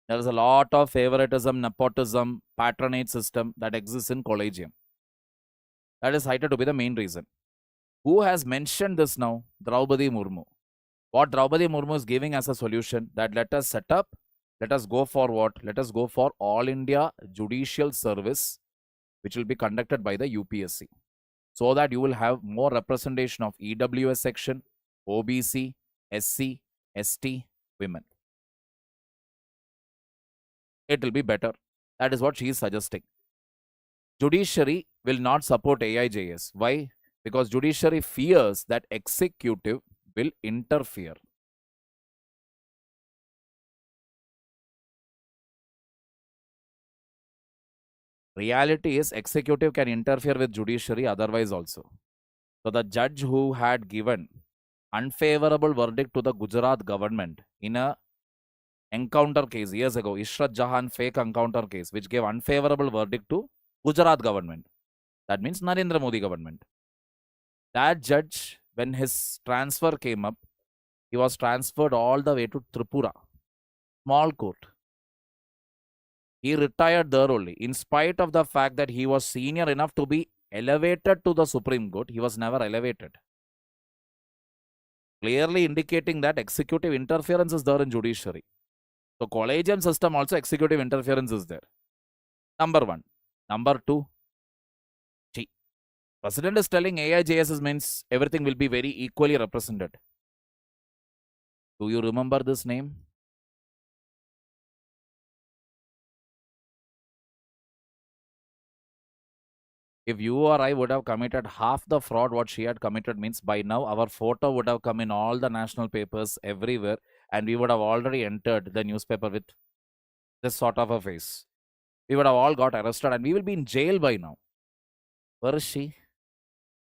There is a lot of favoritism, nepotism, patronage system that exists in collegium. That is cited to be the main reason. Who has mentioned this now? Draupadi Murmu. What Draupadi Murmu is giving as a solution, that let us set up, let us go for what? Let us go for All India Judicial Service. which will be conducted by the UPSC, so that you will have more representation of EWS section, OBC, SC, ST, women. It will be better. That is what she is suggesting. Judiciary will not support AIJS. Why? Because judiciary fears that executive will interfere. Reality is executive can interfere with judiciary otherwise also. So the judge who had given unfavorable verdict to the Gujarat government in a encounter case years ago, Ishrat Jahan fake encounter case, which gave unfavorable verdict to Gujarat government. That means Narendra Modi government. That judge, when his transfer came up, he was transferred all the way to Tripura, small court. He retired there only. In spite of the fact that he was senior enough to be elevated to the Supreme Court, he was never elevated. Clearly indicating that executive interference is there in judiciary. So collegium system also executive interference is there. Number one. Number two, President is telling AIJS means everything will be very equally represented. Do you remember this name? If you or I would have committed half the fraud what she had committed, means by now our photo would have come in all the national papers everywhere, and we would have already entered the newspaper with this sort of a face. We would have all got arrested and we will be in jail by now. Where is she?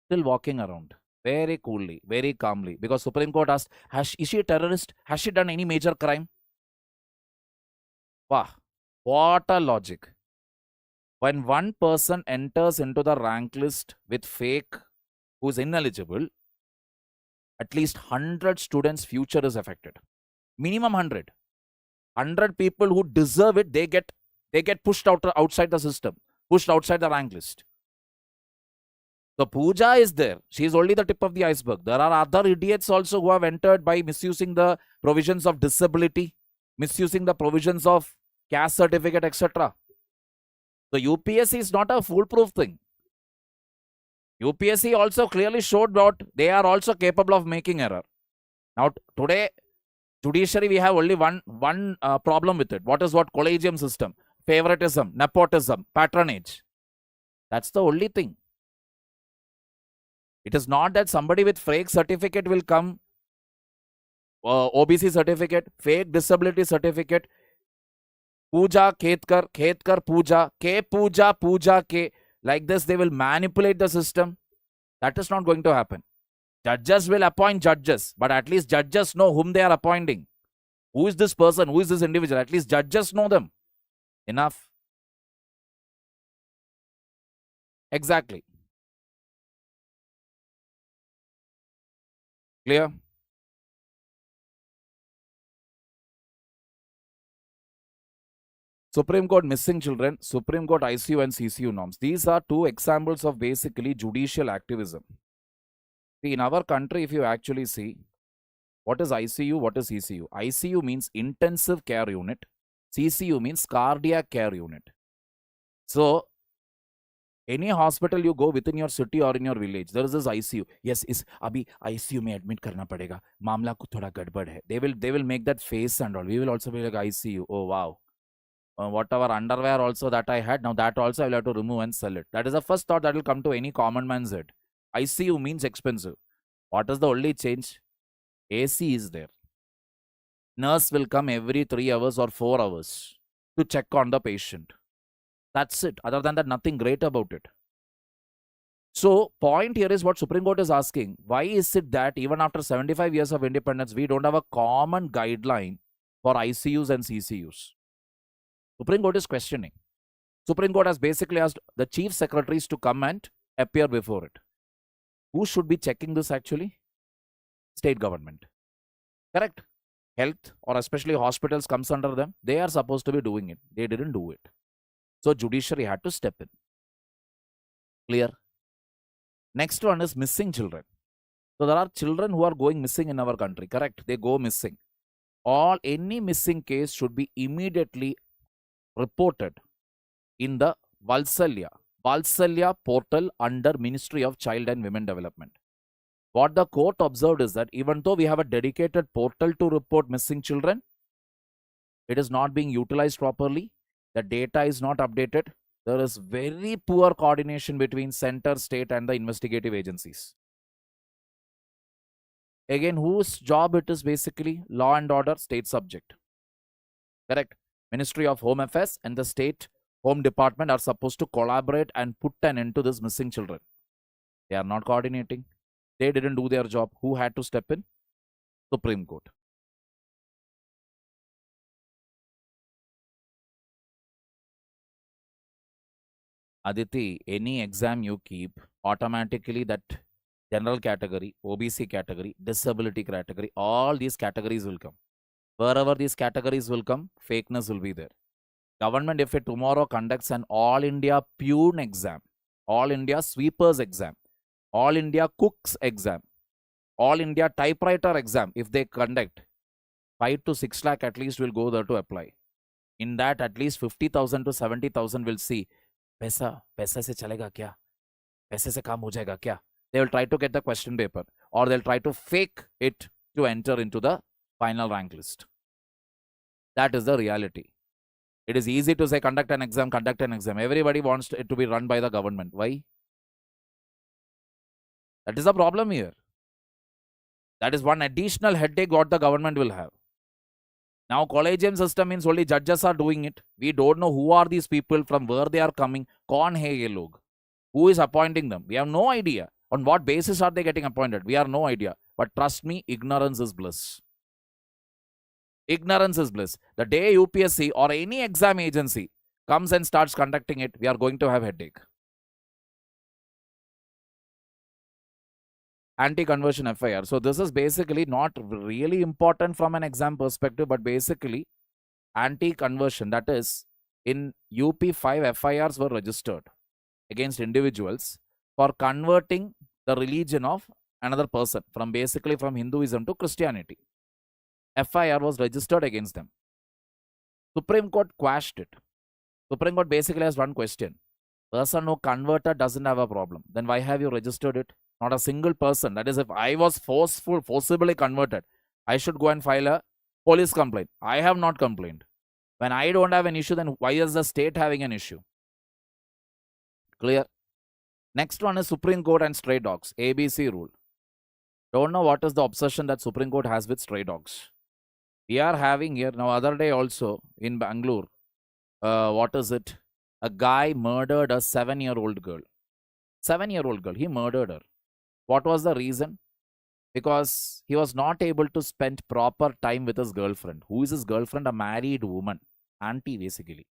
Still walking around very coolly, very calmly, because Supreme Court asked, is she a terrorist? Has she done any major crime? Wow, what a logic. When one person enters into the rank list with fake, who's ineligible, at least 100 students' future is affected. Minimum 100. 100 people who deserve it, they get pushed outside the system, pushed outside the rank list. So Pooja is there. She is only the tip of the iceberg. There are other idiots also who have entered by misusing the provisions of disability, misusing the provisions of caste certificate, etc. So UPSC is not a foolproof thing. UPSC also clearly showed that they are also capable of making error. Now today, judiciary, we have only one problem with it. What is what? Collegium system, favoritism, nepotism, patronage. That's the only thing. It is not that somebody with fake certificate will come, OBC certificate, fake disability certificate, Pooja, Khetkar, Pooja, Pooja, K. Like this, they will manipulate the system. That is not going to happen. Judges will appoint judges, but at least judges know whom they are appointing. Who is this person? Who is this individual? At least judges know them. Enough. Exactly. Clear? Supreme Court missing children, Supreme Court ICU and CCU norms. These are two examples of basically judicial activism. See, in our country, if you actually see, what is ICU, what is CCU? ICU means intensive care unit. CCU means cardiac care unit. So, any hospital you go within your city or in your village, there is this ICU. Yes, abhi ICU mein admit karna padega. Mamla ko thoda gadbad hai. They will make that face and all. We will also be like ICU. Oh wow. Whatever underwear also that I had, now that also I will have to remove and sell it. That is the first thought that will come to any common man's head. ICU means expensive. What is the only change? AC is there. Nurse will come every 3 hours or 4 hours to check on the patient. That's it. Other than that, nothing great about it. So, point here is what Supreme Court is asking. Why is it that even after 75 years of independence, we don't have a common guideline for ICUs and CCUs? Supreme Court is questioning. Supreme Court has basically asked the chief secretaries to come and appear before it. Who should be checking this actually? State government. Correct? Health or especially hospitals comes under them. They are supposed to be doing it. They didn't do it. So judiciary had to step in. Clear? Next one is missing children. So there are children who are going missing in our country. Correct? They go missing. Any missing case should be immediately reported in the Valsalya. Valsalya portal under Ministry of Child and Women Development. What the court observed is that even though we have a dedicated portal to report missing children, it is not being utilized properly. The data is not updated. There is very poor coordination between center, state, and the investigative agencies. Again, whose job it is basically? Law and order, state subject. Correct. Ministry of Home Affairs and the State Home Department are supposed to collaborate and put an end to this missing children. They are not coordinating. They didn't do their job. Who had to step in? Supreme Court. Aditi, any exam you keep, automatically that general category, OBC category, disability category, all these categories will come. Wherever these categories will come, fakeness will be there. Government, if it tomorrow conducts an All India Pune exam, All India Sweepers exam, All India Cooks exam, All India Typewriter exam, if they conduct, 5 to 6 lakh at least will go there to apply. In that, at least 50,000 to 70,000 will see, पैसे से चलेगा क्या? पैसे से काम हो जाएगा क्या? They will try to get the question paper or they'll try to fake it to enter into the final rank list. That is the reality. It is easy to say conduct an exam. Everybody wants it to be run by the government. Why? That is the problem here. That is one additional headache what the government will have. Now, collegium system means only judges are doing it. We don't know who are these people, from where they are coming. Kaun hai ye log? Who is appointing them? We have no idea. On what basis are they getting appointed? We have no idea. But trust me, ignorance is bliss. Ignorance is bliss. The day UPSC or any exam agency comes and starts conducting it, we are going to have headache. Anti-conversion FIR. So this is basically not really important from an exam perspective, but basically anti-conversion, that is, in UP 5 FIRs were registered against individuals for converting the religion of another person from Hinduism to Christianity. FIR was registered against them. Supreme Court quashed it. Supreme Court basically has one question. Person who converted doesn't have a problem. Then why have you registered it? Not a single person. That is, if I was forcibly converted, I should go and file a police complaint. I have not complained. When I don't have an issue, then why is the state having an issue? Clear? Next one is Supreme Court and stray dogs. ABC rule. Don't know what is the obsession that Supreme Court has with stray dogs. We are having here, now other day also in Bangalore, what is it? A guy murdered a 7-year-old girl. 7-year-old girl, he murdered her. What was the reason? Because he was not able to spend proper time with his girlfriend. Who is his girlfriend? A married woman. Auntie, basically.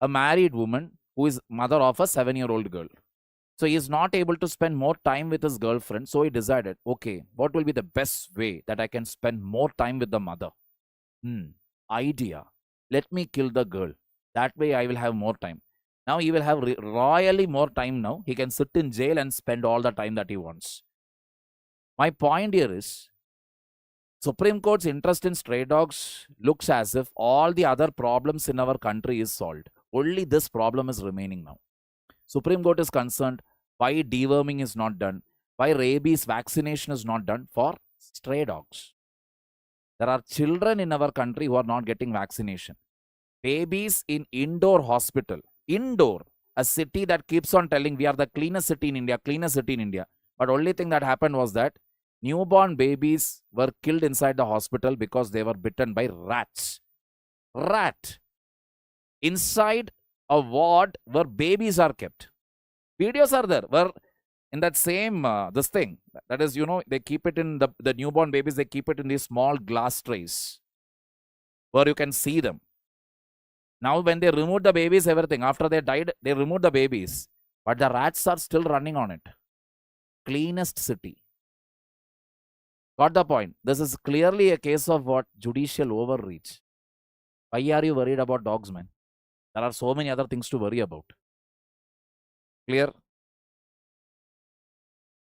A married woman who is mother of a 7-year-old girl. So he is not able to spend more time with his girlfriend. So he decided, okay, what will be the best way that I can spend more time with the mother? Idea. Let me kill the girl. That way I will have more time. Now he will have royally more time now. He can sit in jail and spend all the time that he wants. My point here is, Supreme Court's interest in stray dogs looks as if all the other problems in our country is solved. Only this problem is remaining now. Supreme Court is concerned why deworming is not done, why rabies vaccination is not done for stray dogs. There are children in our country who are not getting vaccination. Babies in indoor hospital. Indoor. A city that keeps on telling we are the cleanest city in India, cleanest city in India. But only thing that happened was that newborn babies were killed inside the hospital because they were bitten by rats. Rat. Inside a ward where babies are kept. Videos are there where in that same, this thing, that is, they keep it in the newborn babies, they keep it in these small glass trays where you can see them. Now when they remove the babies, everything, after they died, they remove the babies. But the rats are still running on it. Cleanest city. Got the point? This is clearly a case of what? Judicial overreach. Why are you worried about dogs, man? There are so many other things to worry about. Clear?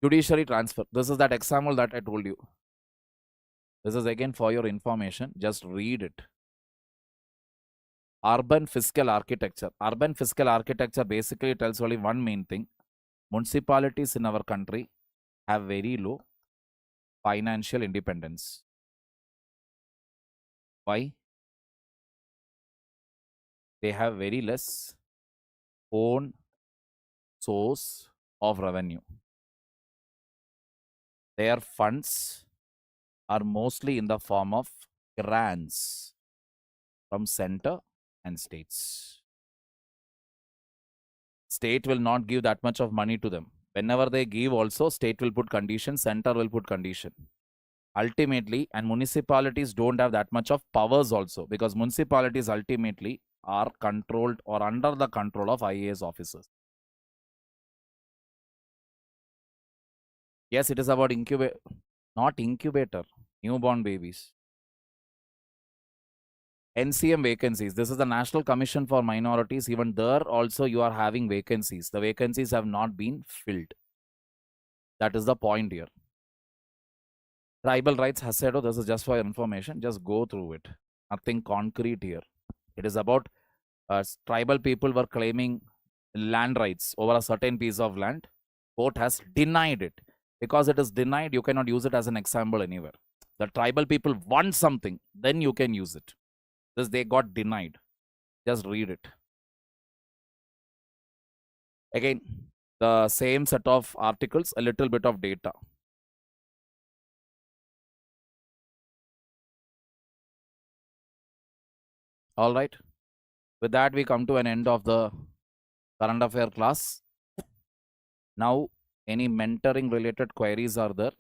Judiciary transfer. This is that example that I told you. This is again for your information. Just read it. Urban fiscal architecture. Urban fiscal architecture basically tells only one main thing. Municipalities in our country have very low financial independence. Why? They have very less own source of revenue. Their funds are mostly in the form of grants from center and states. State will not give that much of money to them. Whenever they give also, state will put condition, center will put condition. Ultimately, and municipalities don't have that much of powers also, because municipalities ultimately are controlled or under the control of IAS officers. Yes, it is about not incubator, newborn babies. NCM vacancies. This is the National Commission for Minorities. Even there also you are having vacancies. The vacancies have not been filled. That is the point here. Tribal rights, Hasedo, this is just for your information. Just go through it. Nothing concrete here. It is about tribal people were claiming land rights over a certain piece of land. Court has denied it. Because it is denied, you cannot use it as an example anywhere. The tribal people want something, then you can use it. This they got denied. Just read it. Again, the same set of articles, a little bit of data. All right. With that, we come to an end of the current affair class. Now, any mentoring related queries are there,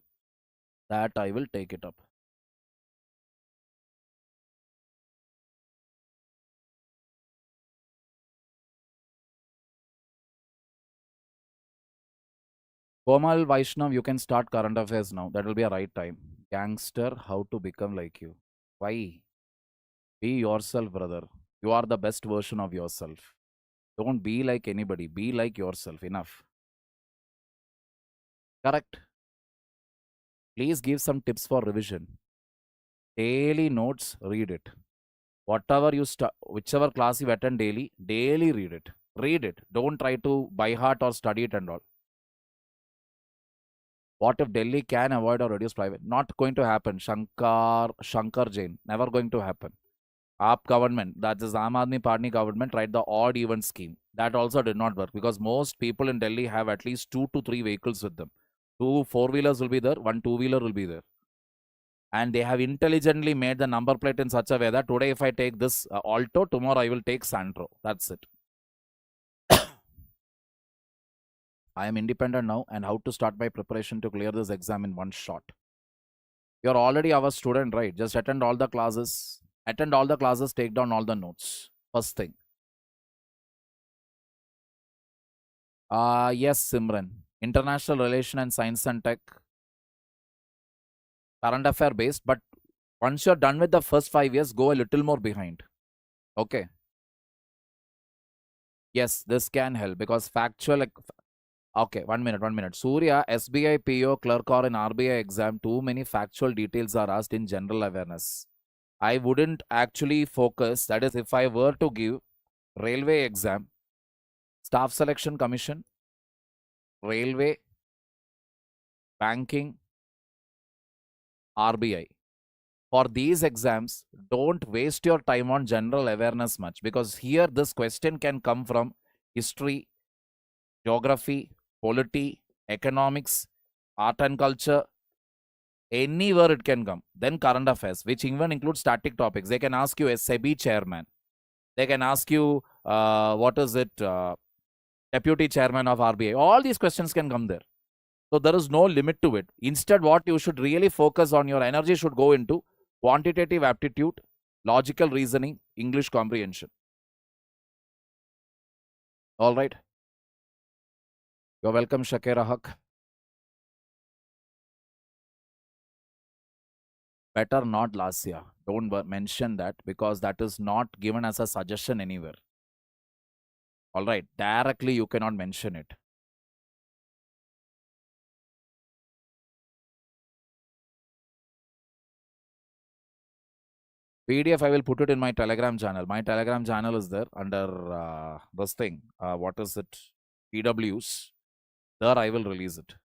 that I will take it up. Komal Vaishnav, you can start current affairs now. That will be a right time. Gangster, how to become like you. Why? Be yourself, brother. You are the best version of yourself. Don't be like anybody. Be like yourself. Enough. Correct. Please give some tips for revision. Daily notes, read it. Whatever you whichever class you attend daily, daily read it. Read it. Don't try to by heart or study it and all. What if Delhi can avoid or reduce private? Not going to happen. Shankar Jain. Never going to happen. AAP government, that is Aam Aadmi Party government, tried the odd even scheme. That also did not work because most people in Delhi have at least 2 to 3 vehicles with them. 2 4-wheelers will be there, 1 2-wheeler will be there. And they have intelligently made the number plate in such a way that today if I take this Alto, tomorrow I will take Santro. That's it. I am independent now and how to start my preparation to clear this exam in one shot. You're already our student, right? Just attend all the classes. Attend all the classes, take down all the notes. First thing. Yes, Simran. International Relation and Science and Tech. Current affair based, but once you're done with the first 5 years, go a little more behind. Okay. Yes, this can help because factual. Okay, 1 minute. Surya, SBI PO clerk or an RBI exam, too many factual details are asked in general awareness. I wouldn't actually focus. That is, if I were to give railway exam, staff selection commission, railway, banking, RBI. For these exams, don't waste your time on general awareness much because here this question can come from history, geography, polity, economics, art and culture, anywhere it can come. Then current affairs, which even includes static topics. They can ask you a SEBI chairman. They can ask you, deputy chairman of RBI. All these questions can come there. So there is no limit to it. Instead, what you should really focus on, your energy should go into quantitative aptitude, logical reasoning, English comprehension. All right. You're welcome, Shakira Haq. Better not Lasya. Don't mention that because that is not given as a suggestion anywhere. All right. Directly, you cannot mention it. PDF, I will put it in my Telegram channel. My Telegram channel is there under this thing. What is it? PWs. There I will release it.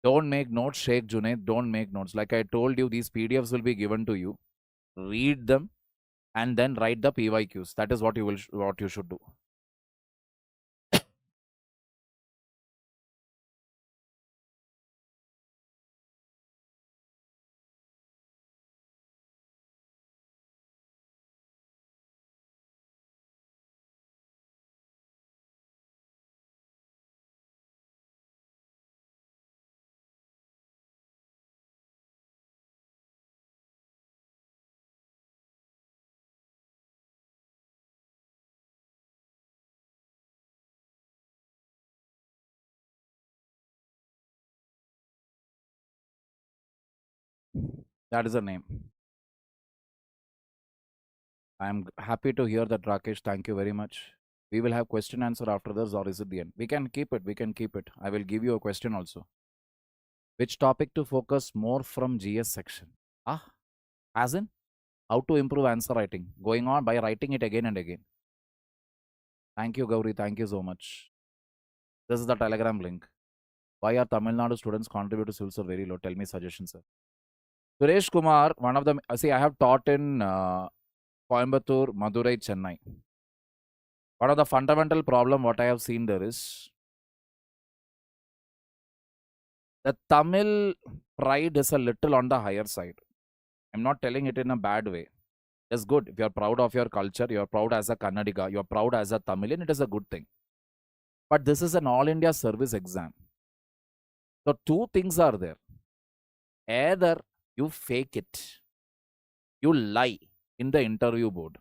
Don't make notes, Sheikh Junaid. Don't make notes. Like I told you, these PDFs will be given to you. Read them and then write the PYQs. That is what you should do. That is the name. I am happy to hear that, Rakesh. Thank you very much. We will have question answer after this, or is it the end? We can keep it. We can keep it. I will give you a question also. Which topic to focus more from GS section? As in? How to improve answer writing? Going on by writing it again and again. Thank you, Gauri. Thank you so much. This is the Telegram link. Why are Tamil Nadu students contribute to civil very low? Tell me suggestions, sir. Suresh Kumar, one of them. See, I have taught in Coimbatore, Madurai, Chennai. One of the fundamental problem what I have seen there is the Tamil pride is a little on the higher side. I'm not telling it in a bad way. It's good. If you're proud of your culture, you're proud as a Kannadiga, you're proud as a Tamilian, it is a good thing. But this is an all India service exam. So two things are there. Either you fake it, you lie in the interview board.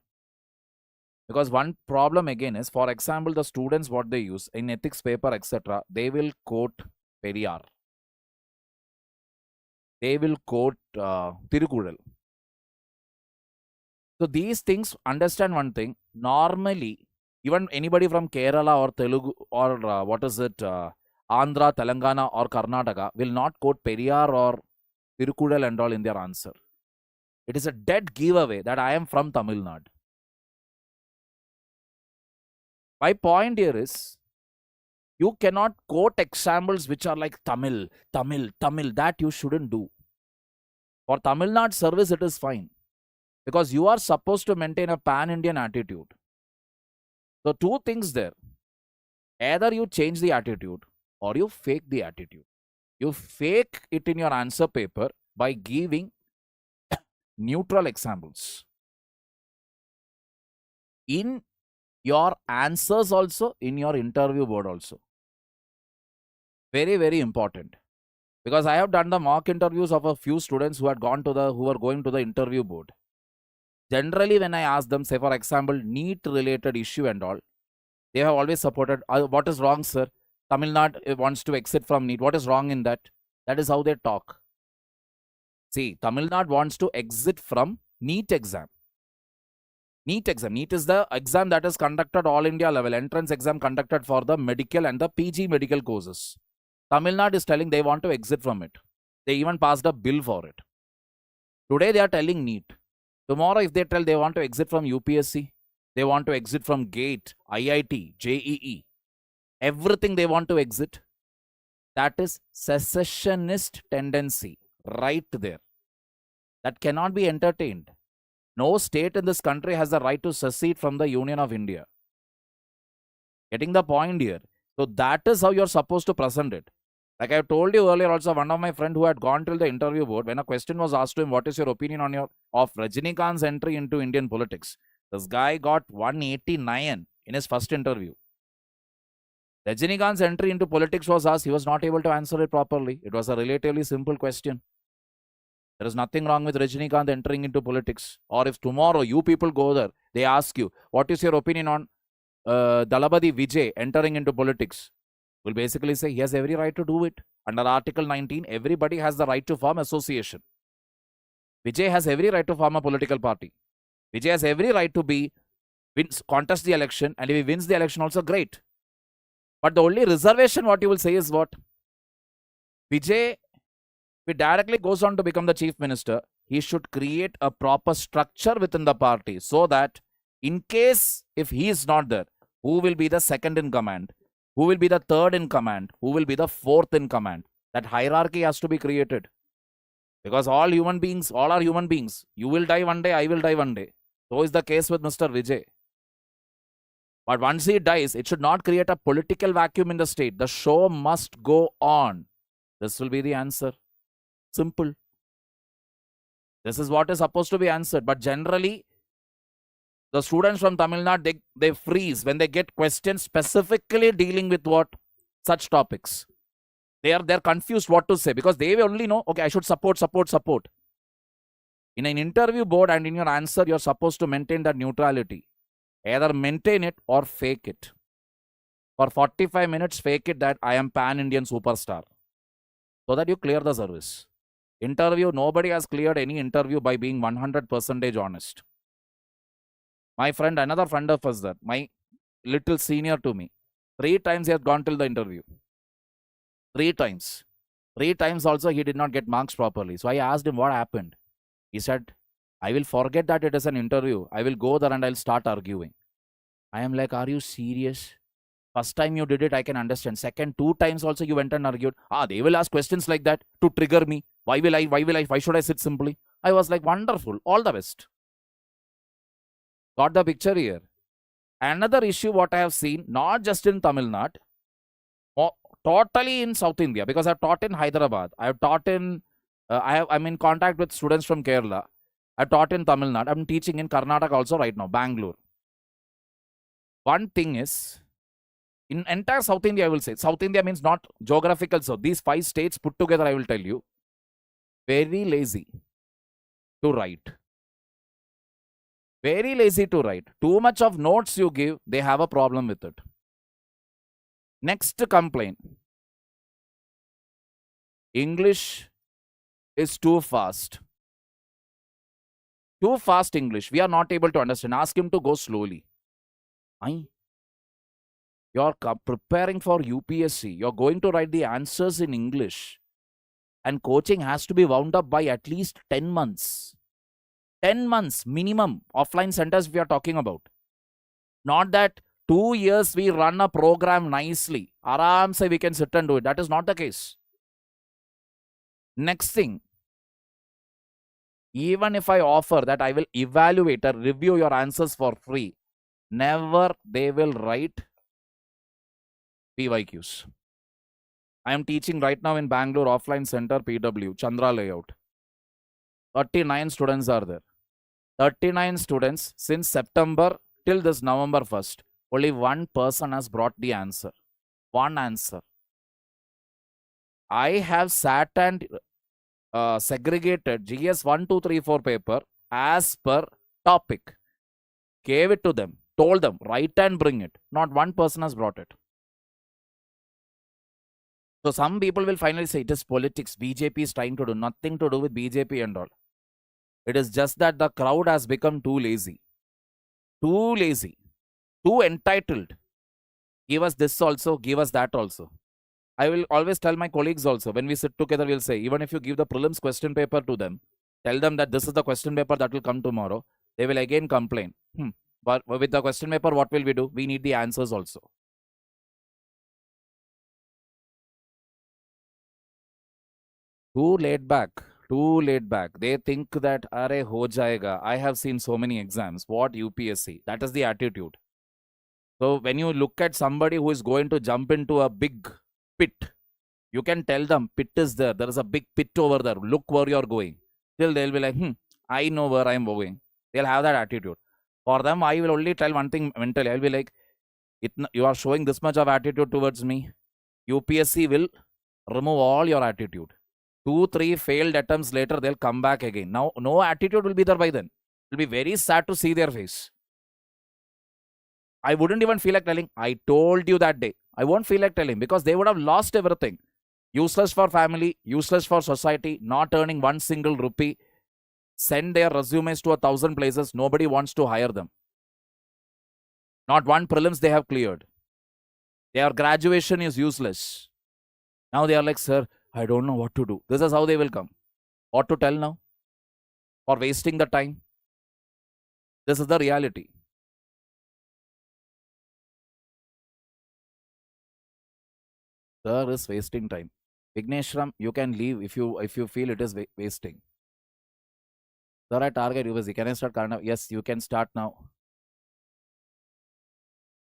Because one problem again is, for example, the students what they use in ethics paper, etc., they will quote Periyar. They will quote Tirukural. So these things, understand one thing, normally, even anybody from Kerala or Telugu or Andhra, Telangana or Karnataka will not quote Periyar or Tirukural and all in their answer. It is a dead giveaway that I am from Tamil Nadu. My point here is, you cannot quote examples which are like Tamil, that you shouldn't do. For Tamil Nadu service, it is fine. Because you are supposed to maintain a pan-Indian attitude. So two things there. Either you change the attitude or you fake the attitude. You fake it in your answer paper by giving neutral examples. In your answers also, in your interview board also. Very, very important. Because I have done the mock interviews of a few students who were going to the interview board. Generally, when I ask them, say for example, NEET related issue and all, they have always supported, what is wrong, sir? Tamil Nadu wants to exit from NEET. What is wrong in that? That is how they talk. See, Tamil Nadu wants to exit from NEET exam. NEET exam. NEET is the exam that is conducted all India level, entrance exam conducted for the medical and the PG medical courses. Tamil Nadu is telling they want to exit from it. They even passed a bill for it. Today they are telling NEET. Tomorrow if they tell they want to exit from UPSC, they want to exit from GATE, IIT, JEE, everything they want to exit, that is secessionist tendency right there. That cannot be entertained. No state in this country has the right to secede from the Union of India. Getting the point here. So that is how you're supposed to present it. Like I told you earlier also, one of my friend who had gone till the interview board, when a question was asked to him, what is your opinion on of Rajinikanth's entry into Indian politics? This guy got 189 in his first interview. Rajinikanth's entry into politics was asked, he was not able to answer it properly. It was a relatively simple question. There is nothing wrong with Rajinikanth entering into politics. Or if tomorrow you people go there, they ask you, what is your opinion on Dalabadi Vijay entering into politics? Will basically say he has every right to do it. Under Article 19, everybody has the right to form association. Vijay has every right to form a political party. Vijay has every right to contest the election, and if he wins the election also, great. But the only reservation what you will say is what? Vijay, if he directly goes on to become the chief minister, he should create a proper structure within the party so that in case if he is not there, who will be the second in command? Who will be the third in command? Who will be the fourth in command? That hierarchy has to be created. Because all human beings, all are human beings. You will die one day, I will die one day. So is the case with Mr. Vijay. But once he dies, it should not create a political vacuum in the state. The show must go on. This will be the answer. Simple. This is what is supposed to be answered. But generally, the students from Tamil Nadu, they freeze when they get questions specifically dealing with what? Such topics. They're confused what to say because they only know, okay, I should support. In an interview board and in your answer, you're supposed to maintain that neutrality. Either maintain it or fake it. For 45 minutes, fake it that I am pan-Indian superstar. So that you clear the service. Interview, nobody has cleared any interview by being 100% honest. My friend, another friend of us there, my little senior to me, 3 times he has gone till the interview. 3 times. 3 times also he did not get marks properly. So I asked him what happened. He said, I will forget that it is an interview. I will go there and I'll start arguing. I am like, are you serious? First time you did it, I can understand. Second, 2 times also you went and argued. They will ask questions like that to trigger me. Why should I sit simply? I was like, wonderful. All the best. Got the picture here. Another issue what I have seen, not just in Tamil Nadu, totally in South India, because I've taught in Hyderabad. I've taught in, I'm in contact with students from Kerala. I've taught in Tamil Nadu. I'm teaching in Karnataka also right now, Bangalore. One thing is, in entire South India, I will say, South India means not geographical South. These 5 states put together, I will tell you, very lazy to write. Very lazy to write. Too much of notes you give, they have a problem with it. Next complaint. English is too fast. Too fast English. We are not able to understand. Ask him to go slowly. You're preparing for UPSC. You're going to write the answers in English. And coaching has to be wound up by at least 10 months. 10 months minimum offline centers we are talking about. Not that 2 years we run a program nicely. Aram say we can sit and do it. That is not the case. Next thing. Even if I offer that I will evaluate or review your answers for free, never they will write PYQs. I am teaching right now in Bangalore offline center PW, Chandra layout. 39 students are there. 39 students since September till this November 1st. Only one person has brought the answer. One answer. I have sat and segregated GS 1, 2, 3, 4 paper as per topic. Gave it to them. Told them, write and bring it. Not one person has brought it. So some people will finally say it is politics. BJP is trying to do. Nothing to do with BJP and all. It is just that the crowd has become too lazy. Too lazy. Too entitled. Give us this also. Give us that also. I will always tell my colleagues also, when we sit together, we'll say, even if you give the prelims question paper to them, tell them that this is the question paper that will come tomorrow. They will again complain. But with the question paper, what will we do? We need the answers also. Too laid back. Too laid back. They think that, arey ho jayega. I have seen so many exams. What UPSC? That is the attitude. So when you look at somebody who is going to jump into a big pit, you can tell them, pit is there. There is a big pit over there. Look where you're going. Till they'll be like, I know where I'm going. They'll have that attitude. For them, I will only tell one thing mentally. I'll be like, you are showing this much of attitude towards me. UPSC will remove all your attitude. 2, 3 failed attempts later, they'll come back again. Now, no attitude will be there by then. It will be very sad to see their face. I wouldn't even feel like telling, I told you that day. I won't feel like telling because they would have lost everything. Useless for family, useless for society, not earning one single rupee. Send their resumes to 1,000 places. Nobody wants to hire them. Not one prelims they have cleared. Their graduation is useless. Now they are like, sir, I don't know what to do. This is how they will come. What to tell now? for wasting the time. This is the reality. Sir is wasting time. Vigneshram, you can leave if you feel it is wasting. Sir, I target UPSC. Can I start current? Yes, you can start now.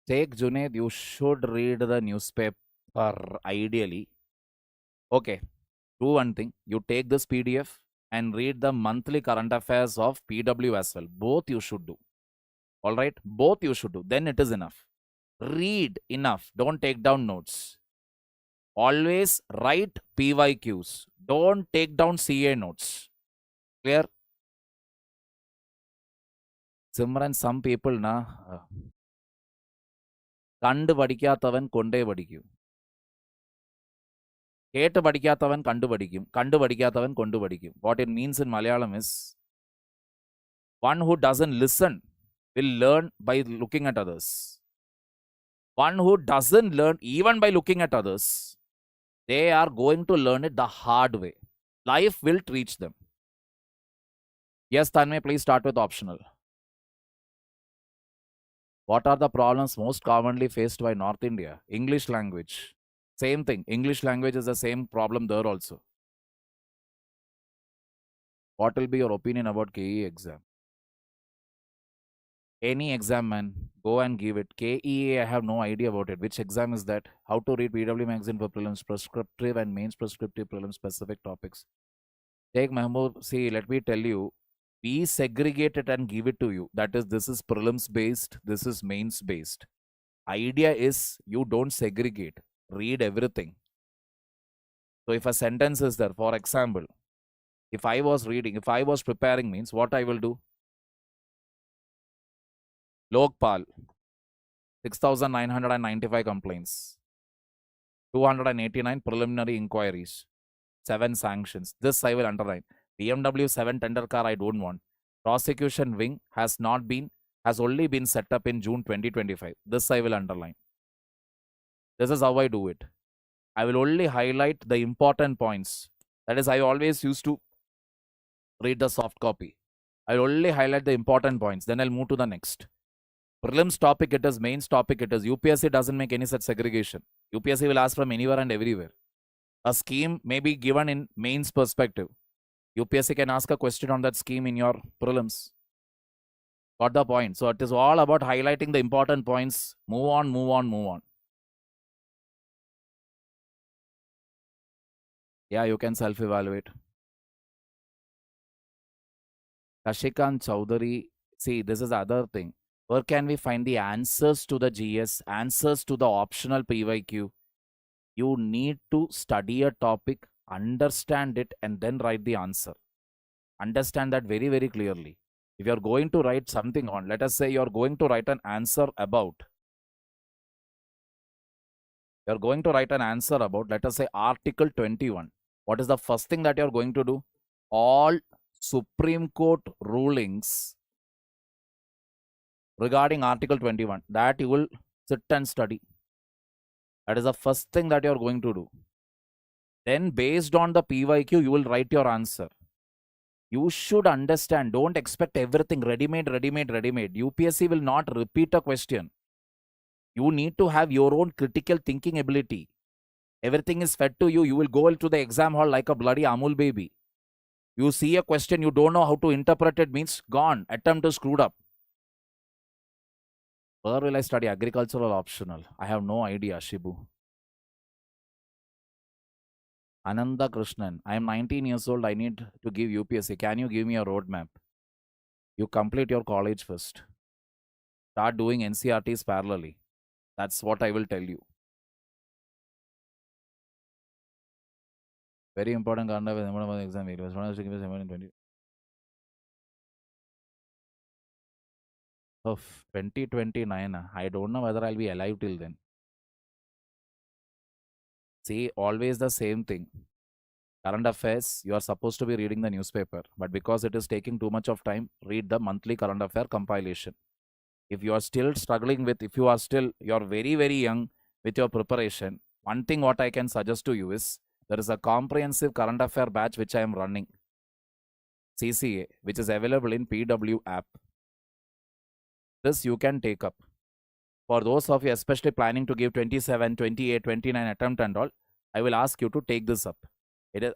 Take Junaid, you should read the newspaper ideally. Okay, do one thing. You take this PDF and read the monthly current affairs of PW as well. Both you should do. All right, both you should do. Then it is enough. Read enough. Don't take down notes. Always write PYQs. Don't take down CA notes. Clear? Simran, some people na കണ്ട് പഠിക്കാത്തവൻ കൊണ്ടേ പഠിക്കൂ. കേട്ട് പഠിക്കാത്തവൻ കണ്ടു പഠിക്കും. കണ്ടു പഠിക്കാത്തവൻ കൊണ്ടു പഠിക്കും. What it means in Malayalam is one who doesn't listen will learn by looking at others. One who doesn't learn even by looking at others, they are going to learn it the hard way. Life will teach them. Yes, Tanmay, please start with optional. What are the problems most commonly faced by North India? English language. Same thing. English language is the same problem there also. What will be your opinion about KE exam? Any exam, man. Go and give it. KEA, I have no idea about it. Which exam is that? How to read PW magazine for prelims, prescriptive and mains prescriptive prelims specific topics. Take Mahmood. See, let me tell you. We segregate it and give it to you. That is, this is prelims based. This is mains based. Idea is you don't segregate. Read everything. So if a sentence is there, for example, if I was reading, if I was preparing means, what I will do? Lokpal, 6,995 complaints, 289 preliminary inquiries, 7 sanctions. This I will underline. BMW 7 tender car I don't want. Prosecution wing has only been set up in June 2025. This I will underline. This is how I do it. I will only highlight the important points. That is, I always used to read the soft copy. I will only highlight the important points. Then I'll move to the next. Prelims topic it is, mains topic it is. UPSC doesn't make any such segregation. UPSC will ask from anywhere and everywhere. A scheme may be given in mains perspective. UPSC can ask a question on that scheme in your prelims. Got the point? So it is all about highlighting the important points. Move on, move on, move on. Yeah, you can self-evaluate. Kashikan Chowdhury. See, this is the other thing. Where can we find the answers to the GS, answers to the optional PYQ? You need to study a topic, understand it, and then write the answer. Understand that very, very clearly. If you're going to write something on, let us say you're going to write an answer about, let us say, Article 21. What is the first thing that you're going to do? All Supreme Court rulings regarding Article 21, that you will sit and study. That is the first thing that you're going to do. Then based on the PYQ, you will write your answer. You should understand. Don't expect everything ready-made. UPSC will not repeat a question. You need to have your own critical thinking ability. Everything is fed to you. You will go into the exam hall like a bloody Amul baby. You see a question, you don't know how to interpret it, means gone. Attempt is screwed up. Where will I study? Agricultural optional? I have no idea, Shibu. Ananda Krishnan, I am 19 years old. I need to give UPSC. Can you give me a roadmap? You complete your college first. Start doing NCRTs parallelly. That's what I will tell you. Very important exam. It was 20. Of 2029, I don't know whether I'll be alive till then. See, always the same thing. Current affairs, you are supposed to be reading the newspaper, but because it is taking too much of time, read the monthly current affair compilation. If you are still struggling with, you're very, very young with your preparation, one thing what I can suggest to you is, there is a comprehensive current affair batch which I am running. CCA, which is available in PW app. This you can take up. For those of you especially planning to give 27, 28, 29 attempt and all, I will ask you to take this up.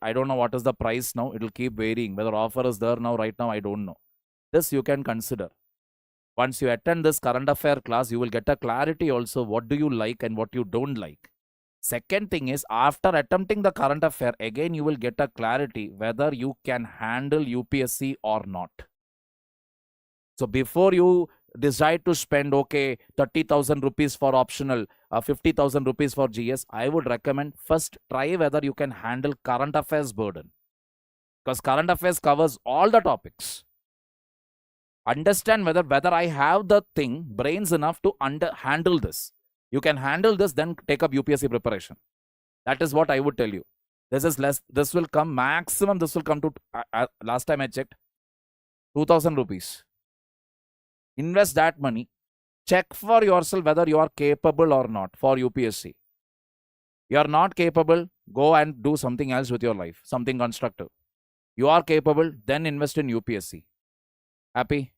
I don't know what is the price now. It will keep varying. Whether offer is there now, right now, I don't know. This you can consider. Once you attend this current affair class, you will get a clarity also what do you like and what you don't like. Second thing is, after attempting the current affair, again you will get a clarity whether you can handle UPSC or not. So before you decide to spend, okay, 30,000 rupees for optional, 50,000 rupees for GS, I would recommend first try whether you can handle current affairs burden. Because current affairs covers all the topics. Understand whether I have the brains enough to handle this. You can handle this, then take up UPSC preparation. That is what I would tell you. This is less. This will come maximum. This will come to last time I checked, 2,000 rupees. Invest that money. Check for yourself whether you are capable or not for UPSC. You are not capable, go and do something else with your life, something constructive. You are capable, then invest in UPSC. Happy?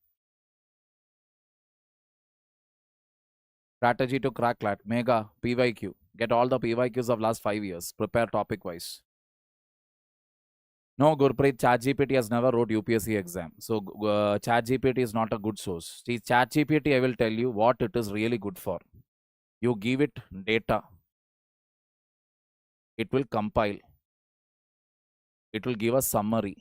Strategy to crack CLAT. Mega PYQ. Get all the PYQs of last 5 years. Prepare topic wise. No, Gurpreet, ChatGPT has never wrote UPSC exam. So ChatGPT is not a good source. See, ChatGPT, I will tell you what it is really good for. You give it data. It will compile. It will give a summary.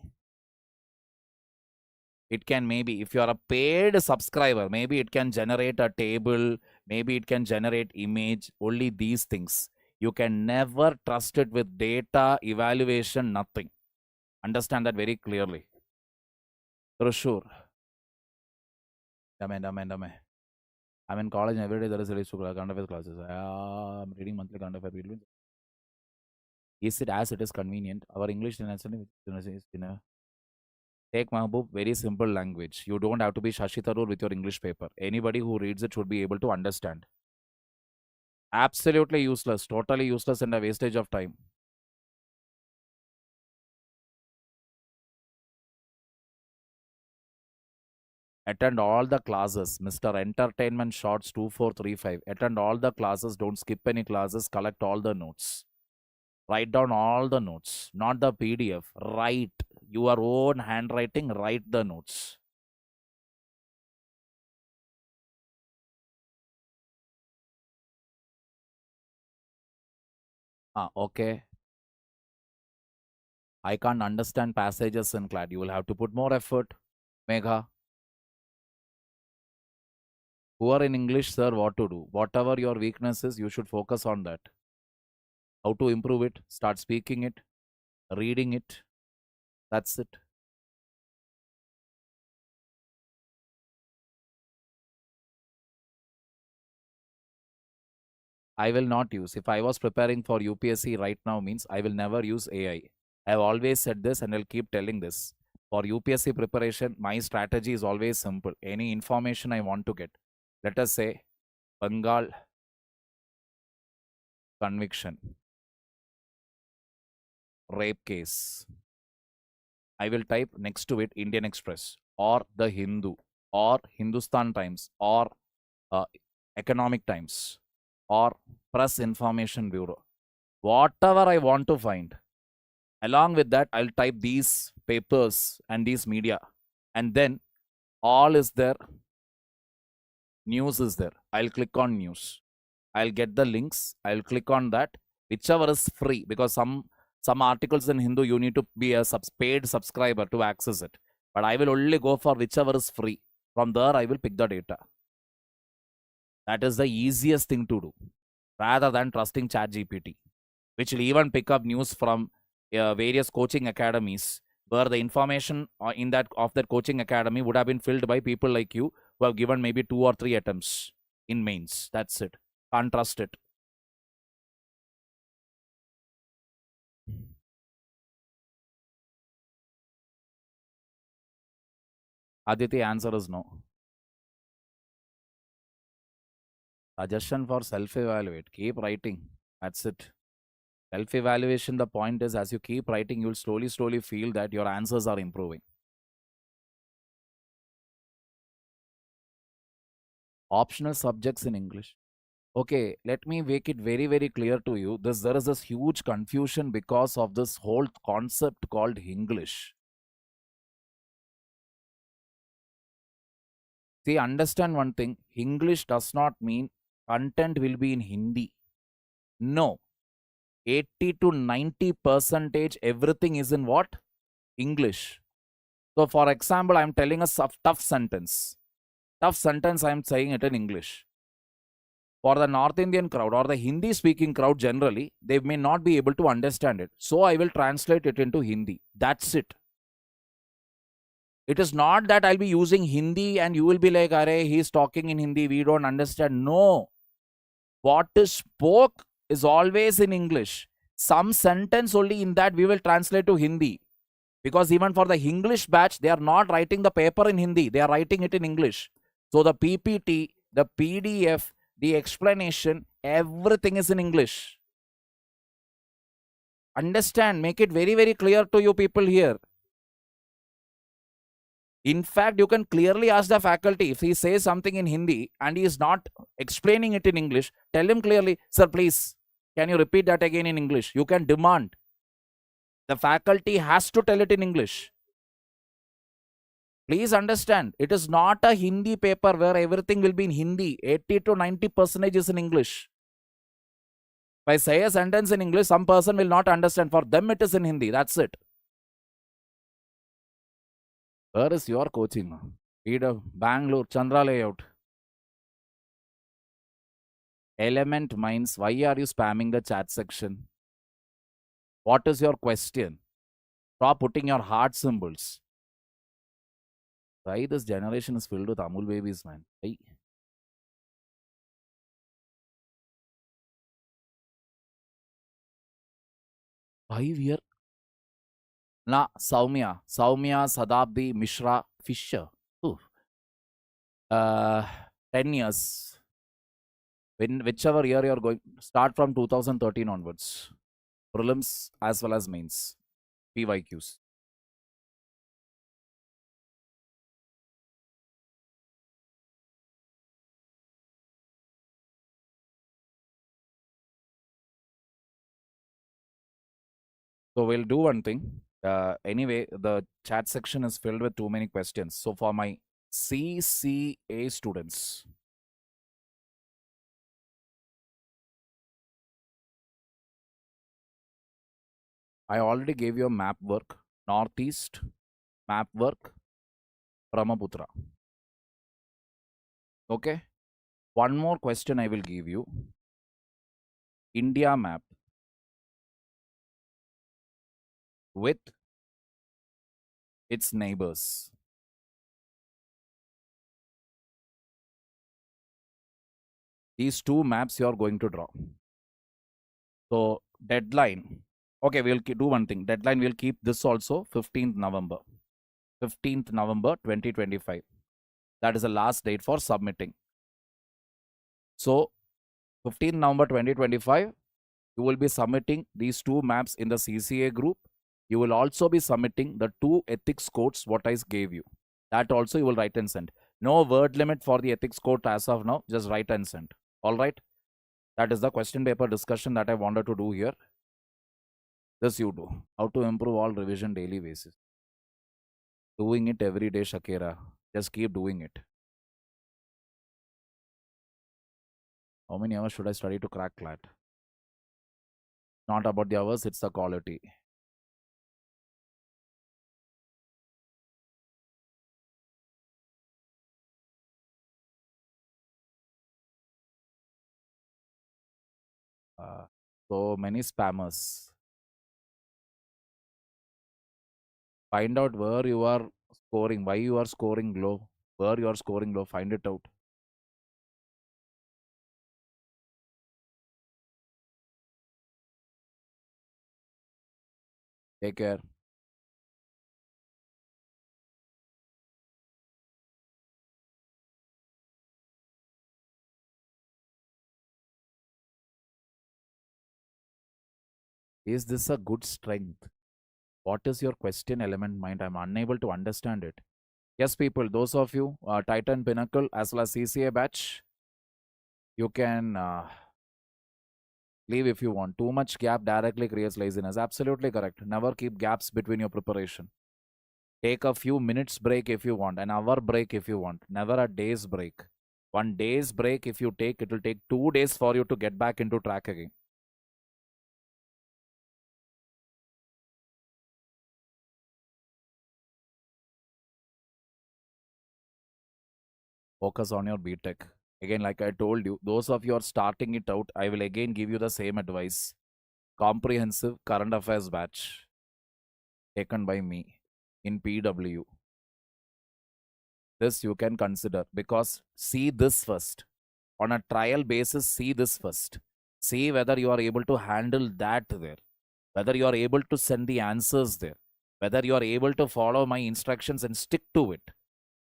It can maybe, if you are a paid subscriber, maybe it can generate a table, maybe it can generate image, only these things. You can never trust it with data, evaluation, nothing. Understand that very clearly. For sure. Dame. I'm in college and every day there is a current affairs classes. I'm reading monthly current affairs. Is it as it is convenient? Our English is Take Mahbub, very simple language. You don't have to be Shashi Tharoor with your English paper. Anybody who reads it should be able to understand. Absolutely useless, totally useless and a wastage of time. Attend all the classes. Mr. Entertainment Shorts 2435. Attend all the classes. Don't skip any classes. Collect all the notes. Write down all the notes. Not the PDF. Write your own handwriting. Write the notes. Okay. I can't understand passages in CLAD. You will have to put more effort. Megha. Poor in English, sir, what to do? Whatever your weakness is, you should focus on that. How to improve it? Start speaking it, reading it. That's it. I will not use. If I was preparing for UPSC right now means I will never use AI. I have always said this and I'll keep telling this. For UPSC preparation, my strategy is always simple. Any information I want to get. Let us say Bengal conviction, rape case. I will type next to it Indian Express or The Hindu or Hindustan Times or Economic Times or Press Information Bureau. Whatever I want to find. Along with that, I'll type these papers and these media. And then all is there. News is there. I'll click on news. I'll get the links. I'll click on that. Whichever is free. Because some articles in Hindu, you need to be a paid subscriber to access it. But I will only go for whichever is free. From there, I will pick the data. That is the easiest thing to do. Rather than trusting ChatGPT. Which will even pick up news from various coaching academies where the information of that coaching academy would have been filled by people like you who have given maybe 2 or 3 attempts in mains. That's it. Can't trust it. Aditi, answer is no. Suggestion for self-evaluate. Keep writing. That's it. Self-evaluation, the point is as you keep writing, you'll slowly feel that your answers are improving. Optional subjects in English. Okay, let me make it very, very clear to you. There is this huge confusion because of this whole concept called English. See, understand one thing. English does not mean content will be in Hindi. No. 80 to 90 percentage everything is in what? English. So, for example, I'm telling a tough sentence. Tough sentence, I'm saying it in English. For the North Indian crowd or the Hindi speaking crowd generally, they may not be able to understand it. So, I will translate it into Hindi. That's it. It is not that I'll be using Hindi and you will be like, Are, he's talking in Hindi, we don't understand. No. What is spoke is always in English. Some sentence only in that we will translate to Hindi. Because even for the English batch, they are not writing the paper in Hindi, they are writing it in English. So the PPT, the PDF, the explanation, everything is in English. Understand, make it very, very clear to you people here. In fact, you can clearly ask the faculty if he says something in Hindi and he is not explaining it in English, tell him clearly, sir, please, can you repeat that again in English? You can demand. The faculty has to tell it in English. Please understand, it is not a Hindi paper where everything will be in Hindi. 80 to 90% is in English. If I say a sentence in English, some person will not understand. For them, it is in Hindi. That's it. Where is your coaching? Bangalore, Chandra layout. Element Minds, why are you spamming the chat section? What is your question? Stop putting your heart symbols. Why this generation is filled with Amul babies, man? Why? 5 year. Na, Saumya, Sadabdi, Mishra, Fisher. Ooh. 10 years. Whichever year you're going, start from 2013 onwards. Prelims as well as mains. PYQs. So we'll do one thing. Anyway, the chat section is filled with too many questions. So for my CCA students, I already gave you a map work. Northeast, map work, Brahmaputra. Okay. One more question I will give you. India map with its neighbors. These two maps you are going to draw. So deadline. Okay, we'll do one thing. Deadline, we'll keep this also 15th November. 15th November 2025. That is the last date for submitting. So 15th November 2025, you will be submitting these two maps in the CCA group. You will also be submitting the two ethics codes what I gave you. That also you will write and send. No word limit for the ethics code as of now. Just write and send. All right. That is the question paper discussion that I wanted to do here. This you do. How to improve all revision daily basis. Doing it every day, Shakira. Just keep doing it. How many hours should I study to crack CLAT? Not about the hours, it's the quality. So many spammers. Find out where you are scoring, why you are scoring low, where you are scoring low. Find it out. Take care. Is this a good strength? What is your question element mind? I'm unable to understand it. Yes, people, those of you, Titan Pinnacle as well as CCA batch, you can leave if you want. Too much gap directly creates laziness. Absolutely correct. Never keep gaps between your preparation. Take a few minutes break if you want, an hour break if you want, never a day's break. 1 day's break, if you take, it will take 2 days for you to get back into track again. Focus on your BTech. Again, like I told you, those of you are starting it out, I will again give you the same advice. Comprehensive current affairs batch taken by me in PW. This you can consider because see this first. On a trial basis, see this first. See whether you are able to handle that there, whether you are able to send the answers there, whether you are able to follow my instructions and stick to it.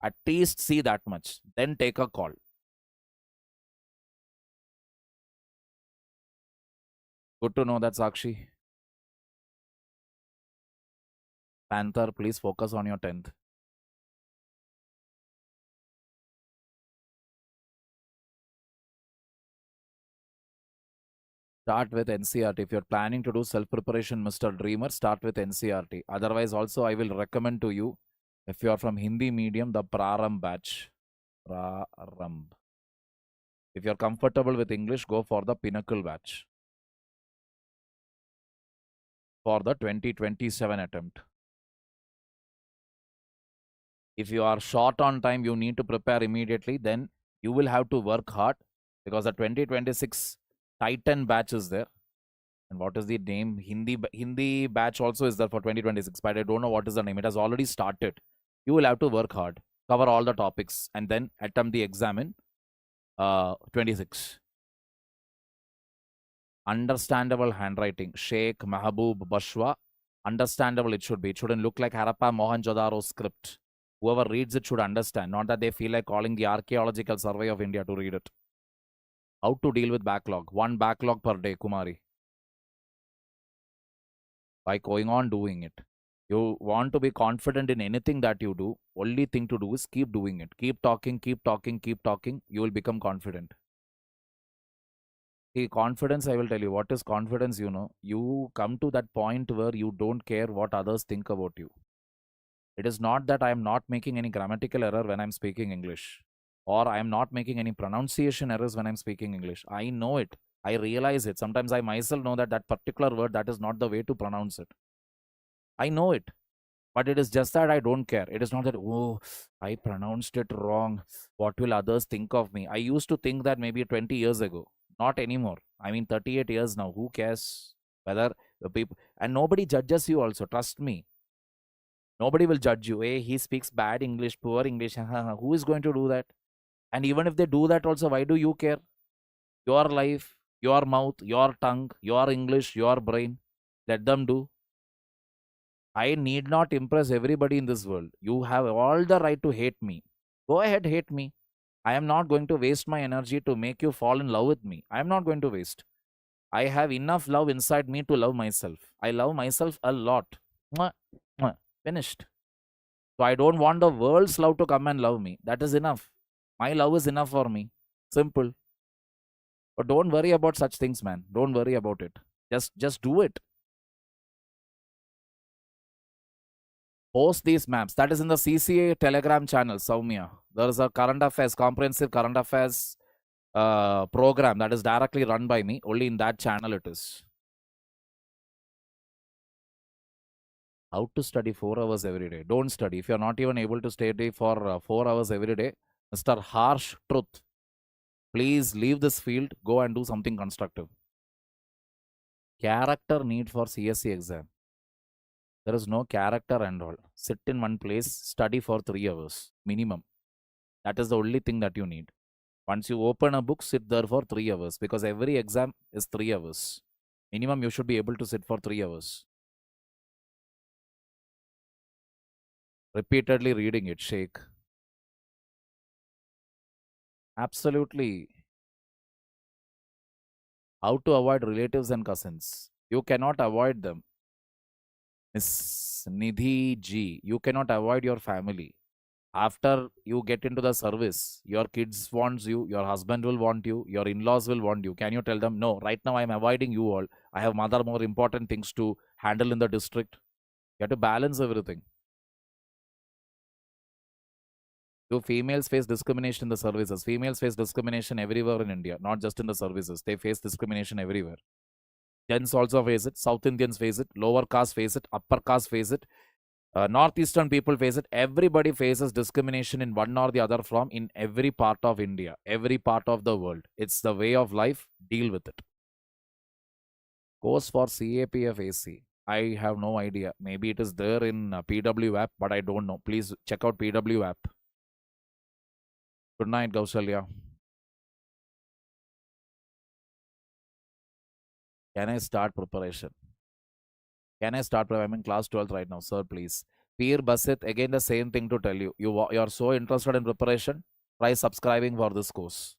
At least see that much. Then take a call. Good to know that, Sakshi. Panther, please focus on your 10th. Start with NCRT. If you're planning to do self-preparation, Mr. Dreamer, start with NCRT. Otherwise, also, I will recommend to you, if you are from Hindi medium, the Praram batch. Praram. If you're comfortable with English, go for the Pinnacle batch for the 2027 attempt. If you are short on time, you need to prepare immediately, then you will have to work hard because the 2026 Titan batch is there. And what is the name? Hindi batch also is there for 2026, but I don't know what is the name. It has already started. You will have to work hard, cover all the topics, and then attempt the exam in 26. Understandable handwriting. Sheikh Mahabub Bashwa. Understandable it should be. It shouldn't look like Harappa Mohenjo-daro script. Whoever reads it should understand, not that they feel like calling the Archaeological Survey of India to read it. How to deal with backlog? One backlog per day, Kumari. By going on doing it. You want to be confident in anything that you do, only thing to do is keep doing it. Keep talking, keep talking, keep talking. You will become confident. See, confidence, I will tell you. What is confidence, you know? You come to that point where you don't care what others think about you. It is not that I am not making any grammatical error when I'm speaking English, or I am not making any pronunciation errors when I'm speaking English. I know it. I realize it. Sometimes I myself know that that particular word, that is not the way to pronounce it. I know it. But it is just that I don't care. It is not that, oh, I pronounced it wrong. What will others think of me? I used to think that maybe 20 years ago. Not anymore. I mean, 38 years now. Who cares? Whether the people. And nobody judges you also. Trust me. Nobody will judge you. Hey, he speaks bad English, poor English. Who is going to do that? And even if they do that also, why do you care? Your life, your mouth, your tongue, your English, your brain. Let them do. I need not impress everybody in this world. You have all the right to hate me. Go ahead, hate me. I am not going to waste my energy to make you fall in love with me. I am not going to waste. I have enough love inside me to love myself. I love myself a lot. Mwah, mwah. Finished. So I don't want the world's love to come and love me. That is enough. My love is enough for me. Simple. But don't worry about such things, man. Don't worry about it. Just do it. Post these maps. That is in the CCA Telegram channel, Soumya. There is a current affairs, comprehensive current affairs program that is directly run by me. Only in that channel it is. How to study 4 hours every day? Don't study. If you're not even able to study for 4 hours every day, Mr. Harsh Truth, please leave this field, go and do something constructive. Character need for CSC exam. There is no character and all. Sit in one place, study for 3 hours minimum. That is the only thing that you need. Once you open a book, sit there for 3 hours because every exam is 3 hours. Minimum, you should be able to sit for 3 hours. Repeatedly reading it, shake. Absolutely. How to avoid relatives and cousins? You cannot avoid them. Miss Nidhi G, you cannot avoid your family. After you get into the service, your kids wants you, your husband will want you, your in-laws will want you. Can you tell them, no, right now I'm avoiding you all. I have other more important things to handle in the district. You have to balance everything. Do females face discrimination in the services? Females face discrimination everywhere in India, not just in the services. They face discrimination everywhere. Gents also face it. South Indians face it. Lower caste face it. Upper caste face it. Northeastern people face it. Everybody faces discrimination in one or the other form in every part of India, every part of the world. It's the way of life. Deal with it. Course for CAPF-AC. I have no idea. Maybe it is there in PW app, but I don't know. Please check out PW app. Good night, Gaushalya. Can I start preparation? Can I start? I'm in class 12th right now, sir. Please. Peer Basit, again the same thing to tell you. You are so interested in preparation. Try subscribing for this course.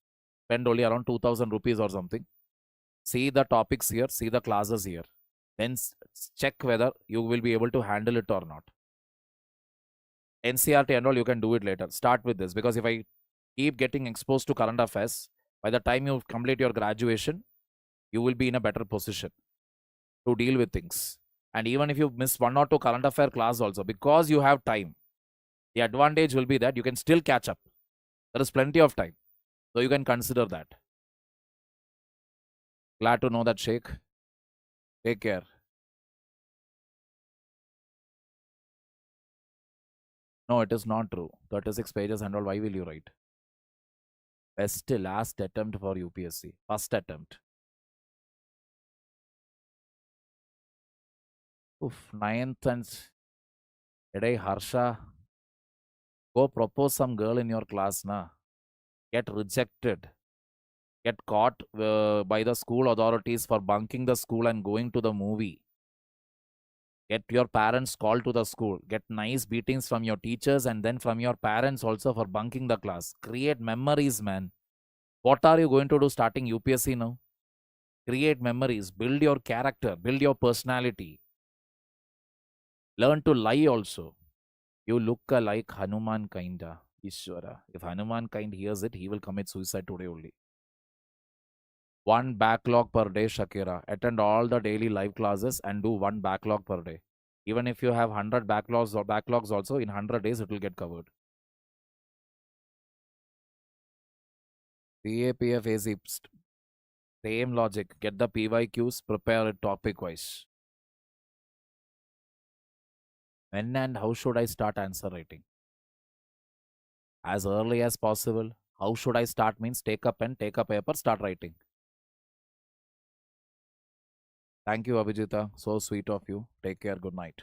Spend only around 2000 rupees or something. See the topics here, see the classes here. Then check whether you will be able to handle it or not. NCRT and all, you can do it later. Start with this because if I keep getting exposed to current affairs, by the time you complete your graduation, you will be in a better position to deal with things. And even if you miss one or two current affair class also, because you have time, the advantage will be that you can still catch up. There is plenty of time. So you can consider that. Glad to know that, Sheikh. Take care. No, it is not true. 36 pages and all. Why will you write? Best last attempt for UPSC. First attempt. Oof, ninth and today, Harsha, go propose some girl in your class, na. Get rejected. Get caught by the school authorities for bunking the school and going to the movie. Get your parents called to the school. Get nice beatings from your teachers and then from your parents also for bunking the class. Create memories, man. What are you going to do starting UPSC now? Create memories. Build your character. Build your personality. Learn to lie also. You look like Hanuman kinda. Ishwara. If Hanuman kind hears it, he will commit suicide today only. One backlog per day, Shakira. Attend all the daily live classes and do one backlog per day. Even if you have 100 backlogs also, in 100 days it will get covered. PAPF is same logic. Get the PYQs, prepare it topic wise. When and how should I start answer writing? As early as possible. How should I start means take a pen, take a paper, start writing. Thank you, Abhijita. So sweet of you. Take care. Good night.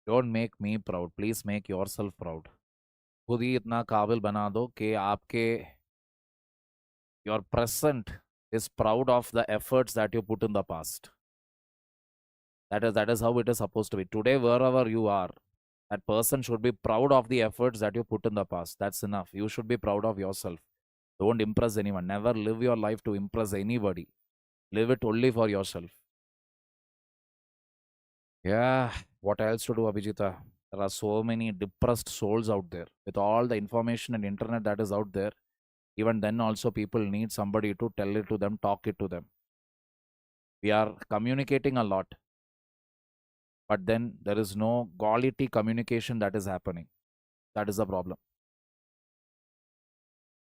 Don't make me proud. Please make yourself proud. खुद ही इतना काबिल बना दो कि आपके your present is proud of the efforts that you put in the past. That is how it is supposed to be. Today, wherever you are, that person should be proud of the efforts that you put in the past. That's enough. You should be proud of yourself. Don't impress anyone. Never live your life to impress anybody. Live it only for yourself. Yeah. What else to do, Abhijita? There are so many depressed souls out there. With all the information and internet that is out there, even then also people need somebody to tell it to them, talk it to them. We are communicating a lot, but then there is no quality communication that is happening. That is the problem.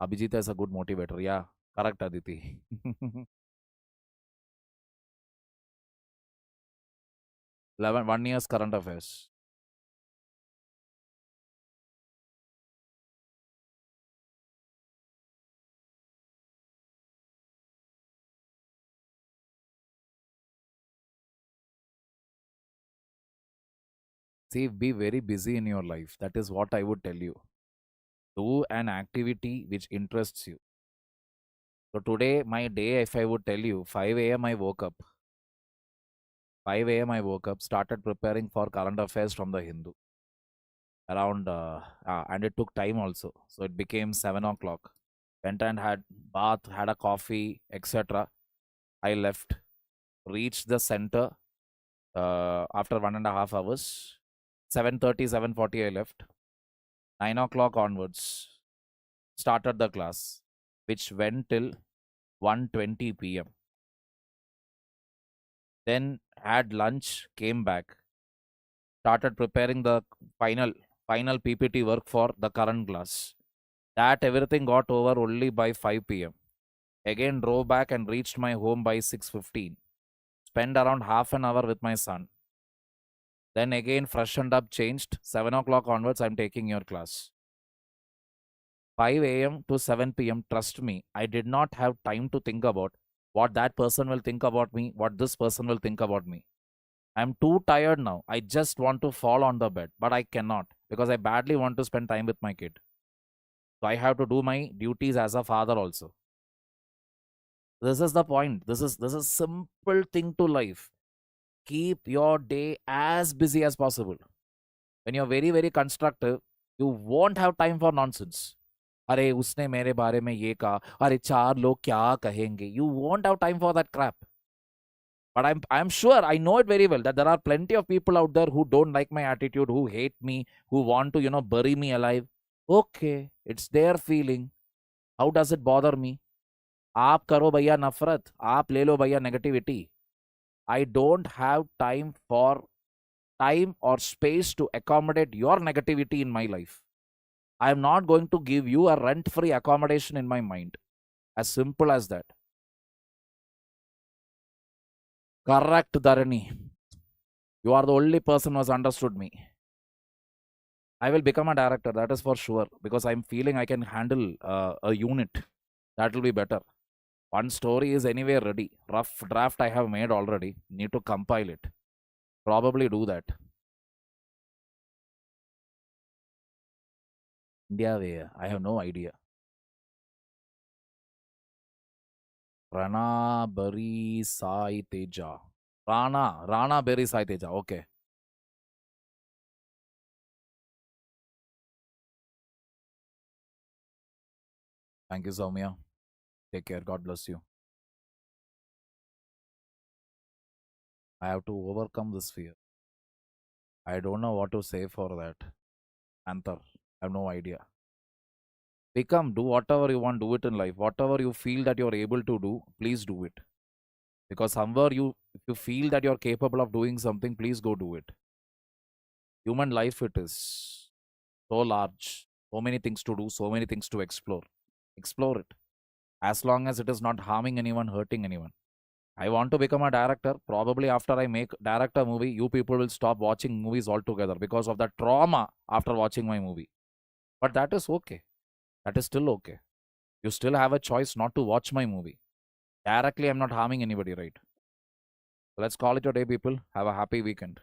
Abhijita is a good motivator. Yeah, correct, Aditi. 1 year's current affairs. See, be very busy in your life. That is what I would tell you. Do an activity which interests you. So today, my day, if I would tell you, 5 a.m. I woke up. 5 a.m. I woke up, started preparing for current affairs from the Hindu. Around, and it took time also. So it became 7 o'clock. Went and had bath, had a coffee, etc. I left, reached the center after 1.5 hours. 7:30, 7:40 I left. 9 o'clock onwards, started the class, which went till 1:20 p.m. Then had lunch, came back, started preparing the final PPT work for the current class. That everything got over only by 5 p.m. Again drove back and reached my home by 6:15. Spent around half an hour with my son. Then again freshened up, changed. 7 o'clock onwards, I'm taking your class. 5 a.m. to 7 p.m. Trust me, I did not have time to think about what that person will think about me, what this person will think about me. I'm too tired now. I just want to fall on the bed, but I cannot because I badly want to spend time with my kid. So I have to do my duties as a father also. This is the point. This is simple thing to life. Keep your day as busy as possible. When you're very, very constructive, you won't have time for nonsense. अरे उसने मेरे बारे में ये कहा, अरे चार लोग क्या कहेंगे. You won't have time for that crap. But I'm sure, I know it very well that there are plenty of people out there who don't like my attitude, who hate me, who want to, bury me alive. Okay, it's their feeling. How does it bother me? आप करो भैया नफरत, आप ले लो भैया negativity. I don't have time or space to accommodate your negativity in my life. I am not going to give you a rent-free accommodation in my mind. As simple as that. Correct, Dharani. You are the only person who has understood me. I will become a director, that is for sure, because I'm feeling I can handle a unit. That will be better. One story is anyway ready. Rough draft I have made already. Need to compile it. Probably do that. India way. I have no idea. Rana Bari Sai Teja. Rana Bari Sai Teja. Okay. Thank you, Soumya. Take care. God bless you. I have to overcome this fear. I don't know what to say for that. Anther. I have no idea. Do whatever you want, do it in life. Whatever you feel that you're able to do, please do it. Because somewhere if you feel that you're capable of doing something, please go do it. Human life, it is so large. So many things to do, so many things to explore. Explore it. As long as it is not harming anyone, hurting anyone. I want to become a director. Probably after I make director movie, you people will stop watching movies altogether because of the trauma after watching my movie. But that is okay. That is still okay. You still have a choice not to watch my movie. Directly, I'm not harming anybody, right? Let's call it a day, people. Have a happy weekend.